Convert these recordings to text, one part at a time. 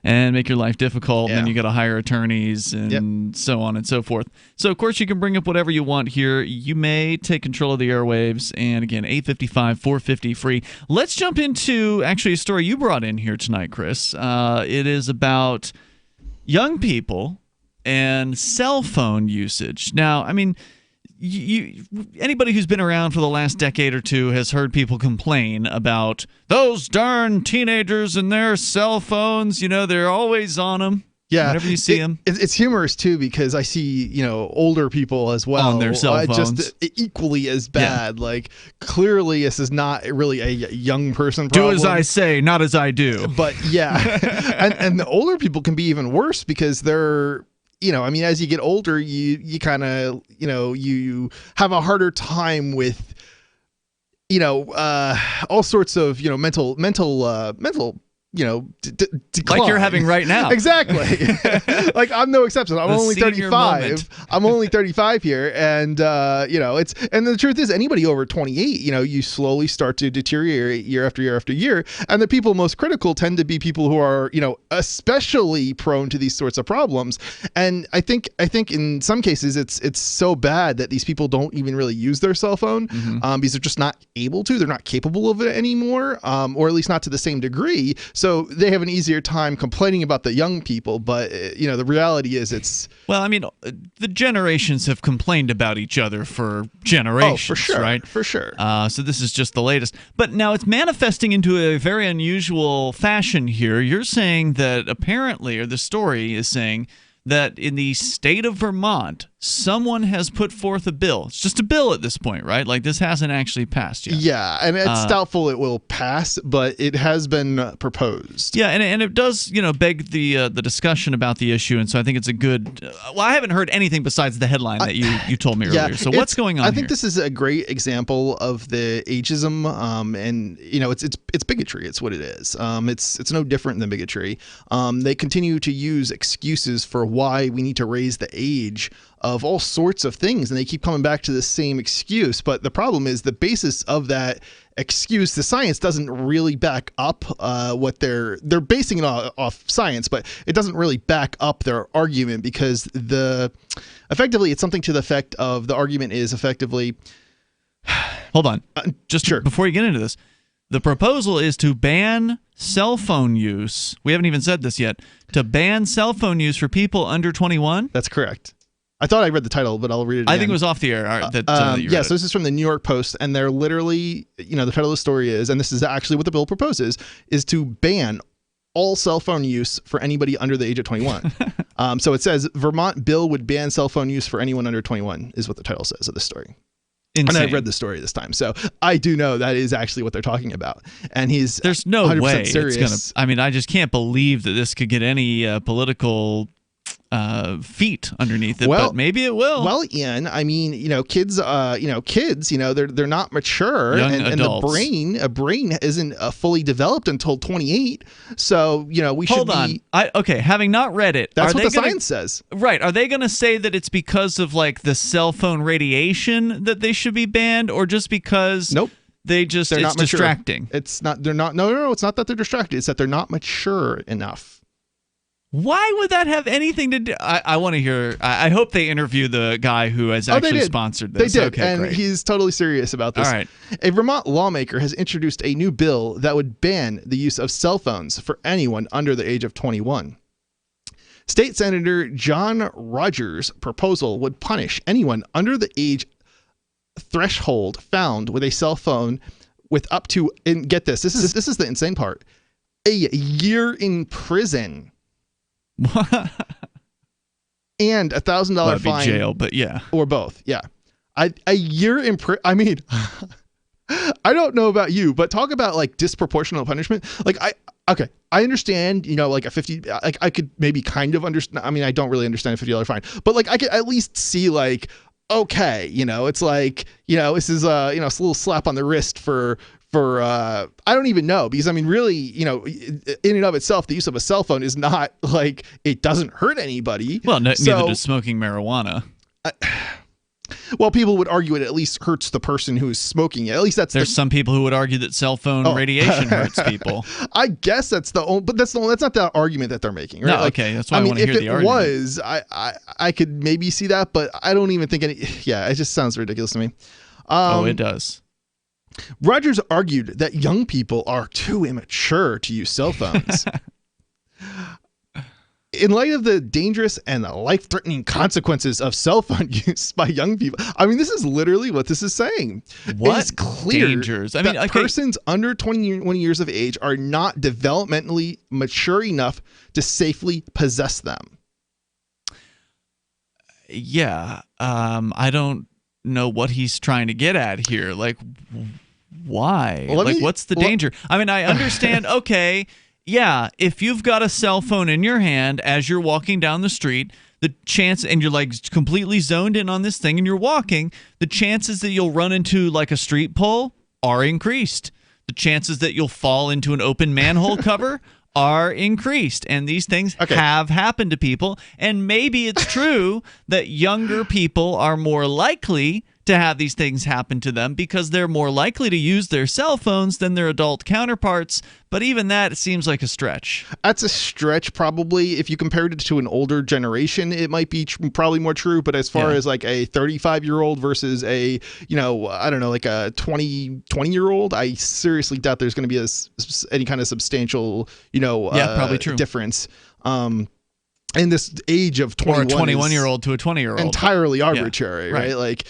and make your life difficult. Yeah. And then you got to hire attorneys and so on and so forth. So, of course, you can bring up whatever you want here. You may take control of the airwaves. And again, 855-450 free. Let's jump into actually a story you brought in here tonight, Chris. It is about young people and cell phone usage. Now, I mean, anybody who's been around for the last decade or two has heard people complain about those darn teenagers and their cell phones. You know, they're always on them. Yeah, whenever you see them. It's humorous too, because I see older people as well on their cell phones, just equally as bad. Yeah. Like, clearly, this is not really a young person problem. Do as I say, not as I do. But yeah, and the older people can be even worse because they're. I mean, as you get older, you kind of, you have a harder time with, all sorts of, mental, decline. Like you're having right now. Exactly. Like, I'm no exception. I'm only 35. Moment. I'm only 35 here. And, and the truth is, anybody over 28, you slowly start to deteriorate year after year after year. And the people most critical tend to be people who are, especially prone to these sorts of problems. And I think in some cases it's so bad that these people don't even really use their cell phone because they're just not able to. They're not capable of it anymore, or at least not to the same degree. So they have an easier time complaining about the young people, but the reality is it's... Well, I mean, the generations have complained about each other for generations, for sure, right? For sure. So this is just the latest. But now it's manifesting into a very unusual fashion here. You're saying that apparently, or the story is saying that in the state of Vermont, someone has put forth a bill. It's just a bill at this point, right? Like, this hasn't actually passed yet. Yeah, and it's doubtful it will pass, but it has been proposed. Yeah, and it does, beg the discussion about the issue, and so I think it's a good... well, I haven't heard anything besides the headline that you told me earlier. So what's going on I think here? this is a great example of the ageism, and it's bigotry. It's what it is. It's no different than bigotry. They continue to use excuses for why we need to raise the age of all sorts of things, and they keep coming back to the same excuse. But the problem is the basis of that excuse, the science doesn't really back up what they're basing it off science, but it doesn't really back up their argument, because effectively it's something to the effect of the argument is effectively... Hold on. Just sure. Before you get into this, the proposal is to ban cell phone use. We haven't even said this yet. To ban cell phone use for people under 21? That's correct. I thought I read the title, but I'll read it again. I think it was off the air. So this is from the New York Post, and they're literally, the title of the story is, and this is actually what the bill proposes, is to ban all cell phone use for anybody under the age of 21. So it says, Vermont bill would ban cell phone use for anyone under 21, is what the title says of the story. Insane. And I read the story this time, so I do know that is actually what they're talking about. And there's no way serious. It's gonna. I mean, I just can't believe that this could get any political feet underneath it. But maybe it will. Well, Ian, I mean, kids, they're not mature, and the brain isn't fully developed until 28. So we should. Hold on. Having not read it, that's what the science says. Right? Are they going to say that it's because of like the cell phone radiation that they should be banned, or just because? Nope. It's not distracting. It's not. They're not. No. It's not that they're distracted. It's that they're not mature enough. Why would that have anything to do? I want to hear. I hope they interview the guy who has actually sponsored this. They did, okay, and great. He's totally serious about this. All right. A Vermont lawmaker has introduced a new bill that would ban the use of cell phones for anyone under the age of 21. State Senator John Rogers' proposal would punish anyone under the age threshold found with a cell phone with up to, and get this, this is the insane part, a year in prison. And $1,000 fine. Jail, but yeah, or both. Yeah, a year in prison. I mean, I don't know about you, but talk about like disproportionate punishment. Like I understand, like a 50. Like I could maybe kind of understand. I mean, I don't really understand a $50 fine, but like I could at least see like, okay, it's like, this is a little slap on the wrist for I don't even know, because I mean, really, in and of itself, the use of a cell phone is not like, it doesn't hurt anybody. Well, neither does smoking marijuana. Well, people would argue it at least hurts the person who is smoking it. At least there's some people who would argue that cell phone radiation hurts people. I guess that's the only, but that's not the argument that they're making, right? No, okay, that's why I want to hear the argument. If it was, I could maybe see that, but I don't even think yeah, it just sounds ridiculous to me. It does. Rogers argued that young people are too immature to use cell phones. In light of the dangerous and life-threatening consequences of cell phone use by young people, I mean, this is literally what this is saying. What? It's clear dangers? that persons under 21 years of age are not developmentally mature enough to safely possess them. Yeah, I don't know what he's trying to get at here. Like, why? What's the danger? I mean, I understand, okay, yeah, if you've got a cell phone in your hand as you're walking down the street, the chance, and you're like completely zoned in on this thing and you're walking, the chances that you'll run into like a street pole are increased. The chances that you'll fall into an open manhole cover are increased. And these things have happened to people. And maybe it's true that younger people are more likely to have these things happen to them because they're more likely to use their cell phones than their adult counterparts. But even that seems like a stretch. That's a stretch, probably. If you compared it to an older generation, it might be probably more true. But as far as like a 35-year-old versus a, I don't know, like a 20-year-old, I seriously doubt there's going to be any kind of substantial, probably true. difference. In this age of 21, or a 21-year-old to a 20-year-old, entirely arbitrary, right? Like,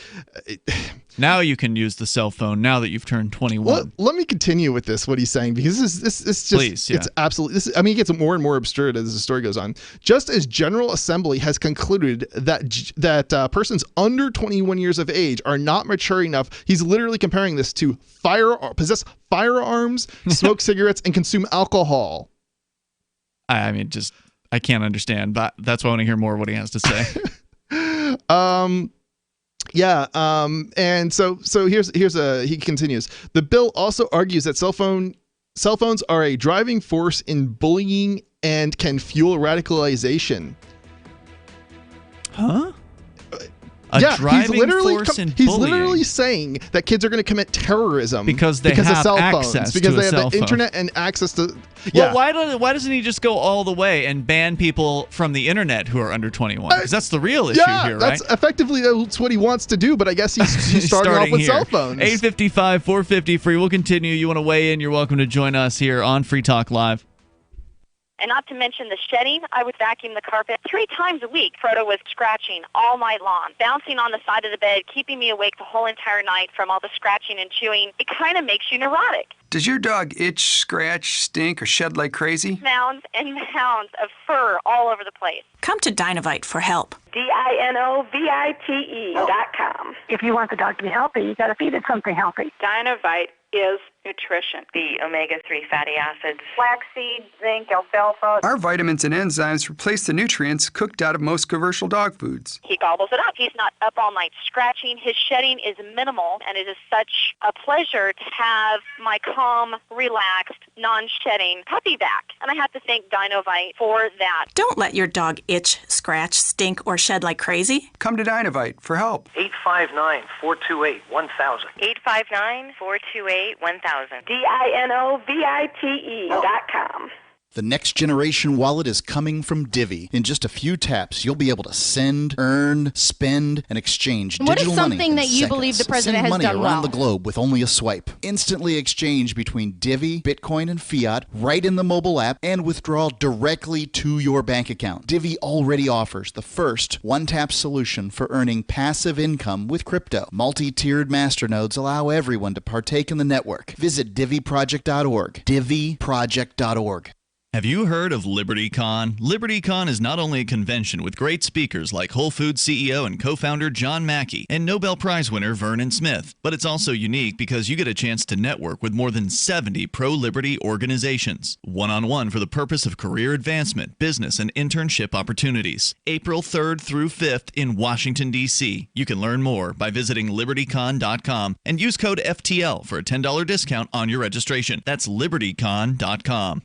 now you can use the cell phone now that you've turned 21. Well, let me continue with what he's saying, because this just, please, it's absolutely. It gets more and more absurd as the story goes on. Just as General Assembly has concluded that persons under 21 years of age are not mature enough, he's literally comparing this to possess firearms, smoke cigarettes, and consume alcohol. I mean, I can't understand, but that's why I want to hear more of what he has to say. And so he continues. The bill also argues that cell phones are a driving force in bullying and can fuel radicalization. Huh? He's literally saying that kids are going to commit terrorism because they have of cell access phones, because to they a have cell the phone. internet and access to. Well, why doesn't he just go all the way and ban people from the internet who are under 21? Because that's the real issue here, right? That's what he wants to do, but I guess he's starting off with cell phones. 855-450 free. We'll continue. You want to weigh in? You're welcome to join us here on Free Talk Live. And not to mention the shedding, I would vacuum the carpet 3 times a week. Frodo was scratching all night long, bouncing on the side of the bed, keeping me awake the whole entire night from all the scratching and chewing. It kind of makes you neurotic. Does your dog itch, scratch, stink, or shed like crazy? Mounds and mounds of fur all over the place. Come to Dinovite for help. DINOVITE.com. If you want the dog to be healthy, you got to feed it something healthy. Dinovite is nutrition. The omega-3 fatty acids. Flaxseed, zinc, alfalfa. Our vitamins and enzymes replace the nutrients cooked out of most commercial dog foods. He gobbles it up. He's not up all night scratching. His shedding is minimal, and it is such a pleasure to have my calm, relaxed, non-shedding puppy back. And I have to thank Dinovite for that. Don't let your dog itch, scratch, stink, or shed like crazy. Come to Dinovite for help. 859-428-1000. 859-428-1000. DINOVITE.com. The next generation wallet is coming from Divvy. In just a few taps, you'll be able to send, earn, spend, and exchange what digital is money something in that you seconds. believe the president Send has money done around well? the globe with only a swipe. Instantly exchange between Divvy, Bitcoin, and fiat right in the mobile app, and withdraw directly to your bank account. Divvy already offers the first one-tap solution for earning passive income with crypto. Multi-tiered masternodes allow everyone to partake in the network. Visit DivvyProject.org. DivvyProject.org. Have you heard of LibertyCon? LibertyCon is not only a convention with great speakers like Whole Foods CEO and co-founder John Mackey and Nobel Prize winner Vernon Smith, but it's also unique because you get a chance to network with more than 70 pro-liberty organizations, one-on-one for the purpose of career advancement, business, and internship opportunities. April 3rd through 5th in Washington, D.C. You can learn more by visiting LibertyCon.com and use code FTL for a $10 discount on your registration. That's LibertyCon.com.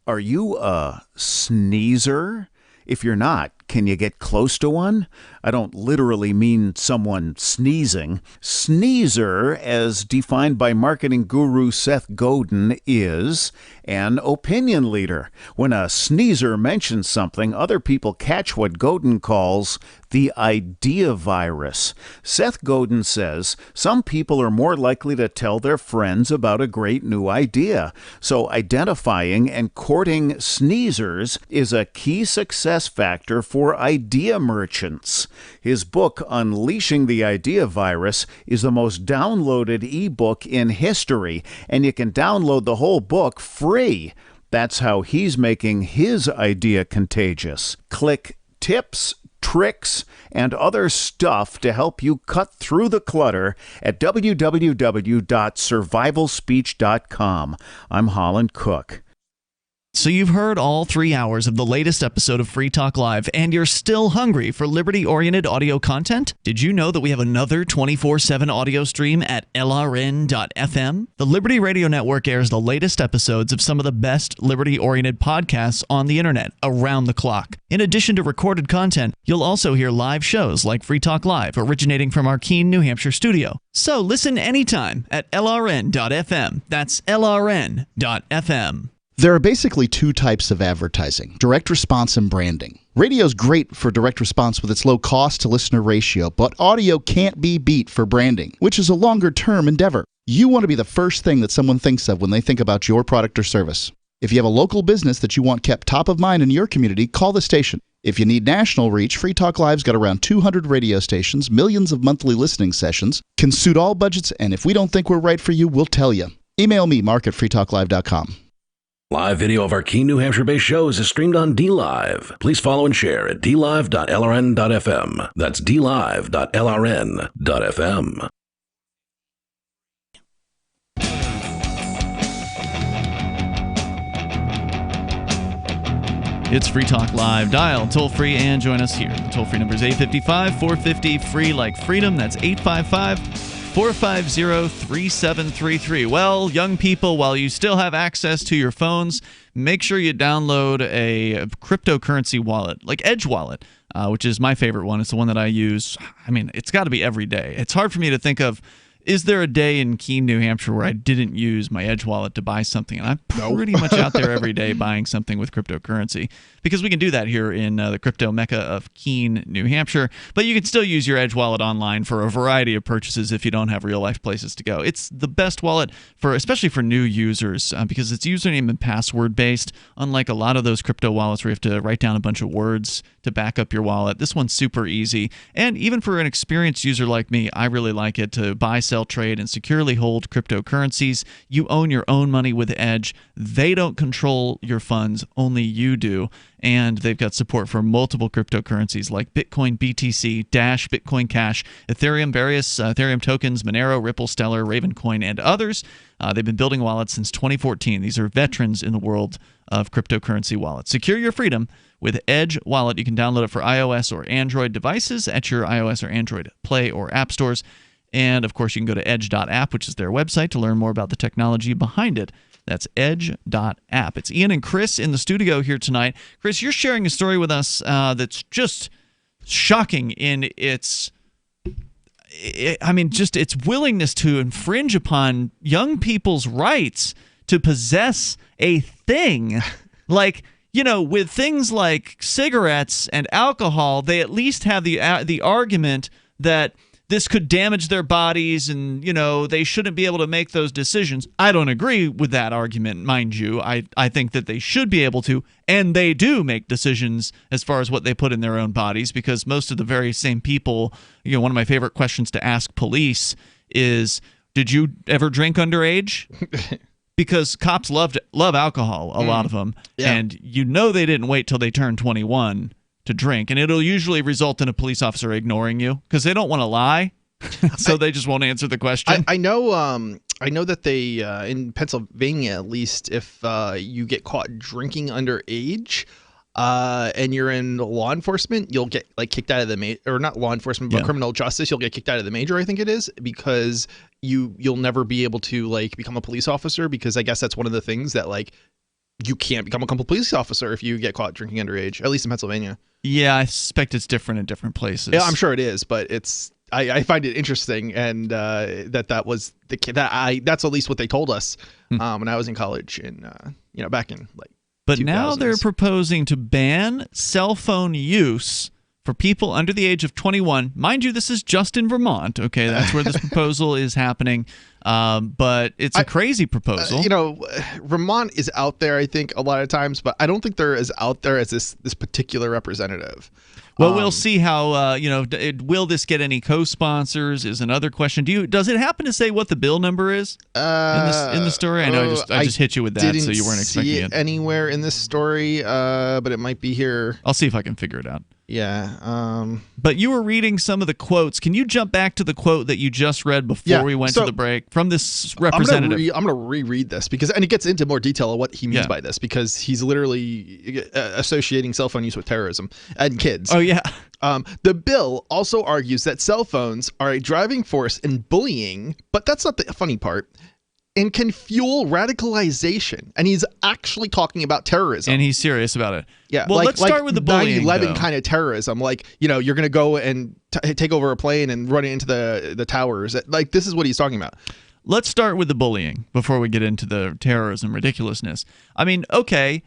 Are you a sneezer? If you're not, Can you get close to one? I don't literally mean someone sneezing. Sneezer, as defined by marketing guru Seth Godin, is an opinion leader. When a sneezer mentions something, other people catch what Godin calls the idea virus. Seth Godin says some people are more likely to tell their friends about a great new idea. So identifying and courting sneezers is a key success factor for idea merchants. His book, Unleashing the Idea Virus, is the most downloaded ebook in history, and you can download the whole book free. That's how he's making his idea contagious. Click tips, tricks, and other stuff to help you cut through the clutter at www.survivalspeech.com. I'm Holland Cook. So you've heard all 3 hours of the latest episode of Free Talk Live, and you're still hungry for liberty-oriented audio content? Did you know that we have another 24/7 audio stream at LRN.FM? The Liberty Radio Network airs the latest episodes of some of the best liberty-oriented podcasts on the internet around the clock. In addition to recorded content, you'll also hear live shows like Free Talk Live, originating from our Keene, New Hampshire studio. So listen anytime at LRN.FM. That's LRN.FM. There are basically two types of advertising: direct response and branding. Radio's great for direct response with its low cost to listener ratio, but audio can't be beat for branding, which is a longer term endeavor. You want to be the first thing that someone thinks of when they think about your product or service. If you have a local business that you want kept top of mind in your community, call the station. If you need national reach, Free Talk Live's got around 200 radio stations, millions of monthly listening sessions, can suit all budgets, and if we don't think we're right for you, we'll tell you. Email me, mark@freetalklive.com. Live video of our Keene, New Hampshire-based shows is streamed on DLive. Please follow and share at dlive.lrn.fm. That's dlive.lrn.fm. It's Free Talk Live. Dial toll-free and join us here. The toll-free number is 855-450-FREE like freedom. That's 855-450-3733. Well, young people, while you still have access to your phones, make sure you download a cryptocurrency wallet, like Edge Wallet, which is my favorite one. It's the one that I use. I mean, it's got to be every day. It's hard for me to think of, is there a day in Keene, New Hampshire where I didn't use my Edge Wallet to buy something? And I'm pretty much out there every day buying something with cryptocurrency, because we can do that here in the crypto mecca of Keene, New Hampshire. But you can still use your Edge Wallet online for a variety of purchases if you don't have real-life places to go. It's the best wallet, especially for new users, because it's username and password-based, unlike a lot of those crypto wallets where you have to write down a bunch of words to back up your wallet. This one's super easy. And even for an experienced user like me, I really like it to buy, sell, trade, and securely hold cryptocurrencies. You own your own money with Edge. They don't control your funds, only you do. And they've got support for multiple cryptocurrencies like Bitcoin, BTC, Dash, Bitcoin Cash, Ethereum, various Ethereum tokens, Monero, Ripple, Stellar, Ravencoin, and others. They've been building wallets since 2014. These are veterans in the world of cryptocurrency wallets. Secure your freedom with Edge Wallet. You can download it for iOS or Android devices at your iOS or Android Play or App stores. And, of course, you can go to edge.app, which is their website, to learn more about the technology behind it. That's edge.app. It's Ian and Chris in the studio here tonight. Chris, you're sharing a story with us that's just shocking in its willingness to infringe upon young people's rights to possess a thing. Like, you know, with things like cigarettes and alcohol, they at least have the argument that this could damage their bodies and, you know, they shouldn't be able to make those decisions. I don't agree with that argument, mind you. I think that they should be able to, and they do make decisions as far as what they put in their own bodies, because most of the very same people, you know, one of my favorite questions to ask police is, did you ever drink underage? Because cops love alcohol, a lot of them, and you know they didn't wait till they turned 21 to drink, and it'll usually result in a police officer ignoring you because they don't want to lie, so they just won't answer the question. I know that they in Pennsylvania, at least, if you get caught drinking underage, and you're in law enforcement, you'll get kicked out of the or not law enforcement, but criminal justice. You'll get kicked out of the major, I think it is, because you'll never be able to become a police officer, because I guess that's one of the things that you can't become a complete police officer if you get caught drinking underage, at least in Pennsylvania. Yeah, I suspect it's different in different places. Yeah, I'm sure it is, but I find it interesting, and that was that's at least what they told us when I was in college back in like. But 2000s. Now they're proposing to ban cell phone use for people under the age of 21. Mind you, this is just in Vermont. Okay, that's where this proposal is happening. But it's a crazy proposal. Vermont is out there, I think, a lot of times, but I don't think they're as out there as this particular representative. Well, we'll see how, will this get any co-sponsors is another question. Does it happen to say what the bill number is in the story? I know I just hit you with that, so you weren't expecting it. Anywhere in this story, but it might be here. I'll see if I can figure it out. Yeah. But you were reading some of the quotes. Can you jump back to the quote that you just read before we went to the break from this representative? I'm going to reread this and it gets into more detail of what he means by this, because he's literally associating cell phone use with terrorism and kids. Oh, yeah. The bill also argues that cell phones are a driving force in bullying, but that's not the funny part, and can fuel radicalization. And he's actually talking about terrorism. And he's serious about it. Yeah. Well, let's start with the bullying, 9/11 kind of terrorism. Like, you're going to go and take over a plane and run it into the towers. Like, this is what he's talking about. Let's start with the bullying before we get into the terrorism ridiculousness. I mean, okay,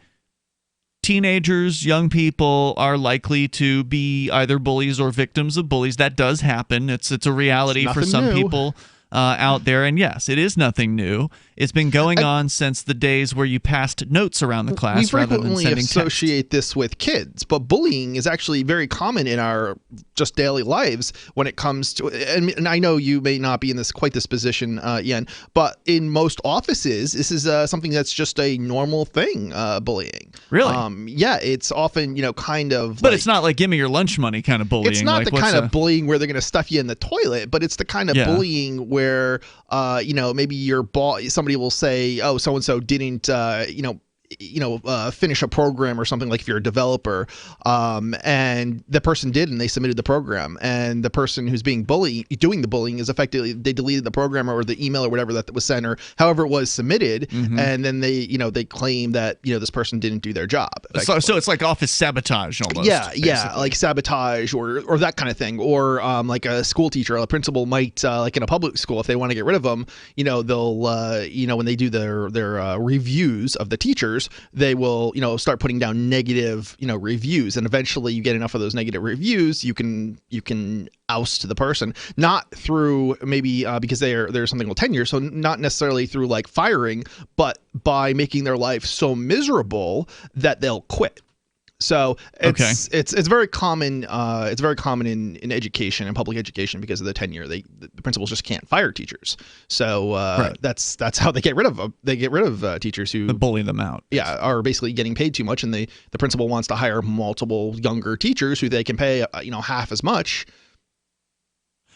teenagers, young people are likely to be either bullies or victims of bullies. That does happen. It's a reality for some people out there. And yes, it is nothing new. It's been going on since the days where you passed notes around the class rather than sending text. We associate this with kids, but bullying is actually very common in our just daily lives when it comes to, and I know you may not be in quite this position, Ian, but in most offices, this is something that's just a normal thing, bullying. Really? Yeah, it's often, kind of. But it's not like give me your lunch money kind of bullying. It's not the kind of bullying where they're going to stuff you in the toilet, but it's the kind of bullying where, maybe your boss, somebody will say, oh, so-and-so didn't, finish a program or something, like if you're a developer, and the person did, and they submitted the program, and the person who's doing the bullying is effectively, they deleted the program or the email or whatever that was sent or however it was submitted, and then they claim that, this person didn't do their job. So it's like office sabotage almost. Yeah, like sabotage or that kind of thing. Or like a school teacher, a principal might, like in a public school, if they want to get rid of them, they'll, when they do their reviews of the teachers, they will, start putting down negative, reviews, and eventually you get enough of those negative reviews, you can oust the person, not through maybe because there's something called tenure, so not necessarily through like firing, but by making their life so miserable that they'll quit. So it's very common. It's very common in education and public education because of the tenure. The principals just can't fire teachers. So that's how they get rid of them. They get rid of teachers who bully them out. Yeah, are basically getting paid too much, and the principal wants to hire multiple younger teachers who they can pay half as much.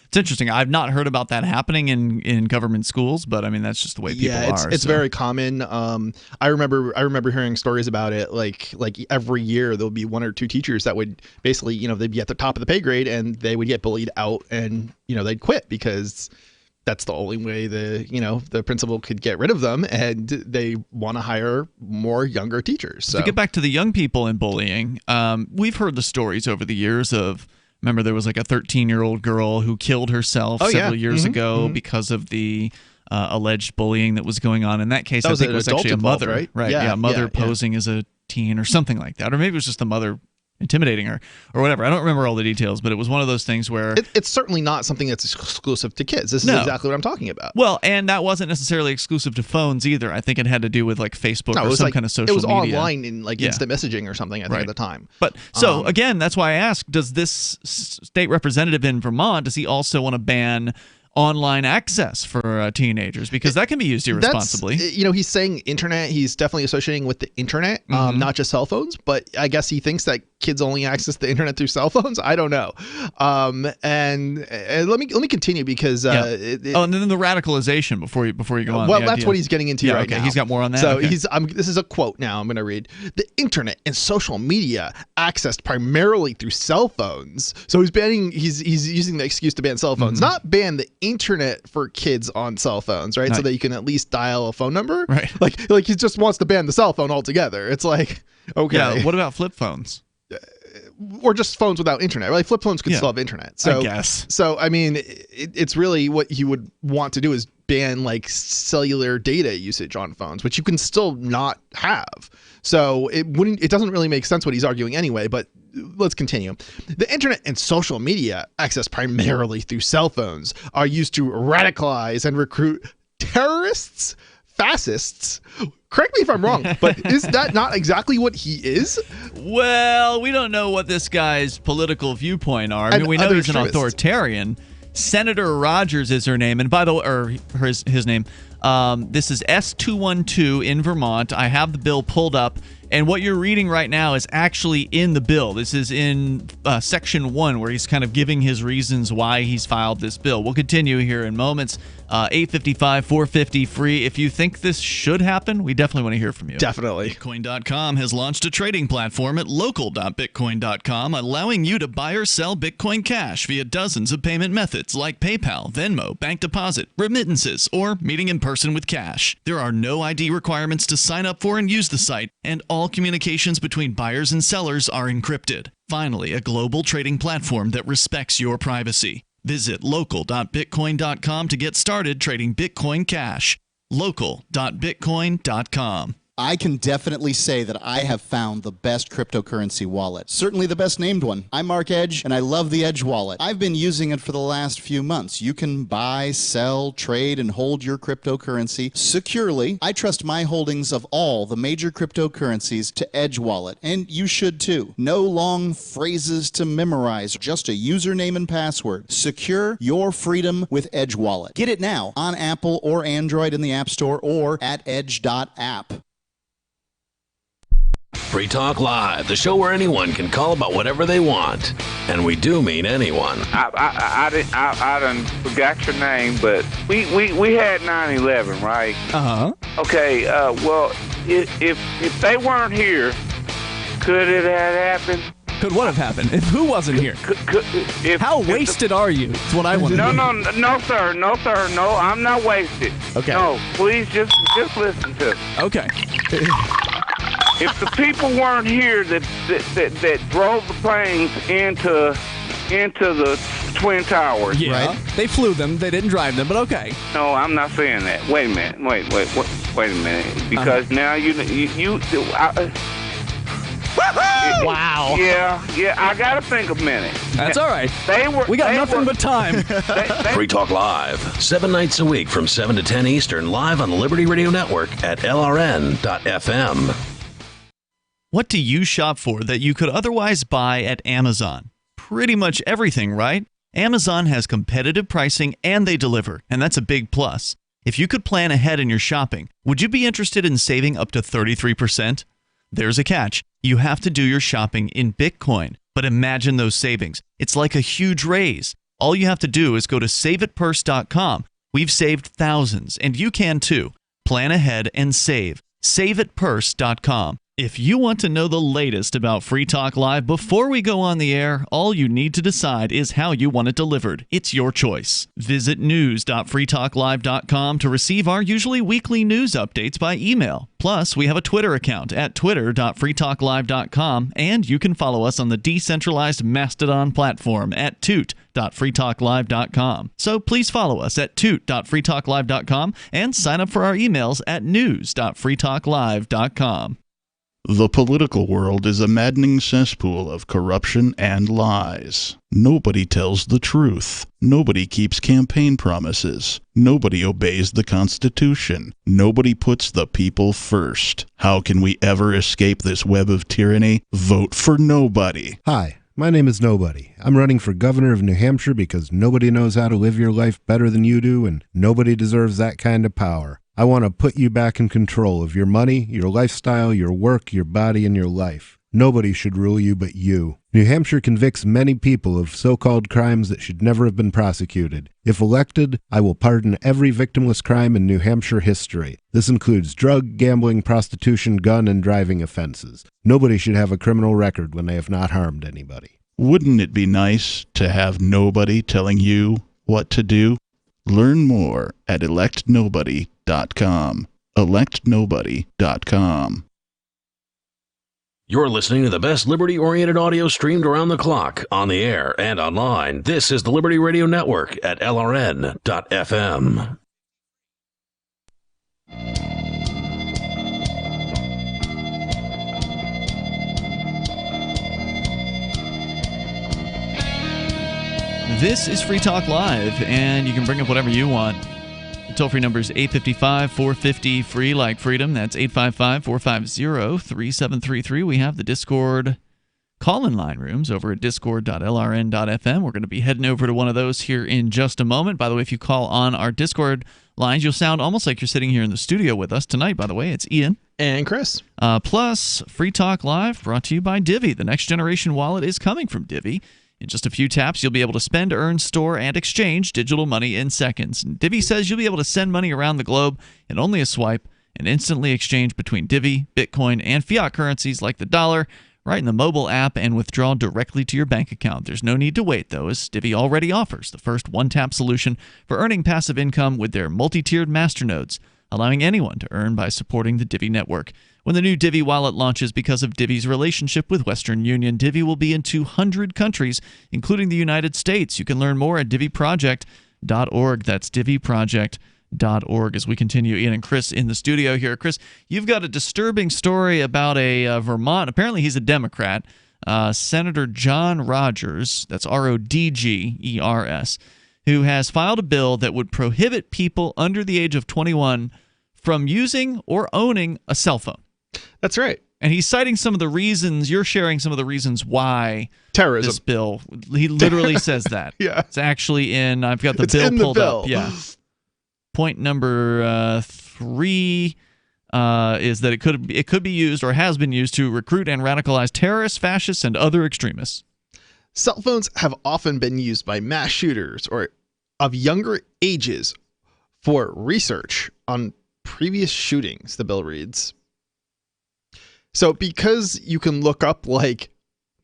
It's interesting. I've not heard about that happening in government schools, but I mean that's just the way people are. It's very common. I remember hearing stories about it. Like every year there'll be one or two teachers that would basically they'd be at the top of the pay grade and they would get bullied out and they'd quit because that's the only way the principal could get rid of them, and they want to hire more younger teachers. So to get back to the young people in bullying, we've heard the stories over the years of. Remember, there was like a 13-year-old girl who killed herself several years ago because of the alleged bullying that was going on. In that case, I think it was actually a mother, right? Yeah, mother posing as a teen or something like that. Or maybe it was just the mother intimidating her or whatever. I don't remember all the details, but it was one of those things where... It's certainly not something that's exclusive to kids. This is exactly what I'm talking about. Well, and that wasn't necessarily exclusive to phones either. I think it had to do with like Facebook or some kind of social media. It was online in like instant messaging or something, I think, at the time. But so, again, that's why I asked, does this state representative in Vermont, does he also want to ban online access for teenagers, because that can be used irresponsibly? He's saying internet. He's definitely associating with the internet, not just cell phones. But I guess he thinks that kids only access the internet through cell phones? I don't know. And let me continue because and then the radicalization before you go on. Well, that's what he's getting into right now. He's got more on that. So this is a quote now. I'm going to read: the internet and social media accessed primarily through cell phones. So he's using the excuse to ban cell phones, not ban the internet for kids on cell phones, right? So that you can at least dial a phone number, right? Like he just wants to ban the cell phone altogether. It's like, okay, yeah. What about flip phones? Or just phones without internet, right? Flip phones could still have internet. So, I guess. So, I mean, it's really what you would want to do is ban like cellular data usage on phones, which you can still not have. So it doesn't really make sense what he's arguing anyway, but let's continue. The internet and social media, accessed primarily through cell phones, are used to radicalize and recruit terrorists, fascists. Correct me if I'm wrong, but is that not exactly what he is? Well, we don't know what this guy's political viewpoint are. I mean, we know he's an authoritarian. Senator Rogers is her name, and by the way, or his name. This is S212 in Vermont. I have the bill pulled up, and what you're reading right now is actually in the bill. This is in Section 1, where he's kind of giving his reasons why he's filed this bill. We'll continue here in moments. 855 450 free. If you think this should happen, we definitely want to hear from you. Definitely. Bitcoin.com has launched a trading platform at local.bitcoin.com, allowing you to buy or sell Bitcoin Cash via dozens of payment methods like PayPal, Venmo, bank deposit, remittances, or meeting in person with cash. There are no ID requirements to sign up for and use the site, and all communications between buyers and sellers are encrypted. Finally, a global trading platform that respects your privacy. Visit local.bitcoin.com to get started trading Bitcoin Cash. Local.bitcoin.com. I can definitely say that I have found the best cryptocurrency wallet. Certainly the best named one. I'm Mark Edge, and I love the Edge wallet. I've been using it for the last few months. You can buy, sell, trade, and hold your cryptocurrency securely. I trust my holdings of all the major cryptocurrencies to Edge wallet, and you should too. No long phrases to memorize, just a username and password. Secure your freedom with Edge wallet. Get it now on Apple or Android in the App Store or at edge.app. Free Talk Live, the show where anyone can call about whatever they want. And we do mean anyone. I done forgot your name, but we had 9/11, right? Uh-huh. Okay, well, if they weren't here, could it have happened? Could what have happened? If who wasn't here? How wasted are you? That's what I want to know. No, sir. No, I'm not wasted. Okay. No, please just listen to me. Okay. If the people weren't here that drove the planes into the Twin Towers, yeah, right? They flew them. They didn't drive them, but okay. No, I'm not saying that. Wait a minute. Wait a minute. Because now you wow. Yeah, I gotta think a minute. That's all right. We got nothing but time. Free Talk Live, 7 nights a week from 7 to 10 Eastern, live on the Liberty Radio Network at LRN.FM. What do you shop for that you could otherwise buy at Amazon? Pretty much everything, right? Amazon has competitive pricing and they deliver, and that's a big plus. If you could plan ahead in your shopping, would you be interested in saving up to 33%? There's a catch. You have to do your shopping in Bitcoin. But imagine those savings. It's like a huge raise. All you have to do is go to saveitpurse.com. We've saved thousands, and you can too. Plan ahead and save. Saveitpurse.com. If you want to know the latest about Free Talk Live before we go on the air, all you need to decide is how you want it delivered. It's your choice. Visit news.freetalklive.com to receive our usually weekly news updates by email. Plus, we have a Twitter account at twitter.freetalklive.com, and you can follow us on the decentralized Mastodon platform at toot.freetalklive.com. So please follow us at toot.freetalklive.com and sign up for our emails at news.freetalklive.com. The political world is a maddening cesspool of corruption and lies. Nobody tells the truth. Nobody keeps campaign promises. Nobody obeys the Constitution. Nobody puts the people first. How can we ever escape this web of tyranny? Vote for nobody. Hi, my name is Nobody. I'm running for governor of New Hampshire because nobody knows how to live your life better than you do, and nobody deserves that kind of power. I want to put you back in control of your money, your lifestyle, your work, your body, and your life. Nobody should rule you but you. New Hampshire convicts many people of so-called crimes that should never have been prosecuted. If elected, I will pardon every victimless crime in New Hampshire history. This includes drug, gambling, prostitution, gun, and driving offenses. Nobody should have a criminal record when they have not harmed anybody. Wouldn't it be nice to have nobody telling you what to do? Learn more at electnobody.com. electnobody.com. You're listening to the best liberty-oriented audio streamed around the clock, on the air, and online. This is the Liberty Radio Network at LRN.FM. This is Free Talk Live, and you can bring up whatever you want. The toll-free number is 855-450-FREE, like freedom. That's 855-450-3733. We have the Discord call-in line rooms over at discord.lrn.fm. We're going to be heading over to one of those here in just a moment. By the way, if you call on our Discord lines, you'll sound almost like you're sitting here in the studio with us tonight, by the way. It's Ian. And Chris. Plus, Free Talk Live brought to you by Divvy. The next generation wallet is coming from Divvy. In just a few taps, you'll be able to spend, earn, store, and exchange digital money in seconds. And Divvy says you'll be able to send money around the globe in only a swipe and instantly exchange between Divvy, Bitcoin, and fiat currencies like the dollar right in the mobile app and withdraw directly to your bank account. There's no need to wait, though, as Divvy already offers the first one-tap solution for earning passive income with their multi-tiered masternodes, allowing anyone to earn by supporting the Divvy network. When the new Divvy wallet launches because of Divvy's relationship with Western Union, Divvy will be in 200 countries, including the United States. You can learn more at DivvyProject.org. That's DivvyProject.org. As we continue, Ian and Chris in the studio here. Chris, you've got a disturbing story about a Vermont, apparently he's a Democrat, Senator John Rogers, that's Rodgers, who has filed a bill that would prohibit people under the age of 21 from using or owning a cell phone. That's right. And he's citing some of the reasons, you're sharing some of the reasons why terrorism. This bill, he literally says that. Yeah. It's actually in, I've got the bill pulled up. Yeah. Point number 3 is that it could be used or has been used to recruit and radicalize terrorists, fascists, and other extremists. Cell phones have often been used by mass shooters or of younger ages for research on previous shootings, the bill reads. So because you can look up like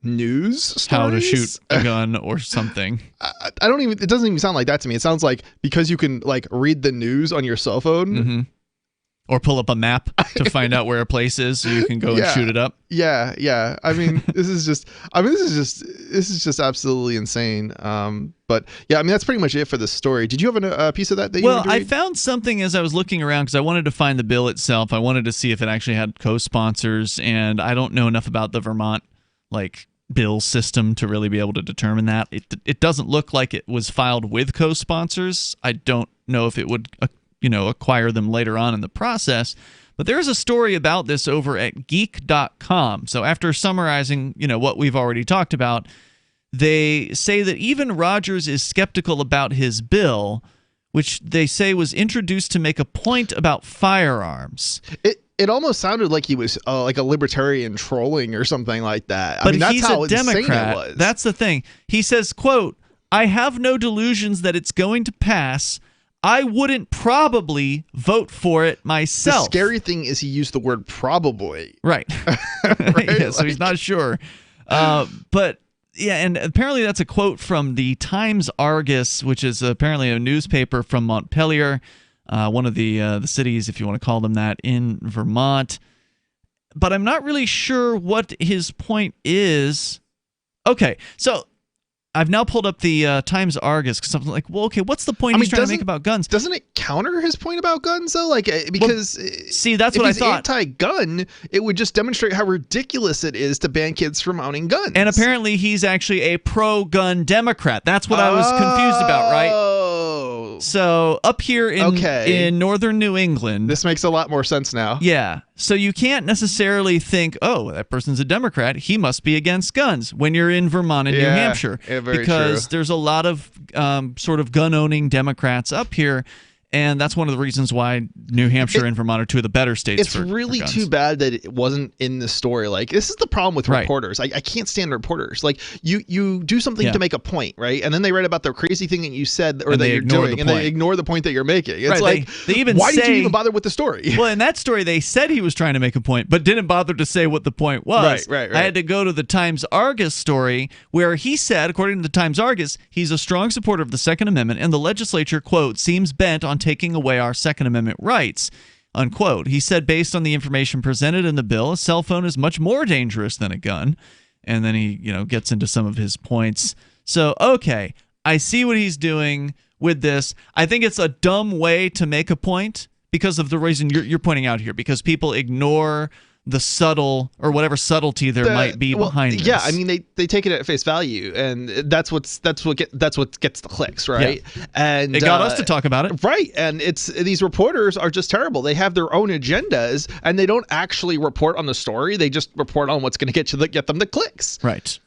news stories, how to shoot a gun or something. I don't even, it doesn't even sound like that to me. It sounds like because you can like read the news on your cell phone. Mm-hmm. Or pull up a map to find out where a place is so you can go and shoot it up. Yeah, yeah. I mean, this is just absolutely insane. But yeah, I mean, that's pretty much it for the story. Did you have a piece of that you wanted to read? I found something as I was looking around because I wanted to find the bill itself. I wanted to see if it actually had co-sponsors, and I don't know enough about the Vermont bill system to really be able to determine that. It doesn't look like it was filed with co-sponsors. I don't know if it would acquire them later on in the process. But there's a story about this over at geek.com. So after summarizing, what we've already talked about, they say that even Rogers is skeptical about his bill, which they say was introduced to make a point about firearms. It almost sounded like he was like a libertarian trolling or something like that. But that's he's how a Democrat. Insane it was. That's the thing. He says, quote, "I have no delusions that it's going to pass. I wouldn't probably vote for it myself." The scary thing is he used the word probably. Right. Right? Yeah, so he's not sure. But yeah, and apparently that's a quote from the Times Argus, which is apparently a newspaper from Montpelier, one of the cities, if you want to call them that, in Vermont. But I'm not really sure what his point is. Okay, so I've now pulled up the Times Argus because I'm like, well, okay, what's the point he's trying to make about guns? Doesn't it counter his point about guns, though? Because see, that's what I thought. If he's anti-gun, it would just demonstrate how ridiculous it is to ban kids from owning guns. And apparently he's actually a pro-gun Democrat. That's what I was confused about, right? So up here in northern New England. This makes a lot more sense now. Yeah. So you can't necessarily think, oh, that person's a Democrat, he must be against guns when you're in Vermont and New Hampshire. Yeah, very because true. There's a lot of sort of gun-owning Democrats up here. And that's one of the reasons why New Hampshire and Vermont are two of the better states. It's really too bad that it wasn't in the story. Like, this is the problem with reporters. I can't stand reporters. Like, you do something to make a point, right? And then they write about the crazy thing that you said or that you're doing, and they ignore the point that you're making. It's like, they even why did you even bother with the story? Well, in that story, they said he was trying to make a point, but didn't bother to say what the point was. Right. I had to go to the Times-Argus story, where he said, according to the Times-Argus, he's a strong supporter of the Second Amendment, and the legislature, quote, seems bent on taking away our Second Amendment rights, unquote. He said, based on the information presented in the bill, a cell phone is much more dangerous than a gun. And then he, gets into some of his points. So, okay, I see what he's doing with this. I think it's a dumb way to make a point because of the reason you're pointing out here, because people ignore the subtle or whatever subtlety there might be behind this. Yeah, I mean they take it at face value, and that's what gets the clicks, right? Yeah. And it got us to talk about it, right? And it's these reporters are just terrible. They have their own agendas, and they don't actually report on the story. They just report on what's going to get them the clicks, right?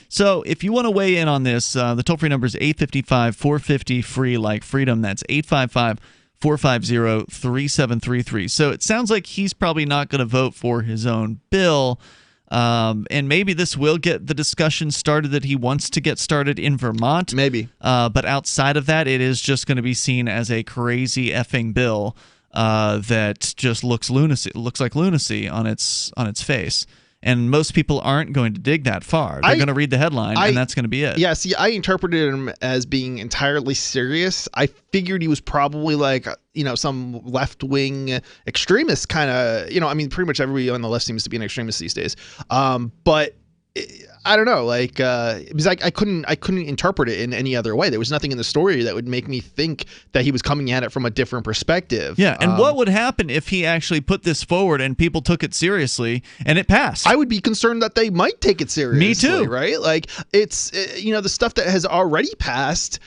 So if you want to weigh in on this, the toll-free number is 855-450-FREE, like freedom. That's 855-450-3733. So it sounds like he's probably not going to vote for his own bill. And maybe this will get the discussion started that he wants to get started in Vermont. Maybe. But outside of that, it is just going to be seen as a crazy effing bill that just looks like lunacy on its face. And most people aren't going to dig that far. They're going to read the headline, and that's going to be it. Yeah, see, I interpreted him as being entirely serious. I figured he was probably like, some left-wing extremist kind of, pretty much everybody on the left seems to be an extremist these days. But I don't know, because I couldn't interpret it in any other way. There was nothing in the story that would make me think that he was coming at it from a different perspective. Yeah, and what would happen if he actually put this forward and people took it seriously and it passed? I would be concerned that they might take it seriously. Me too. Right? Like, it's, the stuff that has already passed.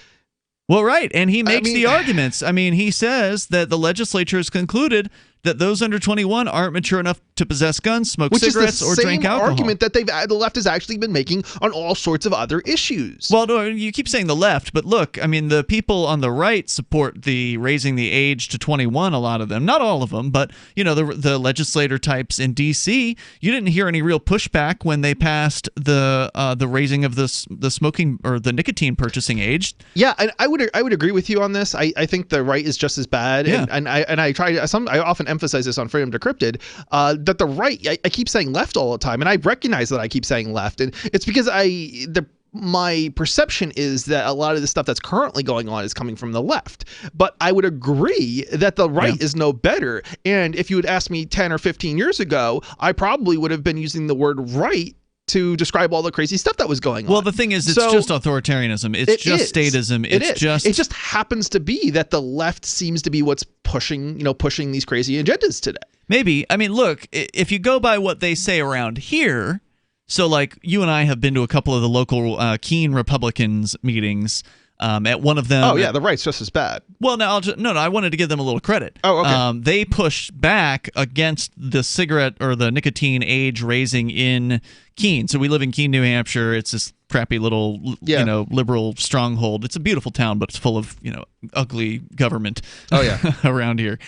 Well, right, and he makes the arguments. He says that the legislature has concluded that those under 21 aren't mature enough to possess guns, smoke cigarettes, or drink alcohol. Which is the same argument that the left has actually been making on all sorts of other issues. Well, no, you keep saying the left, but look, the people on the right support the raising the age to 21, a lot of them. Not all of them, but, the legislator types in D.C., you didn't hear any real pushback when they passed the raising of the smoking or the nicotine purchasing age. Yeah, and I would agree with you on this. I think the right is just as bad. Yeah. And I often emphasize this on Freedom Decrypted, that the right, I keep saying left all the time, and I recognize that I keep saying left, and it's because my perception is that a lot of the stuff that's currently going on is coming from the left. But I would agree that the right is no better. And if you had asked me 10 or 15 years ago, I probably would have been using the word right to describe all the crazy stuff that was going on. Well, the thing is, it's just authoritarianism. It's just statism. It just happens to be that the left seems to be what's pushing these crazy agendas today. Maybe. Look, if you go by what they say around here, so like you and I have been to a couple of the local Keene Republicans meetings. At one of them. Oh yeah, the right's just as bad. Well, no, I wanted to give them a little credit. Oh, okay. They pushed back against the cigarette or the nicotine age raising in Keene. So we live in Keene, New Hampshire. It's this crappy little, liberal stronghold. It's a beautiful town, but it's full of, ugly government. Oh yeah, around here.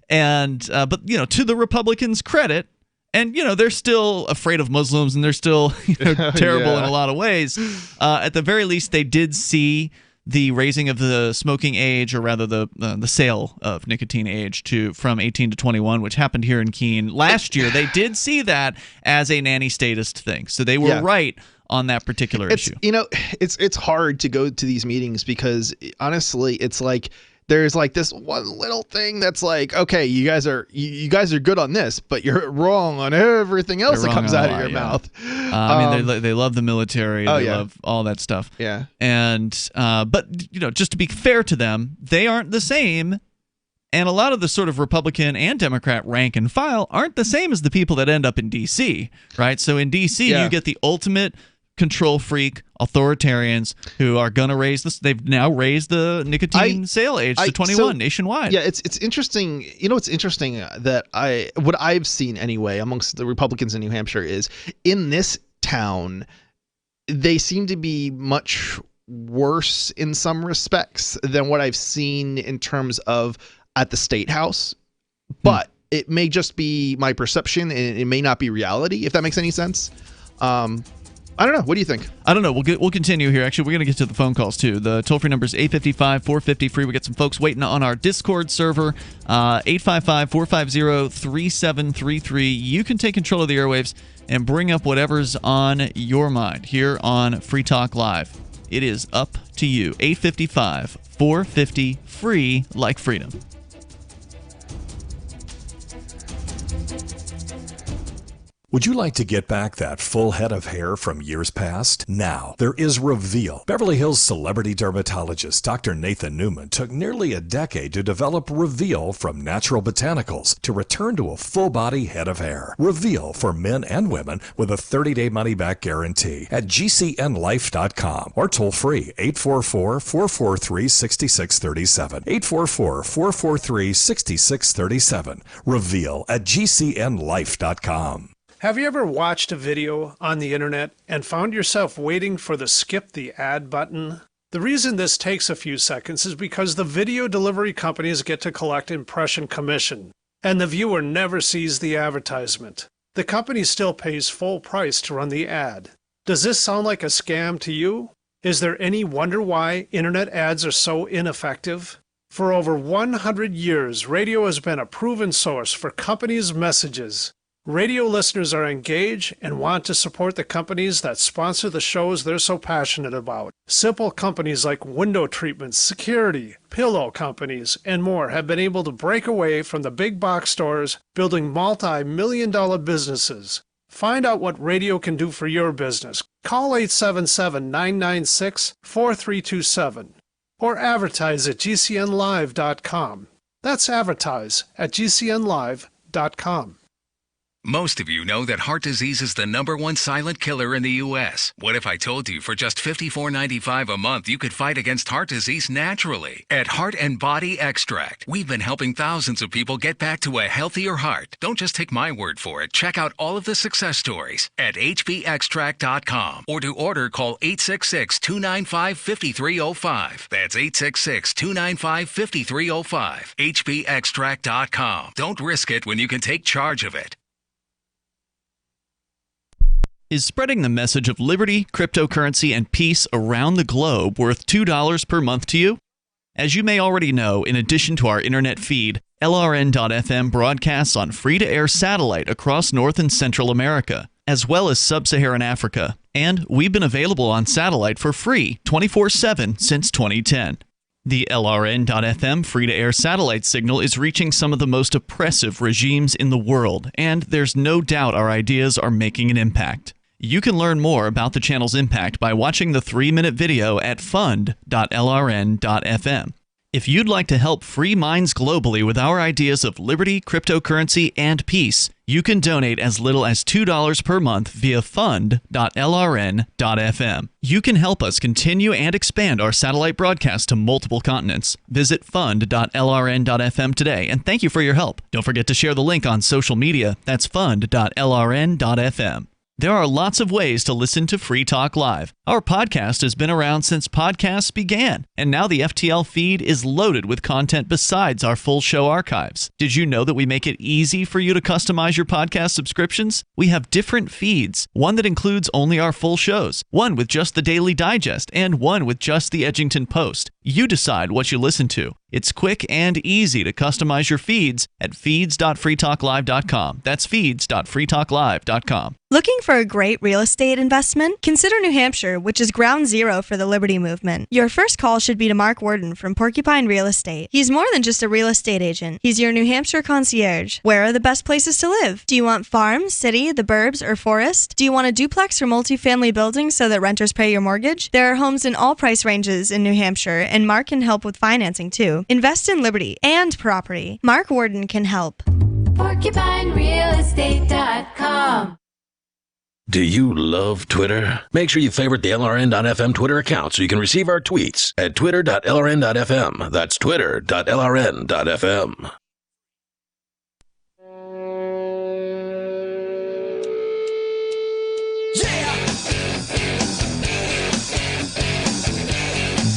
And but to the Republicans' credit. And, they're still afraid of Muslims, and they're still terrible in a lot of ways. At the very least, they did see the raising of the smoking age, or rather the sale of nicotine age from 18 to 21, which happened here in Keene last year. They did see that as a nanny statist thing. So they were right on that particular issue. It's hard to go to these meetings because, honestly, it's like there's like this one little thing that's like, okay, you guys are good on this, but you're wrong on everything else that comes out of your mouth. They love the military. They love all that stuff. Yeah. And but just to be fair to them, they aren't the same. And a lot of the sort of Republican and Democrat rank and file aren't the same as the people that end up in D.C., right? So in D.C., you get the ultimate control freak authoritarians who are going to raise this. They've now raised the nicotine sale age to 21 nationwide. Yeah, it's interesting. It's interesting that what I've seen anyway amongst the Republicans in New Hampshire is in this town, they seem to be much worse in some respects than what I've seen in terms of at the State House, but it may just be my perception and it may not be reality, if that makes any sense. I don't know. What do you think? I don't know. We'll continue here. Actually, we're going to get to the phone calls, too. The toll-free number is 855-450-FREE. We got some folks waiting on our Discord server, 855-450-3733. You can take control of the airwaves and bring up whatever's on your mind here on Free Talk Live. It is up to you. 855-450-FREE, like freedom. Would you like to get back that full head of hair from years past? Now, there is Reveal. Beverly Hills celebrity dermatologist Dr. Nathan Newman took nearly a decade to develop Reveal from natural botanicals to return to a full-body head of hair. Reveal for men and women with a 30-day money-back guarantee at gcnlife.com or toll-free 844-443-6637. 844-443-6637. Reveal at gcnlife.com. Have you ever watched a video on the internet and found yourself waiting for the skip the ad button? The reason this takes a few seconds is because the video delivery companies get to collect impression commission, and the viewer never sees the advertisement. The company still pays full price to run the ad. Does this sound like a scam to you? Is there any wonder why internet ads are so ineffective? For over 100 years, radio has been a proven source for companies' messages. Radio listeners are engaged and want to support the companies that sponsor the shows they're so passionate about. Simple companies like window treatments, security, pillow companies, and more have been able to break away from the big box stores, building multi-million-dollar businesses. Find out what radio can do for your business. Call 877-996-4327 or advertise at gcnlive.com. That's advertise at gcnlive.com. Most of you know that heart disease is the #1 silent killer in the U.S. What if I told you for just $54.95 a month you could fight against heart disease naturally? At Heart and Body Extract, we've been helping thousands of people get back to a healthier heart. Don't just take my word for it. Check out all of the success stories at hbextract.com or to order, call 866-295-5305. That's 866-295-5305. hbextract.com. Don't risk it when you can take charge of it. Is spreading the message of liberty, cryptocurrency, and peace around the globe worth $2 per month to you? As you may already know, in addition to our internet feed, LRN.FM broadcasts on free-to-air satellite across North and Central America, as well as Sub-Saharan Africa. And we've been available on satellite for free 24/7 since 2010. The LRN.FM free-to-air satellite signal is reaching some of the most oppressive regimes in the world, and there's no doubt our ideas are making an impact. You can learn more about the channel's impact by watching the 3-minute video at fund.lrn.fm. If you'd like to help free minds globally with our ideas of liberty, cryptocurrency, and peace, you can donate as little as $2 per month via fund.lrn.fm. You can help us continue and expand our satellite broadcast to multiple continents. Visit fund.lrn.fm today, and thank you for your help. Don't forget to share the link on social media. That's fund.lrn.fm. There are lots of ways to listen to Free Talk Live. Our podcast has been around since podcasts began, and now the FTL feed is loaded with content besides our full show archives. Did you know that we make it easy for you to customize your podcast subscriptions? We have different feeds, one that includes only our full shows, one with just the Daily Digest, and one with just the Edgington Post. You decide what you listen to. It's quick and easy to customize your feeds at feeds.freetalklive.com. That's feeds.freetalklive.com. Looking for a great real estate investment? Consider New Hampshire, which is ground zero for the Liberty Movement. Your first call should be to Mark Worden from Porcupine Real Estate. He's more than just a real estate agent. He's your New Hampshire concierge. Where are the best places to live? Do you want farm, city, the burbs, or forest? Do you want a duplex or multifamily building so that renters pay your mortgage? There are homes in all price ranges in New Hampshire, and Mark can help with financing too. Invest in liberty and property. Mark Worden can help. PorcupineRealEstate.com. Do you love Twitter? Make sure you favorite the LRN.FM Twitter account so you can receive our tweets at twitter.lrn.fm. That's twitter.lrn.fm.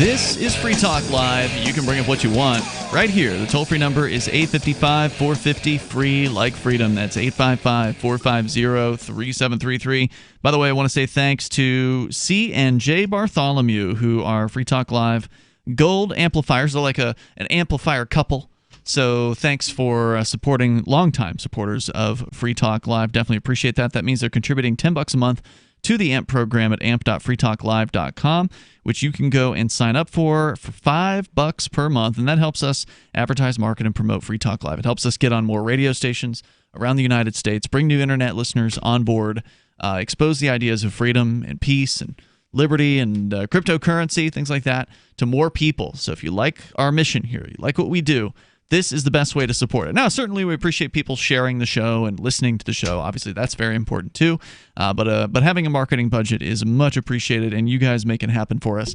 This is Free Talk Live. You can bring up what you want right here. The toll-free number is 855-450-FREE, like freedom. That's 855-450-3733. By the way, I want to say thanks to C and J Bartholomew, who are Free Talk Live Gold amplifiers. They're like an amplifier couple. So thanks for supporting longtime supporters of Free Talk Live. Definitely appreciate that. That means they're contributing $10 a month to the AMP program at amp.freetalklive.com, which you can go and sign up for $5 per month, and that helps us advertise, market, and promote Free Talk Live. It helps us get on more radio stations around the United States, bring new internet listeners on board, expose the ideas of freedom and peace and liberty and cryptocurrency, things like that, to more people. So if you like our mission here, you like what we do, this is the best way to support it. Now, certainly we appreciate people sharing the show and listening to the show. Obviously, that's very important too. But having a marketing budget is much appreciated, and you guys make it happen for us.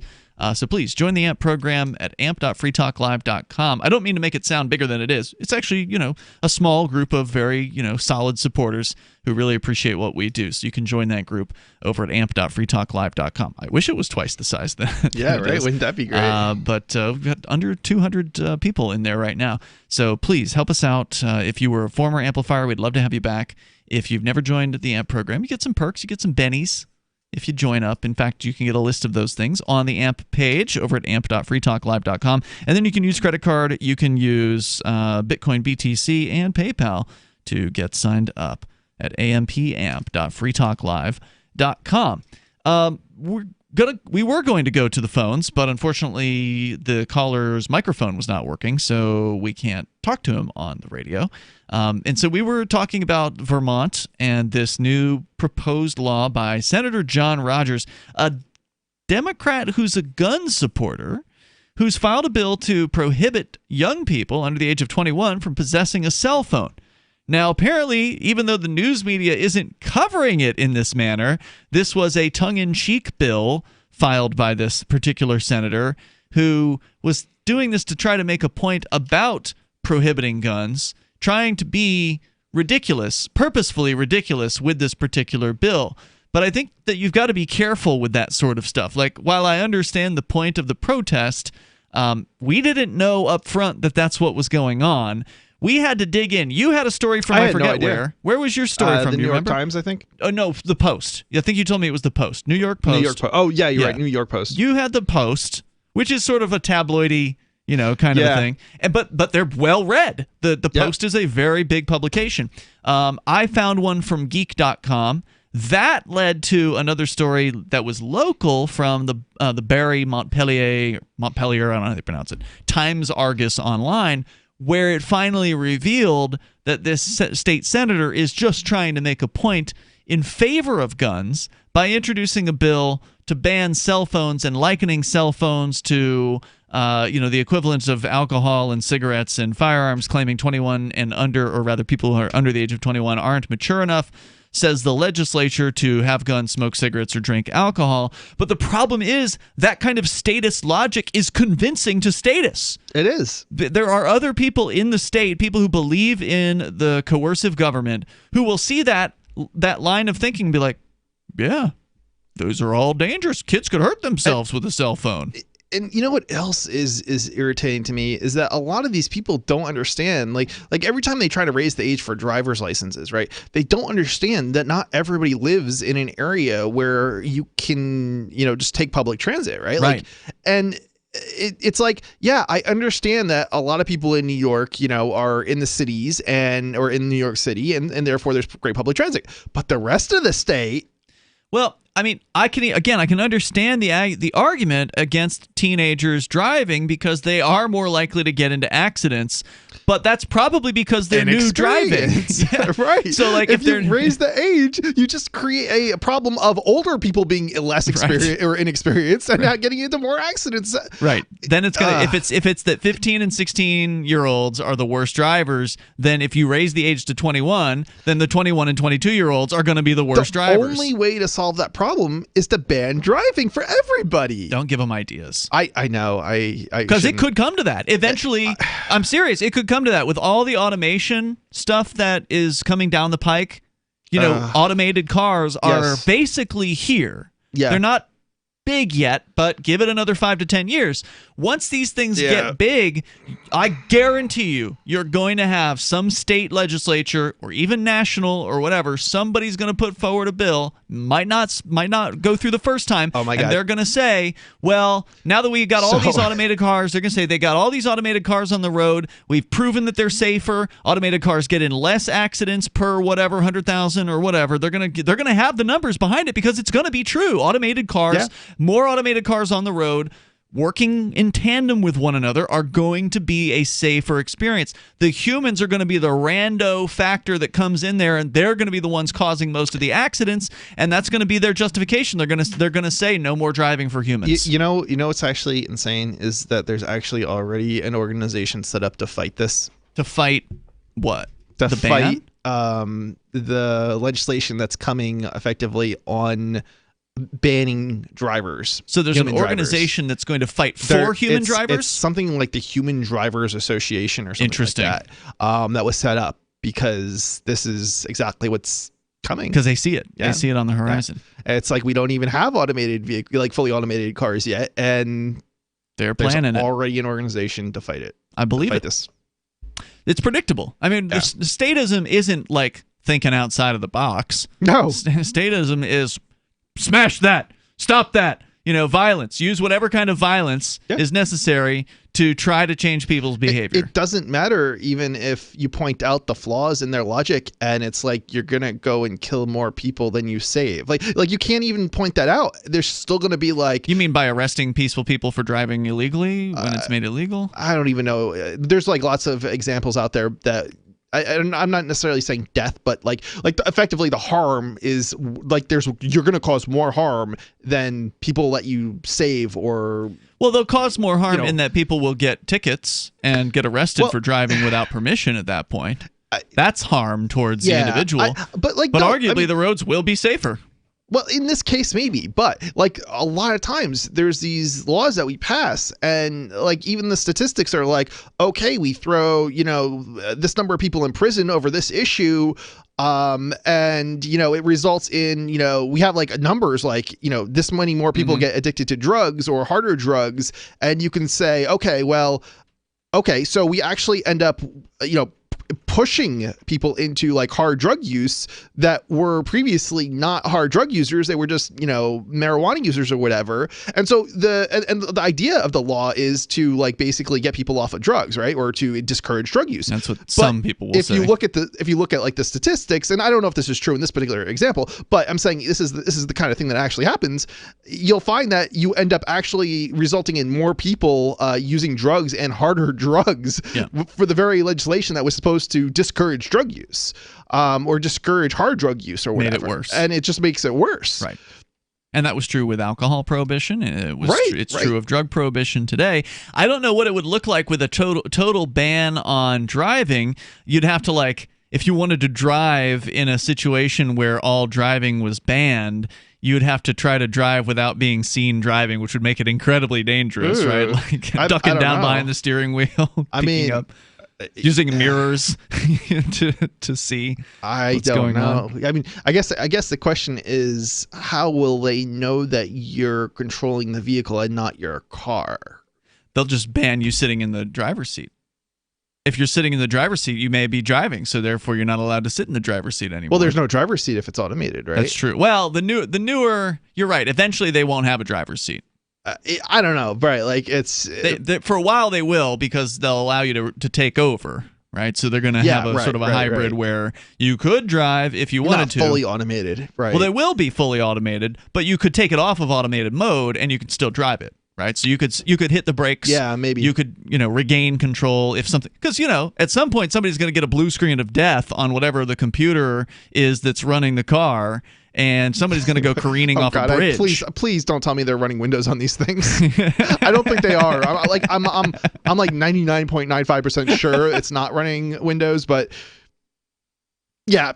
So please join the AMP program at amp.freetalklive.com. I don't mean to make it sound bigger than it is. It's actually, a small group of very, solid supporters who really appreciate what we do. So you can join that group over at amp.freetalklive.com. I wish it was twice the size. Yeah, right? Wouldn't that be great? But we've got under 200 people in there right now. So please help us out. If you were a former amplifier, we'd love to have you back. If you've never joined the AMP program, you get some perks. You get some bennies if you join up. In fact, you can get a list of those things on the AMP page over at amp.freetalklive.com. And then you can use credit card. You can use Bitcoin, BTC, and PayPal to get signed up at amp.freetalklive.com. We were going to go to the phones, but unfortunately the caller's microphone was not working, so we can't talk to him on the radio. And so we were talking about Vermont and this new proposed law by Senator John Rogers, a Democrat who's a gun supporter, who's filed a bill to prohibit young people under the age of 21 from possessing a cell phone. Now, apparently, even though the news media isn't covering it in this manner, this was a tongue-in-cheek bill filed by this particular senator who was doing this to try to make a point about prohibiting guns, trying to be ridiculous, purposefully ridiculous with this particular bill. But I think that you've got to be careful with that sort of stuff. Like, while I understand the point of the protest, we didn't know up front that that's what was going on. We had to dig in. You had a story from I forget where. Where was your story from? The New York remember? Times, I think. Oh no, the Post. I think you told me it was the Post. New York Post. New York Post. Oh yeah, you're right. New York Post. You had the Post, which is sort of a tabloidy, kind of a thing. And but they're well read. The Post is a very big publication. I found one from Geek.com. That led to another story that was local from the Barry Montpelier, I don't know how they pronounce it, Times Argus Online, where it finally revealed that this state senator is just trying to make a point in favor of guns by introducing a bill to ban cell phones and likening cell phones to the equivalent of alcohol and cigarettes and firearms, claiming 21 and under, or rather people who are under the age of 21 aren't mature enough, says the legislature, to have guns, smoke cigarettes, or drink alcohol. But the problem is that kind of statist logic is convincing to statists. It is. There are other people in the state, people who believe in the coercive government, who will see that line of thinking and be like, yeah, those are all dangerous. Kids could hurt themselves with a cell phone. And you know what else is irritating to me is that a lot of these people don't understand, like every time they try to raise the age for driver's licenses, right? They don't understand that not everybody lives in an area where you can, just take public transit, right? Right. And it's like, yeah, I understand that a lot of people in New York, are in the cities or in New York City, and therefore there's great public transit. But the rest of the state, well, I mean, I can understand the argument against teenagers driving because they are more likely to get into accidents, but that's probably because they're new driving. Yeah, right. So, like, if you raise the age, you just create a problem of older people being less experienced or inexperienced and not getting into more accidents. Right. Then it's gonna if it's that 15 and 16-year-olds are the worst drivers, then if you raise the age to 21, then the 21 and 22-year-olds are going to be the worst drivers. The only way to solve that problem is to ban driving for everybody. Don't give them ideas. I know. Because it could come to that. Eventually, I'm serious, it could come to that with all the automation stuff that is coming down the pike. Automated cars are basically here. Yeah. They're not big yet, but give it another 5 to 10 years. Once these things get big, I guarantee you're going to have some state legislature or even national or whatever. Somebody's going to put forward a bill, might not go through the first time, and they're going to say, well, now that we got all these automated cars, they're going to say they got all these automated cars on the road. We've proven that they're safer. Automated cars get in less accidents per whatever 100,000 or whatever. They're going to have the numbers behind it because it's going to be true. Automated cars, more automated cars on the road, working in tandem with one another, are going to be a safer experience. The humans are going to be the rando factor that comes in there, and they're going to be the ones causing most of the accidents, and that's going to be their justification. They're going to say no more driving for humans. You know what's actually insane is that there's actually already an organization set up to fight this. To fight what? To the fight ban? The legislation that's coming effectively on banning drivers. So there's an organization that's going to fight for human drivers? It's something like the Human Drivers Association or something Interesting. like that. That was set up because this is exactly what's coming. Because they see it. Yeah. They see it on the horizon. Yeah. It's like we don't even have automated fully automated cars yet, and they're planning already an organization to fight it. I believe fight it. This. It's predictable. I mean, the statism isn't like thinking outside of the box. No. Statism is smash that, stop that, violence. Use whatever kind of violence is necessary to try to change people's behavior. It doesn't matter even if you point out the flaws in their logic and it's like you're going to go and kill more people than you save. Like you can't even point that out. There's still going to be like... You mean by arresting peaceful people for driving illegally when it's made illegal? I don't even know. There's like lots of examples out there that... I'm not necessarily saying death, but like effectively the harm is like you're going to cause more harm than people let you save or. Well, they'll cause more harm in that people will get tickets and get arrested for driving without permission at that point. That's harm towards the individual. But arguably the roads will be safer. Well, in this case, maybe, but like a lot of times there's these laws that we pass and like even the statistics are like, okay, we throw, this number of people in prison over this issue. And it results in, we have like numbers like, this many more people get addicted to drugs or harder drugs. And you can say, okay, so we actually end up, pushing people into like hard drug use that were previously not hard drug users. They were just, marijuana users or whatever. And so the idea of the law is to like basically get people off of drugs, right? Or to discourage drug use. That's what some people will say. If you look at like the statistics, and I don't know if this is true in this particular example, but I'm saying this is the kind of thing that actually happens. You'll find that you end up actually resulting in more people using drugs and harder drugs for the very legislation that was supposed to discourage drug use or discourage hard drug use or whatever. Made it worse. And it just makes it worse. Right. And that was true with alcohol prohibition. It's true of drug prohibition today. I don't know what it would look like with a total ban on driving. You'd have to like, if you wanted to drive in a situation where all driving was banned, you'd have to try to drive without being seen driving, which would make it incredibly dangerous, right? Like ducking down behind the steering wheel, up. Using mirrors to see what's going on. I mean, I guess the question is, how will they know that you're controlling the vehicle and not your car? They'll just ban you sitting in the driver's seat. If you're sitting in the driver's seat, you may be driving, so therefore you're not allowed to sit in the driver's seat anymore. Well, there's no driver's seat if it's automated, right? That's true. Well, the newer, you're right. Eventually, they won't have a driver's seat. I don't know, right? Like for a while they will, because they'll allow you to take over, right? So they're going to have a sort of a hybrid where you could drive if you wanted to. Not fully automated, right? Well, they will be fully automated, but you could take it off of automated mode and you could still drive it, right? So you could hit the brakes. Yeah, maybe. You could, regain control if something, because, at some point somebody's going to get a blue screen of death on whatever the computer is that's running the car. And somebody's going to go careening off a bridge. Please don't tell me they're running Windows on these things. I don't think they are. I'm like 99.95% sure it's not running Windows, but yeah.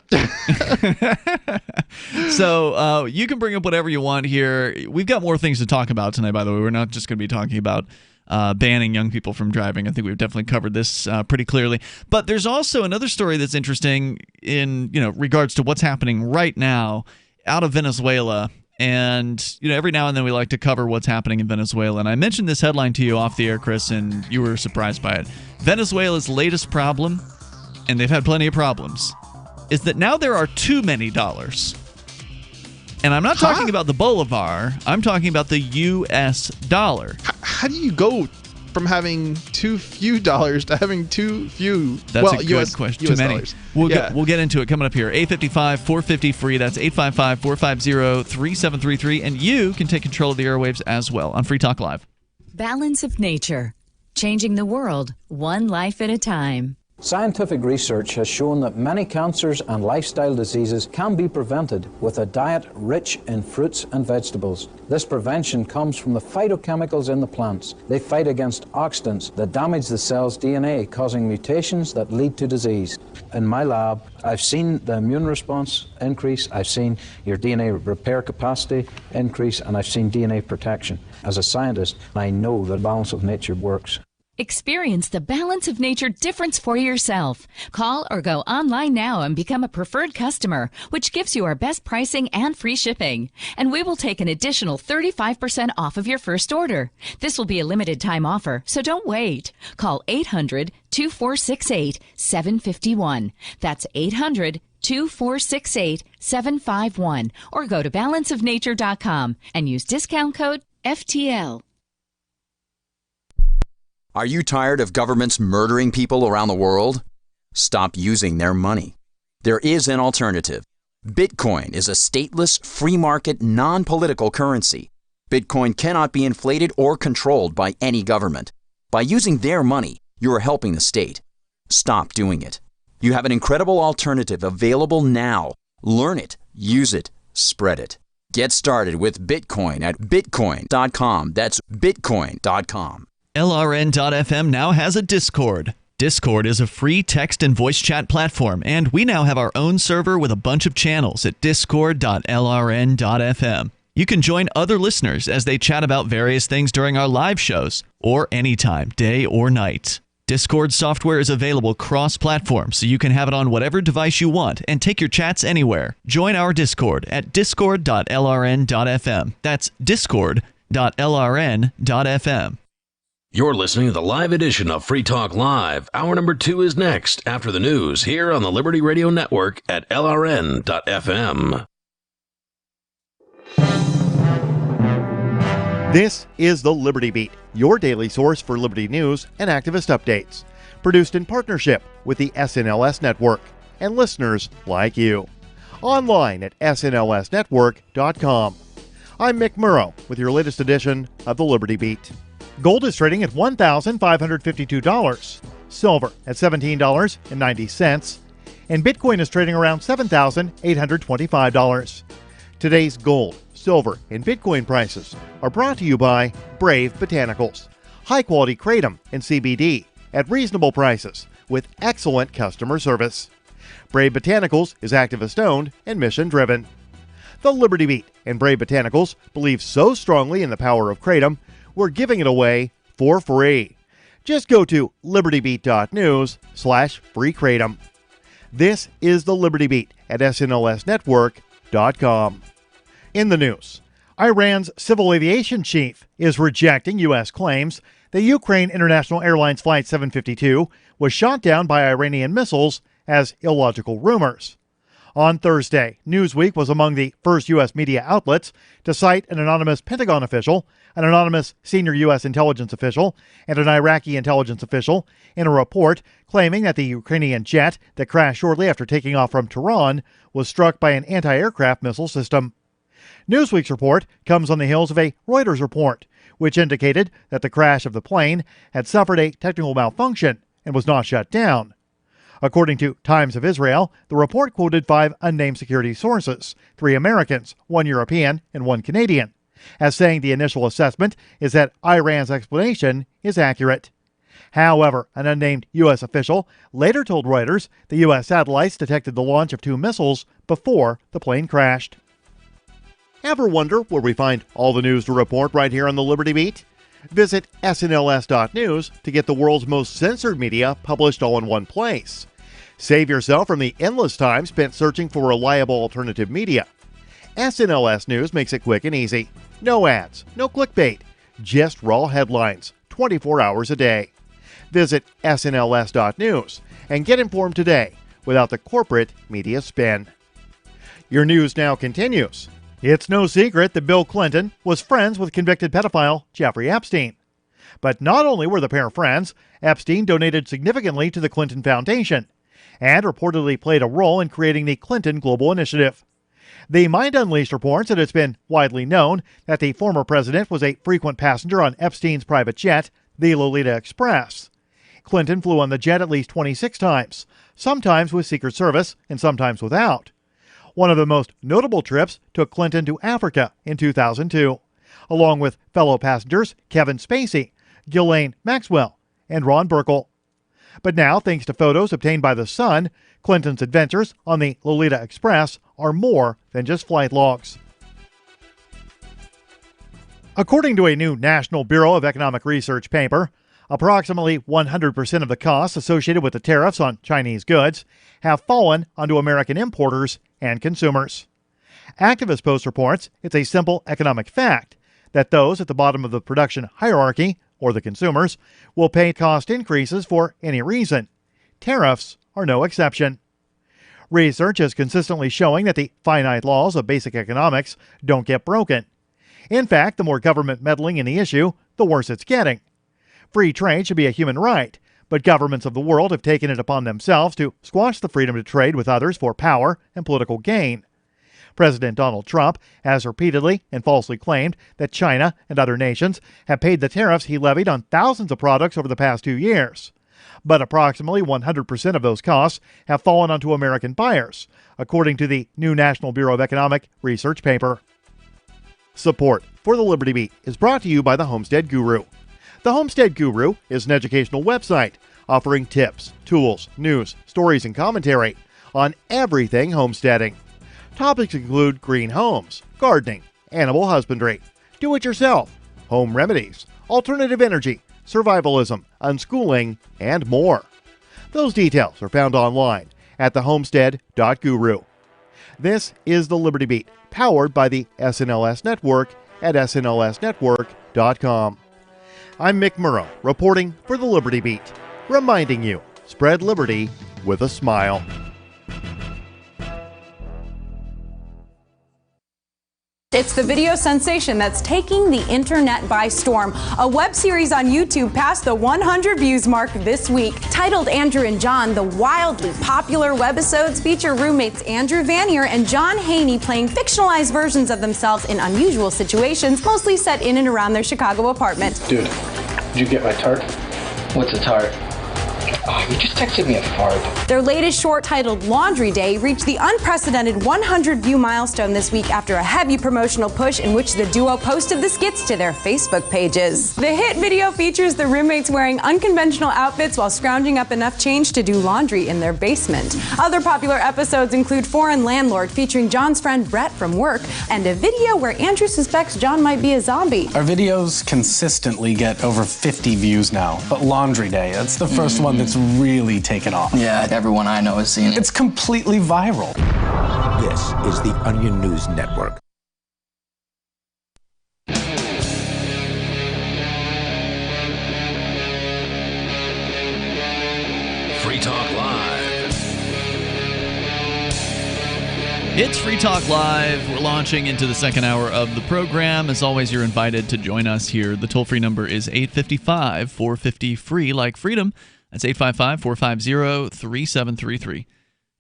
So you can bring up whatever you want here. We've got more things to talk about tonight, by the way. We're not just going to be talking about banning young people from driving. I think we've definitely covered this pretty clearly. But there's also another story that's interesting in regards to what's happening right now out of Venezuela. And, every now and then we like to cover what's happening in Venezuela. And I mentioned this headline to you off the air, Chris, and you were surprised by it. Venezuela's latest problem, and they've had plenty of problems, is that now there are too many dollars. And I'm not talking about the bolivar. I'm talking about the U.S. dollar. How do you go from having too few dollars to having too few? That's a good question. Too many. Dollars. We'll get into it coming up here. 855-450-FREE. That's 855-450-3733. And you can take control of the airwaves as well on Free Talk Live. Balance of nature. Changing the world, one life at a time. Scientific research has shown that many cancers and lifestyle diseases can be prevented with a diet rich in fruits and vegetables. This prevention comes from the phytochemicals in the plants. They fight against oxidants that damage the cell's DNA, causing mutations that lead to disease. In my lab, I've seen the immune response increase, I've seen your DNA repair capacity increase, and I've seen DNA protection. As a scientist, I know that balance of nature works. Experience the balance of nature difference for yourself. Call or go online now and become a preferred customer, which gives you our best pricing and free shipping. And we will take an additional 35% off of your first order. This will be a limited time offer, so don't wait. Call 800-2468-751. That's 800-2468-751. Or go to balanceofnature.com and use discount code FTL. Are you tired of governments murdering people around the world? Stop using their money. There is an alternative. Bitcoin is a stateless, free market, non-political currency. Bitcoin cannot be inflated or controlled by any government. By using their money, you are helping the state. Stop doing it. You have an incredible alternative available now. Learn it, use it, spread it. Get started with Bitcoin at bitcoin.com. That's bitcoin.com. LRN.FM now has a Discord. Discord is a free text and voice chat platform, and we now have our own server with a bunch of channels at discord.lrn.fm. You can join other listeners as they chat about various things during our live shows, or anytime, day or night. Discord software is available cross-platform, so you can have it on whatever device you want and take your chats anywhere. Join our Discord at discord.lrn.fm. That's discord.lrn.fm. You're listening to the live edition of Free Talk Live. Hour number 2 is next after the news here on the Liberty Radio Network at LRN.FM. This is the Liberty Beat, your daily source for liberty news and activist updates. Produced in partnership with the SNLS Network and listeners like you. Online at snlsnetwork.com. I'm Mick Murrow with your latest edition of the Liberty Beat. Gold is trading at $1,552, silver at $17.90, and Bitcoin is trading around $7,825. Today's gold, silver, and Bitcoin prices are brought to you by Brave Botanicals, high-quality kratom and CBD at reasonable prices with excellent customer service. Brave Botanicals is activist-owned and mission-driven. The Liberty Beat and Brave Botanicals believe so strongly in the power of kratom, we're giving it away for free. Just go to libertybeat.news/free kratom. This is the Liberty Beat at snlsnetwork.com. In the news, Iran's civil aviation chief is rejecting U.S. claims that Ukraine International Airlines Flight 752 was shot down by Iranian missiles as illogical rumors. On Thursday, Newsweek was among the first U.S. media outlets to cite an anonymous Pentagon official, an anonymous senior U.S. intelligence official, and an Iraqi intelligence official in a report claiming that the Ukrainian jet that crashed shortly after taking off from Tehran was struck by an anti-aircraft missile system. Newsweek's report comes on the heels of a Reuters report, which indicated that the crash of the plane had suffered a technical malfunction and was not shut down. According to Times of Israel, the report quoted 5 unnamed security sources, 3 Americans, 1 European, and 1 Canadian, as saying the initial assessment is that Iran's explanation is accurate. However, an unnamed U.S. official later told Reuters the U.S. satellites detected the launch of 2 missiles before the plane crashed. Ever wonder where we find all the news to report right here on the Liberty Beat? Visit snls.news to get the world's most censored media published all in one place. Save yourself from the endless time spent searching for reliable alternative media. SNLS News makes it quick and easy. No ads, no clickbait, just raw headlines, 24 hours a day. Visit snls.news and get informed today without the corporate media spin. Your news now continues. It's no secret that Bill Clinton was friends with convicted pedophile Jeffrey Epstein. But not only were the pair friends, Epstein donated significantly to the Clinton Foundation and reportedly played a role in creating the Clinton Global Initiative. The Mind Unleashed reports that it's been widely known that the former president was a frequent passenger on Epstein's private jet, the Lolita Express. Clinton flew on the jet at least 26 times, sometimes with Secret Service and sometimes without. One of the most notable trips took Clinton to Africa in 2002, along with fellow passengers Kevin Spacey, Ghislaine Maxwell, and Ron Burkle. But now, thanks to photos obtained by The Sun, Clinton's adventures on the Lolita Express are more than just flight logs. According to a new National Bureau of Economic Research paper, approximately 100% of the costs associated with the tariffs on Chinese goods have fallen onto American importers and consumers. Activist Post reports it's a simple economic fact that those at the bottom of the production hierarchy, or the consumers, will pay cost increases for any reason. Tariffs are no exception. Research is consistently showing that the finite laws of basic economics don't get broken. In fact, the more government meddling in the issue, the worse it's getting. Free trade should be a human right, but governments of the world have taken it upon themselves to squash the freedom to trade with others for power and political gain. President Donald Trump has repeatedly and falsely claimed that China and other nations have paid the tariffs he levied on thousands of products over the past 2 years. But approximately 100% of those costs have fallen onto American buyers, according to the new National Bureau of Economic Research paper. Support for the Liberty Beat is brought to you by the Homestead Guru. The Homestead Guru is an educational website offering tips, tools, news, stories, and commentary on everything homesteading. Topics include green homes, gardening, animal husbandry, do-it-yourself, home remedies, alternative energy, survivalism, unschooling, and more. Those details are found online at thehomestead.guru. This is the Liberty Beat, powered by the SNLS Network at snlsnetwork.com. I'm Mick Murrow, reporting for the Liberty Beat, reminding you, spread liberty with a smile. It's the video sensation that's taking the internet by storm. A web series on YouTube passed the 100 views mark this week. Titled Andrew and John, the wildly popular webisodes feature roommates Andrew Vanier and John Haney playing fictionalized versions of themselves in unusual situations, mostly set in and around their Chicago apartment. Dude, did you get my tart? What's a tart? Oh, you just texted me a fart. Their latest short, titled Laundry Day, reached the unprecedented 100-view milestone this week after a heavy promotional push in which the duo posted the skits to their Facebook pages. The hit video features the roommates wearing unconventional outfits while scrounging up enough change to do laundry in their basement. Other popular episodes include Foreign Landlord, featuring John's friend Brett from work, and a video where Andrew suspects John might be a zombie. Our videos consistently get over 50 views now, but Laundry Day, that's the first one that's really taken off. Yeah, everyone I know has seen it. It's completely viral. This is the Onion News Network. Free Talk Live. It's Free Talk Live. We're launching into the second hour of the program. As always, you're invited to join us here. The toll-free number is 855-450-FREE, like freedom. That's 855-450-3733.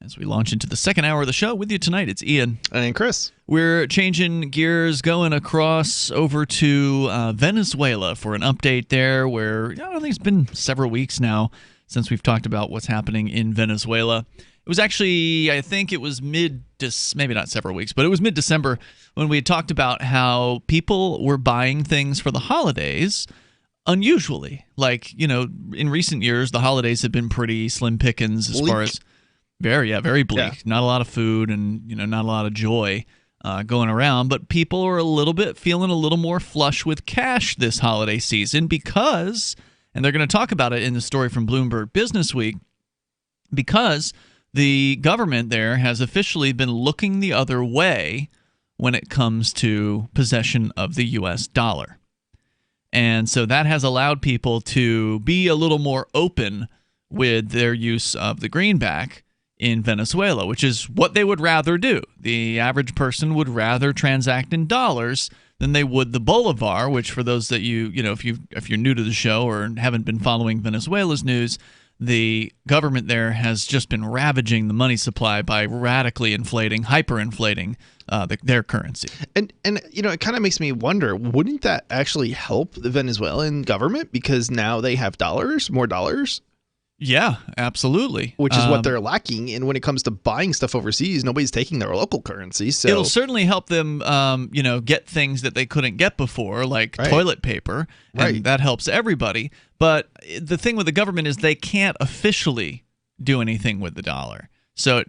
As we launch into the second hour of the show, with you tonight, it's Ian. And Chris. We're changing gears, going across over to Venezuela for an update there where, I think it's been several weeks now since we've talked about what's happening in Venezuela. It was actually, I think it was maybe not several weeks, but it was mid-December when we had talked about how people were buying things for the holidays unusually. Like, in recent years, the holidays have been pretty slim pickings as far as very bleak. Yeah. Not a lot of food and, not a lot of joy going around. But people are feeling a little more flush with cash this holiday season because, and they're going to talk about it in the story from Bloomberg Business Week, because the government there has officially been looking the other way when it comes to possession of the U.S. dollar. And so that has allowed people to be a little more open with their use of the greenback in Venezuela, which is what they would rather do. The average person would rather transact in dollars than they would the bolivar, which for those that if you're new to the show or haven't been following Venezuela's news, the government there has just been ravaging the money supply by radically hyperinflating their currency. And it kind of makes me wonder, wouldn't that actually help the Venezuelan government because now they have more dollars? Yeah, absolutely. Which is what they're lacking. And when it comes to buying stuff overseas, nobody's taking their local currency. So it'll certainly help them, get things that they couldn't get before, like toilet paper. And that helps everybody. But the thing with the government is they can't officially do anything with the dollar. So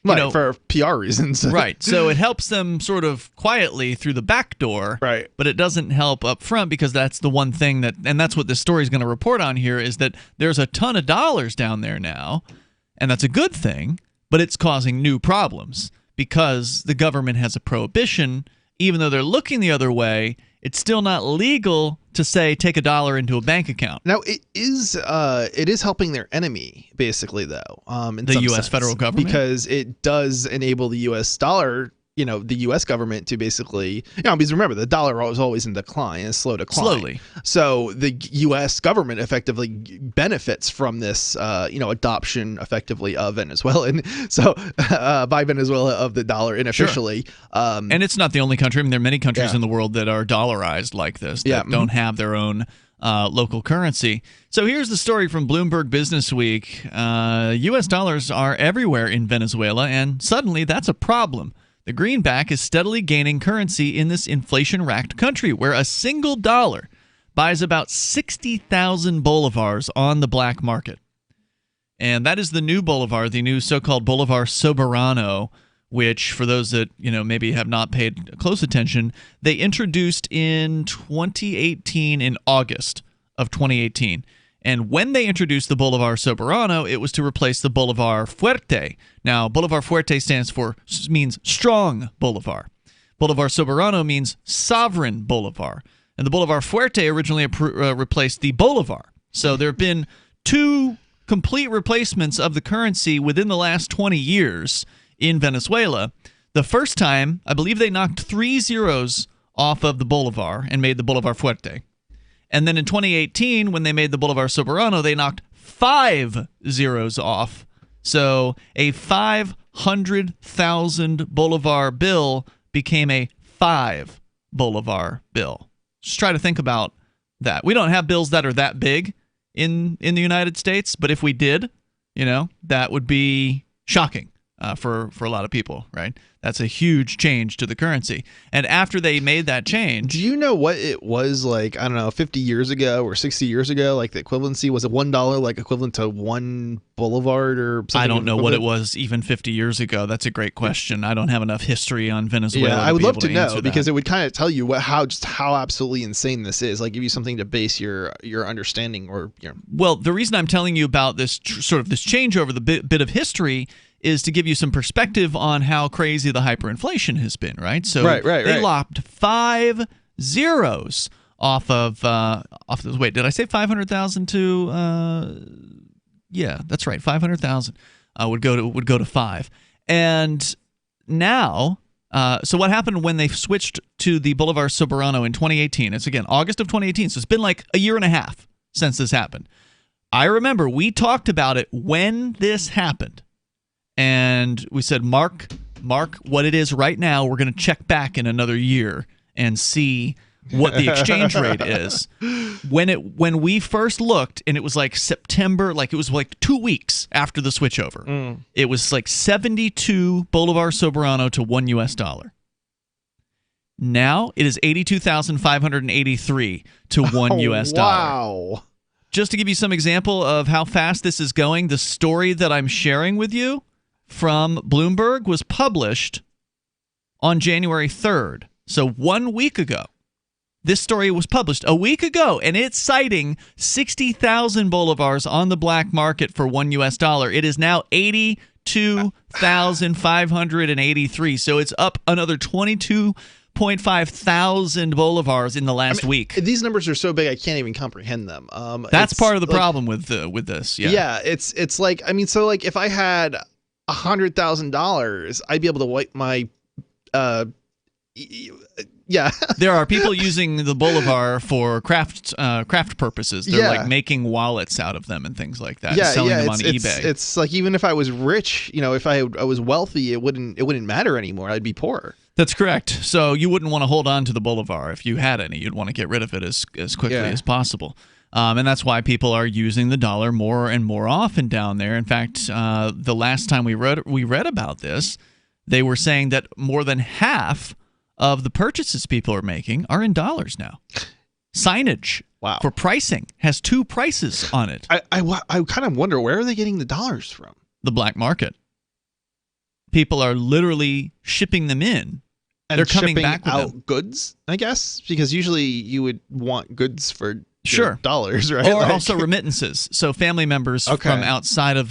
for PR reasons. Right. So it helps them sort of quietly through the back door. Right. But it doesn't help up front because that's the one thing and that's what this story is going to report on here, is that there's a ton of dollars down there now, and that's a good thing, but it's causing new problems because the government has a prohibition. Even though they're looking the other way, it's still not legal to say take $1 into a bank account. Now it is helping their enemy basically though. In the U.S. sense, federal government, because it does enable the U.S. dollar. The U.S. government to basically, because remember, the dollar was always in decline, a slow decline. Slowly. So the U.S. government effectively benefits from this, adoption effectively of Venezuela. And so by Venezuela of the dollar unofficially. Sure. And it's not the only country. I mean, there are many countries in the world that are dollarized like this, that don't have their own local currency. So here's the story from Bloomberg Businessweek. U.S. dollars are everywhere in Venezuela, and suddenly that's a problem. The greenback is steadily gaining currency in this inflation-racked country, where a single dollar buys about 60,000 bolivars on the black market. And that is the new bolivar, the new so-called Bolivar Soberano, which, for those that maybe have not paid close attention, they introduced in 2018, in August of 2018. And when they introduced the Bolivar Soberano, it was to replace the Bolivar Fuerte. Now, Bolivar Fuerte means strong Bolivar. Bolivar Soberano means sovereign Bolivar. And the Bolivar Fuerte originally replaced the Bolivar. So there have been two complete replacements of the currency within the last 20 years in Venezuela. The first time, I believe they knocked 3 zeros off of the Bolivar and made the Bolivar Fuerte. And then in 2018, when they made the Bolivar Soberano, they knocked 5 zeros off. So a 500,000 Bolivar bill became a 5 Bolivar bill. Just try to think about that. We don't have bills that are that big in the United States, but if we did, that would be shocking for a lot of people, right? That's a huge change to the currency. And after they made that change... Do you know what it was like, 50 years ago or 60 years ago? Like the equivalency, was it $1 like equivalent to 1 boulevard or something? I don't know what it was even 50 years ago. That's a great question. I don't have enough history on Venezuela. Yeah, I would love to know because it would kind of tell you how absolutely insane this is. Like give you something to base your understanding or... Well, the reason I'm telling you about this this changeover, the bit of history, is to give you some perspective on how crazy the hyperinflation has been, right? So they lopped 5 zeros off of wait, did I say 500,000 to yeah, that's right, 500,000 would go to 5. And now so what happened when they switched to the Bolivar Soberano in 2018? It's again August of 2018, so it's been like a year and a half since this happened. I remember we talked about it when this happened. And we said, Mark, what it is right now, we're going to check back in another year and see what the exchange rate is. When we first looked, and it was like September, like it was like 2 weeks after the switchover, it was like 72 Bolivar Soberano to $1 US. Now it is 82,583 to $1 US. Wow. Just to give you some example of how fast this is going, the story that I'm sharing with you from Bloomberg was published on January 3rd. So 1 week ago. This story was published a week ago, and it's citing 60,000 bolivars on the black market for $1 US. It is now 22,583. So it's up another 22.5 thousand bolivars in the last week. These numbers are so big I can't even comprehend them. That's part of the problem with this. Yeah, it's like, I mean, so like if I had $100,000, I'd be able to wipe my There are people using the bolivar for craft purposes. They're like making wallets out of them and things like that, and selling them on eBay. It's like, even if I was rich, if I was wealthy, it wouldn't matter anymore. I'd be poor. That's correct. So you wouldn't want to hold on to the bolivar if you had any. You'd want to get rid of it as quickly as possible. And that's why people are using the dollar more and more often down there. In fact, the last time we read about this, they were saying that more than half of the purchases people are making are in dollars now. Signage for pricing has 2 prices on it. I kind of wonder, where are they getting the dollars from? The black market. People are literally shipping them in. And they're coming shipping back with out them. goods, I guess, because usually you would want goods for dollars, right? Or also remittances. So family members from outside of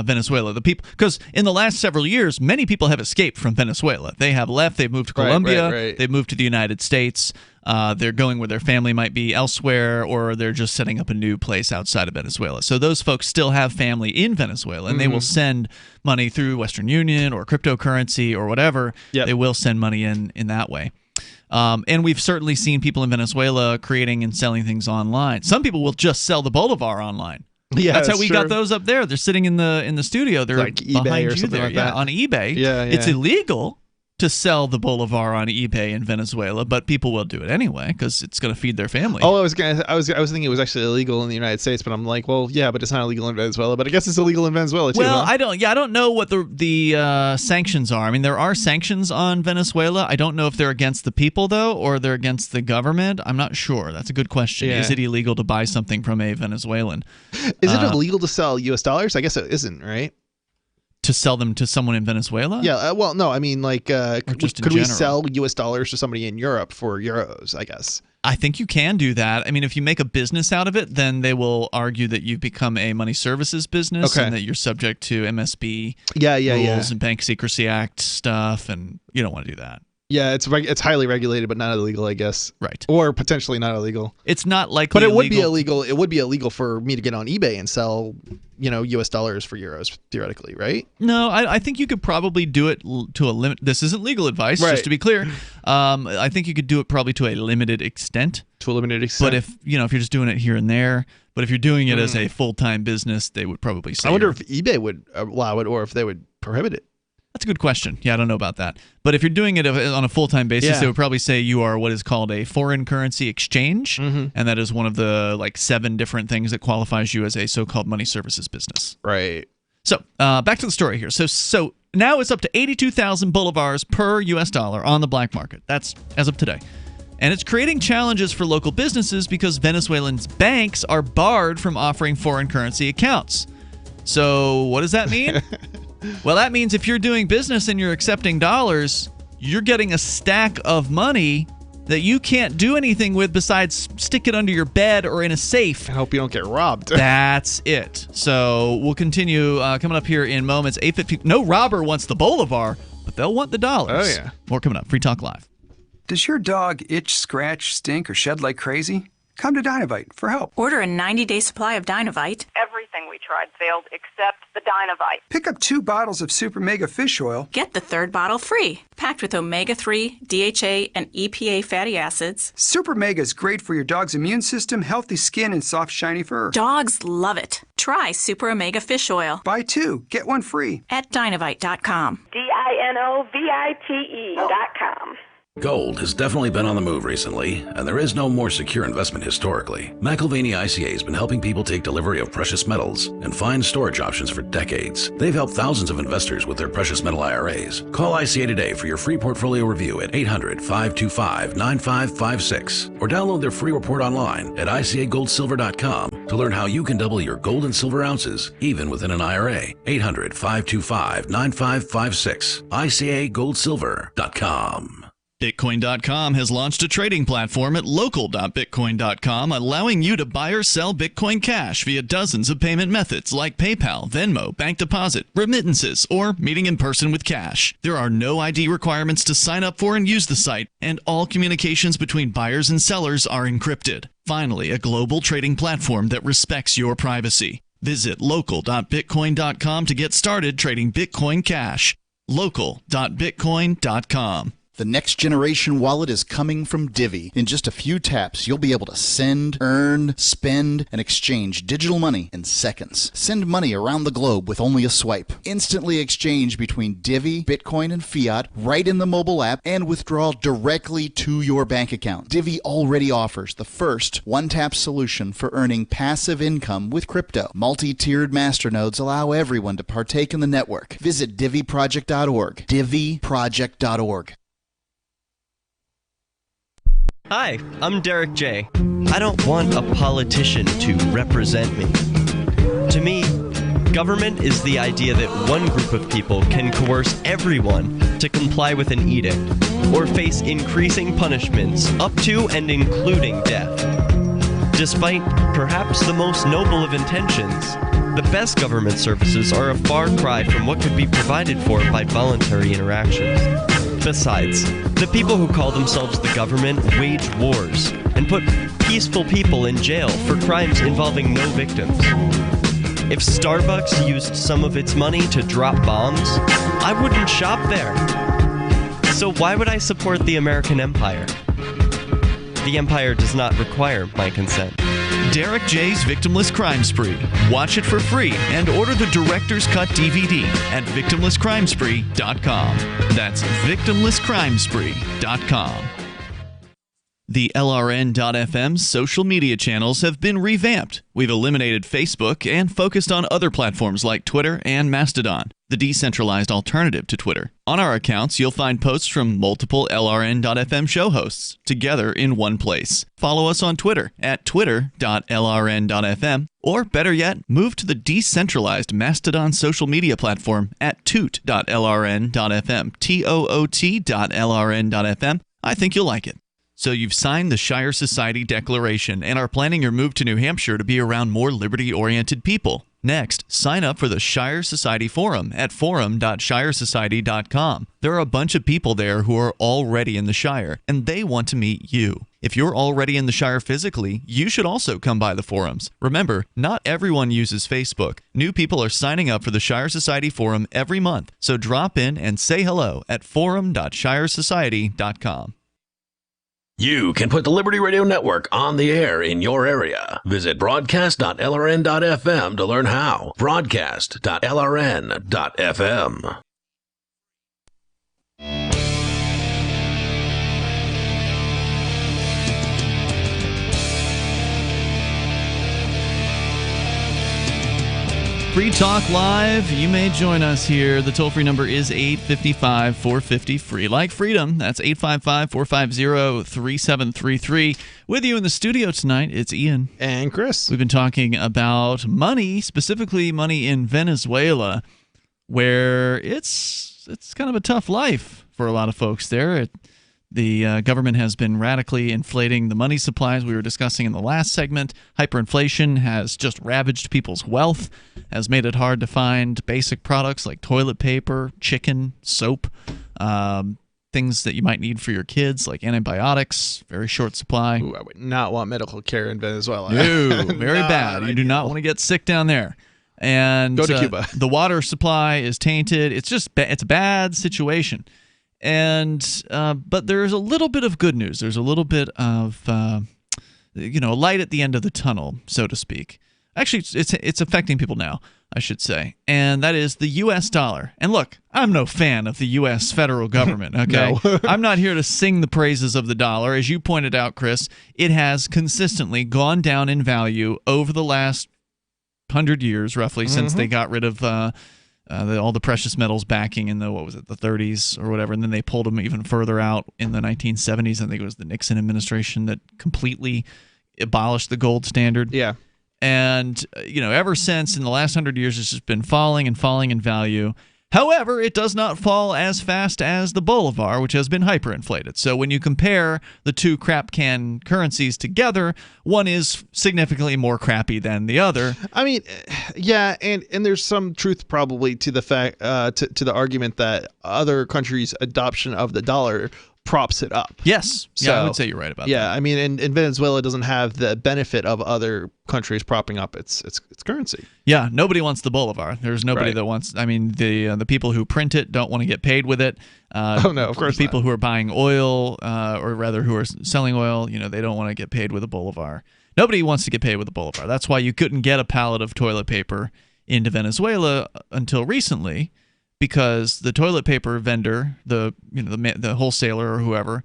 Venezuela. The people, because in the last several years, many people have escaped from Venezuela. They have left. They've moved to Colombia. Right. They've moved to the United States. They're going where their family might be elsewhere, or they're just setting up a new place outside of Venezuela. So those folks still have family in Venezuela, and they will send money through Western Union or cryptocurrency or whatever. They will send money in that way. And we've certainly seen people in Venezuela creating and selling things online. Some people will just sell the bolivar online. Yeah, that's how we got those up there. They're sitting in the studio. They're like eBay behind or something like that. on eBay. Yeah. It's illegal to sell the bolivar on eBay in Venezuela, but people will do it anyway because it's going to feed their family. Oh, I was thinking it was actually illegal in the United States, but I'm like, well, yeah, but it's not illegal in Venezuela. But I guess it's illegal in Venezuela too. Well, huh? I don't know what the sanctions are. I mean, there are sanctions on Venezuela. I don't know if they're against the people though, or they're against the government. I'm not sure. That's a good question. Yeah. Is it illegal to buy something from a Venezuelan? Is it illegal to sell U.S. dollars? I guess it isn't, right? To sell them to someone in Venezuela? Yeah, well, no, I mean, like, could we general? sell U.S. dollars to somebody in Europe for euros, I guess? I think you can do that. I mean, if you make a business out of it, then they will argue that you've become a money services business and that you're subject to MSB rules and Bank Secrecy Act stuff, and you don't want to do that. Yeah, it's highly regulated, but not illegal, I guess. Right. Or potentially not illegal. It's not likely But it would illegal. be illegal. It would be illegal for me to get on eBay and sell, U.S. dollars for euros, theoretically, right? No, I think you could probably do it to a limit. This isn't legal advice, just to be clear. I think you could do it probably to a limited extent. To a limited extent. But if you're just doing it here and there, but if you're doing it as a full-time business, they would probably say. I wonder if eBay would allow it or if they would prohibit it. That's a good question. Yeah, I don't know about that. But if you're doing it on a full-time basis, they would probably say you are what is called a foreign currency exchange, and that is one of the 7 different things that qualifies you as a so-called money services business. Right. So back to the story here. So now it's up to 82,000 bolivars per U.S. dollar on the black market. That's as of today. And it's creating challenges for local businesses because Venezuelan banks are barred from offering foreign currency accounts. So what does that mean? Well, that means if you're doing business and you're accepting dollars, you're getting a stack of money that you can't do anything with besides stick it under your bed or in a safe. I hope you don't get robbed. That's it. So we'll continue coming up here in moments. 8:50. No robber wants the bolivar, but they'll want the dollars. Oh, yeah. More coming up. Free Talk Live. Does your dog itch, scratch, stink, or shed like crazy? Come to Dynovite for help. Order a 90-day supply of Dynovite. Everything we tried failed except the Dynovite. Pick up 2 bottles of Super Mega Fish Oil. Get the 3rd bottle free. Packed with omega-3, DHA, and EPA fatty acids. Super Mega is great for your dog's immune system, healthy skin, and soft, shiny fur. Dogs love it. Try Super Omega Fish Oil. Buy 2, get 1 free. At Dynovite.com. DINOVITE.com. Gold has definitely been on the move recently, and there is no more secure investment historically. McIlvaney ICA has been helping people take delivery of precious metals and find storage options for decades. They've helped thousands of investors with their precious metal IRAs. Call ICA today for your free portfolio review at 800-525-9556 or download their free report online at ICAGoldSilver.com to learn how you can double your gold and silver ounces even within an IRA. 800-525-9556. ICAGoldSilver.com. Bitcoin.com has launched a trading platform at local.bitcoin.com, allowing you to buy or sell Bitcoin Cash via dozens of payment methods like PayPal, Venmo, bank deposit, remittances, or meeting in person with cash. There are no ID requirements to sign up for and use the site, and all communications between buyers and sellers are encrypted. Finally, a global trading platform that respects your privacy. Visit local.bitcoin.com to get started trading Bitcoin Cash. local.bitcoin.com. The next generation wallet is coming from Divvy. In just a few taps, you'll be able to send, earn, spend, and exchange digital money in seconds. Send money around the globe with only a swipe. Instantly exchange between Divvy, Bitcoin, and fiat right in the mobile app and withdraw directly to your bank account. Divvy already offers the first one-tap solution for earning passive income with crypto. Multi-tiered masternodes allow everyone to partake in the network. Visit DivvyProject.org. DivvyProject.org. Hi, I'm Derek J. I don't want a politician to represent me. To me, government is the idea that one group of people can coerce everyone to comply with an edict or face increasing punishments up to and including death. Despite perhaps the most noble of intentions, the best government services are a far cry from what could be provided for by voluntary interactions. Besides, the people who call themselves the government wage wars and put peaceful people in jail for crimes involving no victims. If Starbucks used some of its money to drop bombs, I wouldn't shop there. So why would I support the American empire? The empire does not require my consent. Derek J's Victimless Crime Spree. Watch it for free and order the Director's Cut DVD at victimlesscrimespree.com. That's victimlesscrimespree.com. The LRN.FM's social media channels have been revamped. We've eliminated Facebook and focused on other platforms like Twitter and Mastodon, the decentralized alternative to Twitter. On our accounts, you'll find posts from multiple LRN.FM show hosts together in one place. Follow us on Twitter at twitter.lrn.fm, or better yet, move to the decentralized Mastodon social media platform at toot.lrn.fm, toot.lrn.fm. I think you'll like it. So you've signed the Shire Society Declaration and are planning your move to New Hampshire to be around more liberty-oriented people. Next, sign up for the Shire Society Forum at forum.shiresociety.com. There are a bunch of people there who are already in the Shire, and they want to meet you. If you're already in the Shire physically, you should also come by the forums. Remember, not everyone uses Facebook. New people are signing up for the Shire Society Forum every month, so drop in and say hello at forum.shiresociety.com. You can put the Liberty Radio Network on the air in your area. Visit broadcast.lrn.fm to learn how. Broadcast.lrn.fm. Free Talk Live. You may join us here. The toll-free number is 855-450-FREE. Like freedom, that's 855-450-3733. With you in the studio tonight, it's Ian. And Chris. We've been talking about money, specifically money in Venezuela, where it's kind of a tough life for a lot of folks there. The government has been radically inflating the money supplies we were discussing in the last segment. Hyperinflation has just ravaged people's wealth, has made it hard to find basic products like toilet paper, chicken, soap, things that you might need for your kids like antibiotics, very short supply. Ooh, I would not want medical care in Venezuela. No, very bad. You do not want to get sick down there. And go to Cuba. The water supply is tainted. It's just it's a bad situation. And but there's a little bit of good news. There's a little bit of light at the end of the tunnel, so to speak. Actually, it's affecting people now, I should say, and that is the U.S. dollar. And look, I'm no fan of the U.S. federal government. Okay, No. I'm not here to sing the praises of the dollar. As you pointed out, Chris, it has consistently gone down in value over the last 100 years, roughly, since they got rid of all the precious metals backing in the 30s or whatever, and then they pulled them even further out in the 1970s. I think it was the Nixon administration that completely abolished the gold standard. Yeah. And ever since, in the last 100 years, it's just been falling and falling in value. However, it does not fall as fast as the bolivar, which has been hyperinflated. So when you compare the two crap can currencies together, one is significantly more crappy than the other. I mean, yeah, and there's some truth probably to the fact to the argument that other countries' adoption of the dollar props it up. Yes. So, I would say you're right about that. Yeah, I mean, and Venezuela doesn't have the benefit of other countries propping up its currency. Yeah, nobody wants the bolivar. There's nobody that wants. I mean, the people who print it don't want to get paid with it. Oh no, of course the people not. who are buying oil, or rather who are selling oil, they don't want to get paid with a bolivar. Nobody wants to get paid with a bolivar. That's why you couldn't get a pallet of toilet paper into Venezuela until recently, because the toilet paper vendor, the wholesaler or whoever,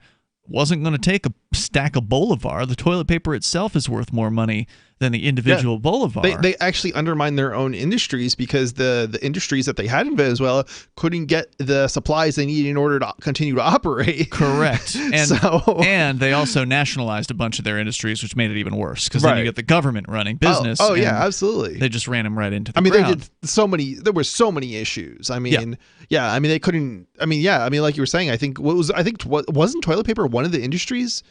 wasn't going to take a stack of bolivar. The toilet paper itself is worth more money than the individual bolivar. They actually undermined their own industries because the industries that they had in Venezuela couldn't get the supplies they needed in order to continue to operate. Correct. And they also nationalized a bunch of their industries, which made it even worse, because then you get the government running business. Oh yeah, absolutely. They just ran them right into the ground. ground. They did so many. There were so many issues. I mean, I mean, they couldn't. I mean, like you were saying, I think wasn't toilet paper one of the industries?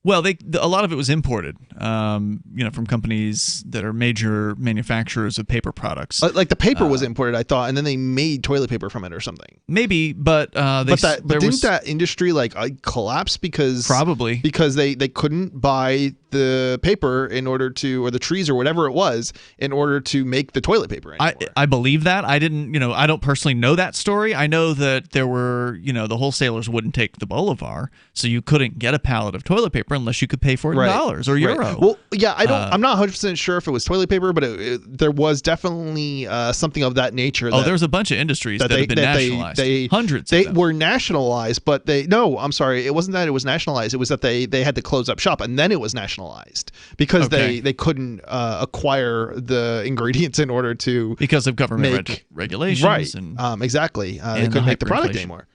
Well, a lot of it was imported, from companies that are major manufacturers of paper products. Like the paper was imported, I thought, and then they made toilet paper from it or something. Maybe, but didn't that industry collapse because they couldn't buy the paper in order to, or the trees or whatever it was, in order to make the toilet paper anymore. I believe that. I didn't, I don't personally know that story. I know that there were, the wholesalers wouldn't take the bolivar, so you couldn't get a pallet of toilet paper unless you could pay for it in dollars or euro. Well, yeah, I'm not 100% sure if it was toilet paper, but there was definitely something of that nature. There's a bunch of industries that have been nationalized. Hundreds. They were nationalized, but I'm sorry, it wasn't that it was nationalized. It was that they had to close up shop, and then it was nationalized because they couldn't acquire the ingredients in order to because of government regulations. Right. And, exactly. They couldn't make the product anymore.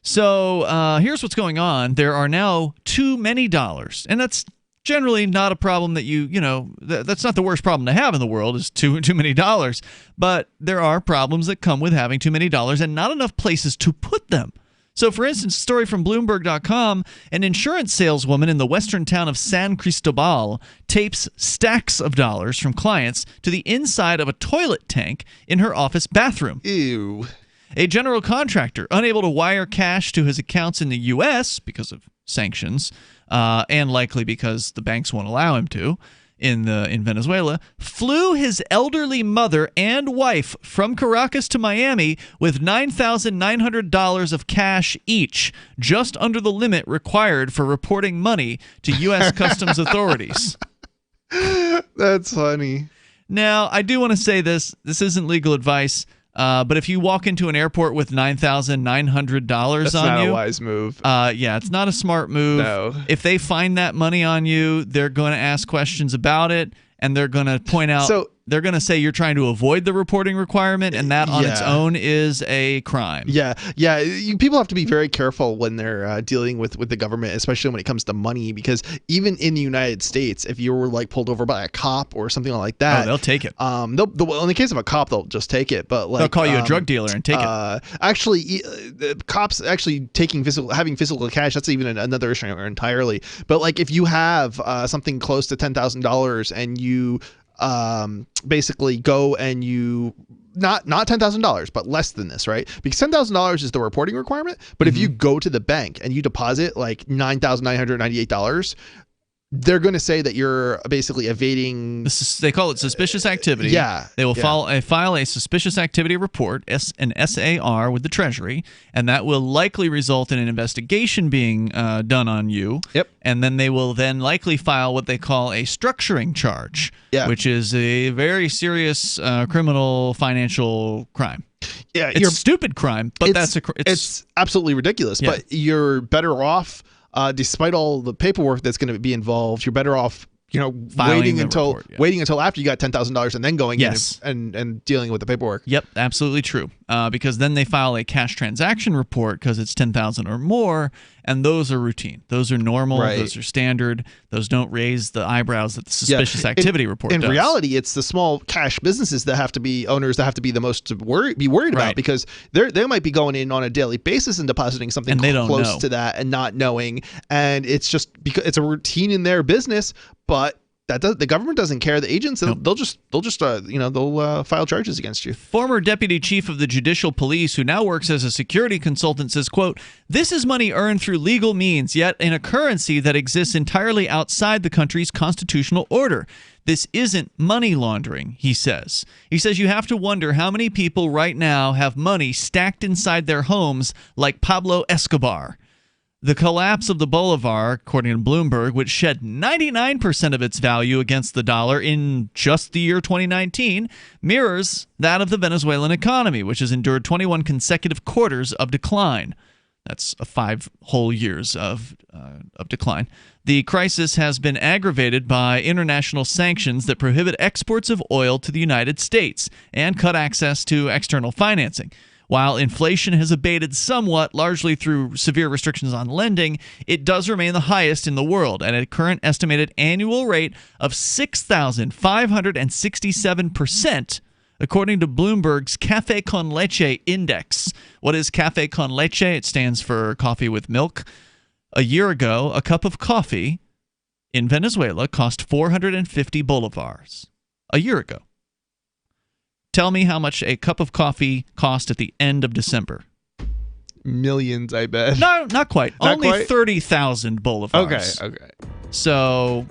So here's what's going on. There are now too many dollars, and that's generally not a problem that that's not the worst problem to have in the world is too many dollars. But there are problems that come with having too many dollars and not enough places to put them. So, for instance, a story from Bloomberg.com, an insurance saleswoman in the western town of San Cristobal tapes stacks of dollars from clients to the inside of a toilet tank in her office bathroom. Ew. A general contractor, unable to wire cash to his accounts in the U.S. because of sanctions, and likely because the banks won't allow him to, in Venezuela, flew his elderly mother and wife from Caracas to Miami with $9,900 of cash each, just under the limit required for reporting money to U.S. customs authorities. That's funny. Now, I do want to say this isn't legal advice, but if you walk into an airport with $9,900 That's on not you, a wise move. It's not a smart move. No. If they find that money on you, they're going to ask questions about it, and they're going to point out. They're going to say you're trying to avoid the reporting requirement, and that on its own is a crime. Yeah. People have to be very careful when they're dealing with the government, especially when it comes to money, because even in the United States, if you were pulled over by a cop or something like that, they'll take it. In the case of a cop, they'll just take it. But they'll call you a drug dealer and take it. Actually, cops having physical cash, that's even another issue entirely. But if you have something close to $10,000 and you basically go and you not $10,000 but less than this, right? Because $10,000 is the reporting requirement, but if you go to the bank and you deposit $9,998, they're going to say that you're basically evading. They call it suspicious activity. Yeah. They will file a suspicious activity report, an SAR, with the Treasury, and that will likely result in an investigation being done on you. Yep. And then they will likely file what they call a structuring charge, which is a very serious criminal financial crime. Yeah, it's a stupid crime, but it's absolutely ridiculous. Yeah. But you're better off. Despite all the paperwork that's going to be involved, you're better off, waiting until after you got $10,000 and then going in and dealing with the paperwork. Yep, absolutely true. Because then they file a cash transaction report because it's $10,000 or more, And those are routine. Those are normal. Right. Those are standard. Those don't raise the eyebrows that the suspicious activity report does. In reality, it's the small cash businesses that have to be owners that have to be the most worried about, because they might be going in on a daily basis and depositing something and they don't close know. to that and not knowing. And it's just because it's a routine in their business, but the government doesn't care. The agents, they'll just file charges against you. Former deputy chief of the Judicial Police, who now works as a security consultant, says, quote, "This is money earned through legal means, yet in a currency that exists entirely outside the country's constitutional order. This isn't money laundering," he says. He says you have to wonder how many people right now have money stacked inside their homes like Pablo Escobar. The collapse of the bolivar, according to Bloomberg, which shed 99% of its value against the dollar in just the year 2019, mirrors that of the Venezuelan economy, which has endured 21 consecutive quarters of decline. That's 5 whole years of decline. The crisis has been aggravated by international sanctions that prohibit exports of oil to the United States and cut access to external financing. While inflation has abated somewhat, largely through severe restrictions on lending, it does remain the highest in the world at a current estimated annual rate of 6,567%, according to Bloomberg's Café con Leche Index. What is Café con Leche? It stands for coffee with milk. A year ago, a cup of coffee in Venezuela cost 450 bolivars. A year ago. Tell me how much a cup of coffee cost at the end of December. Millions, I bet. No, not quite. Only quite? 30,000 bolivars. Okay. So,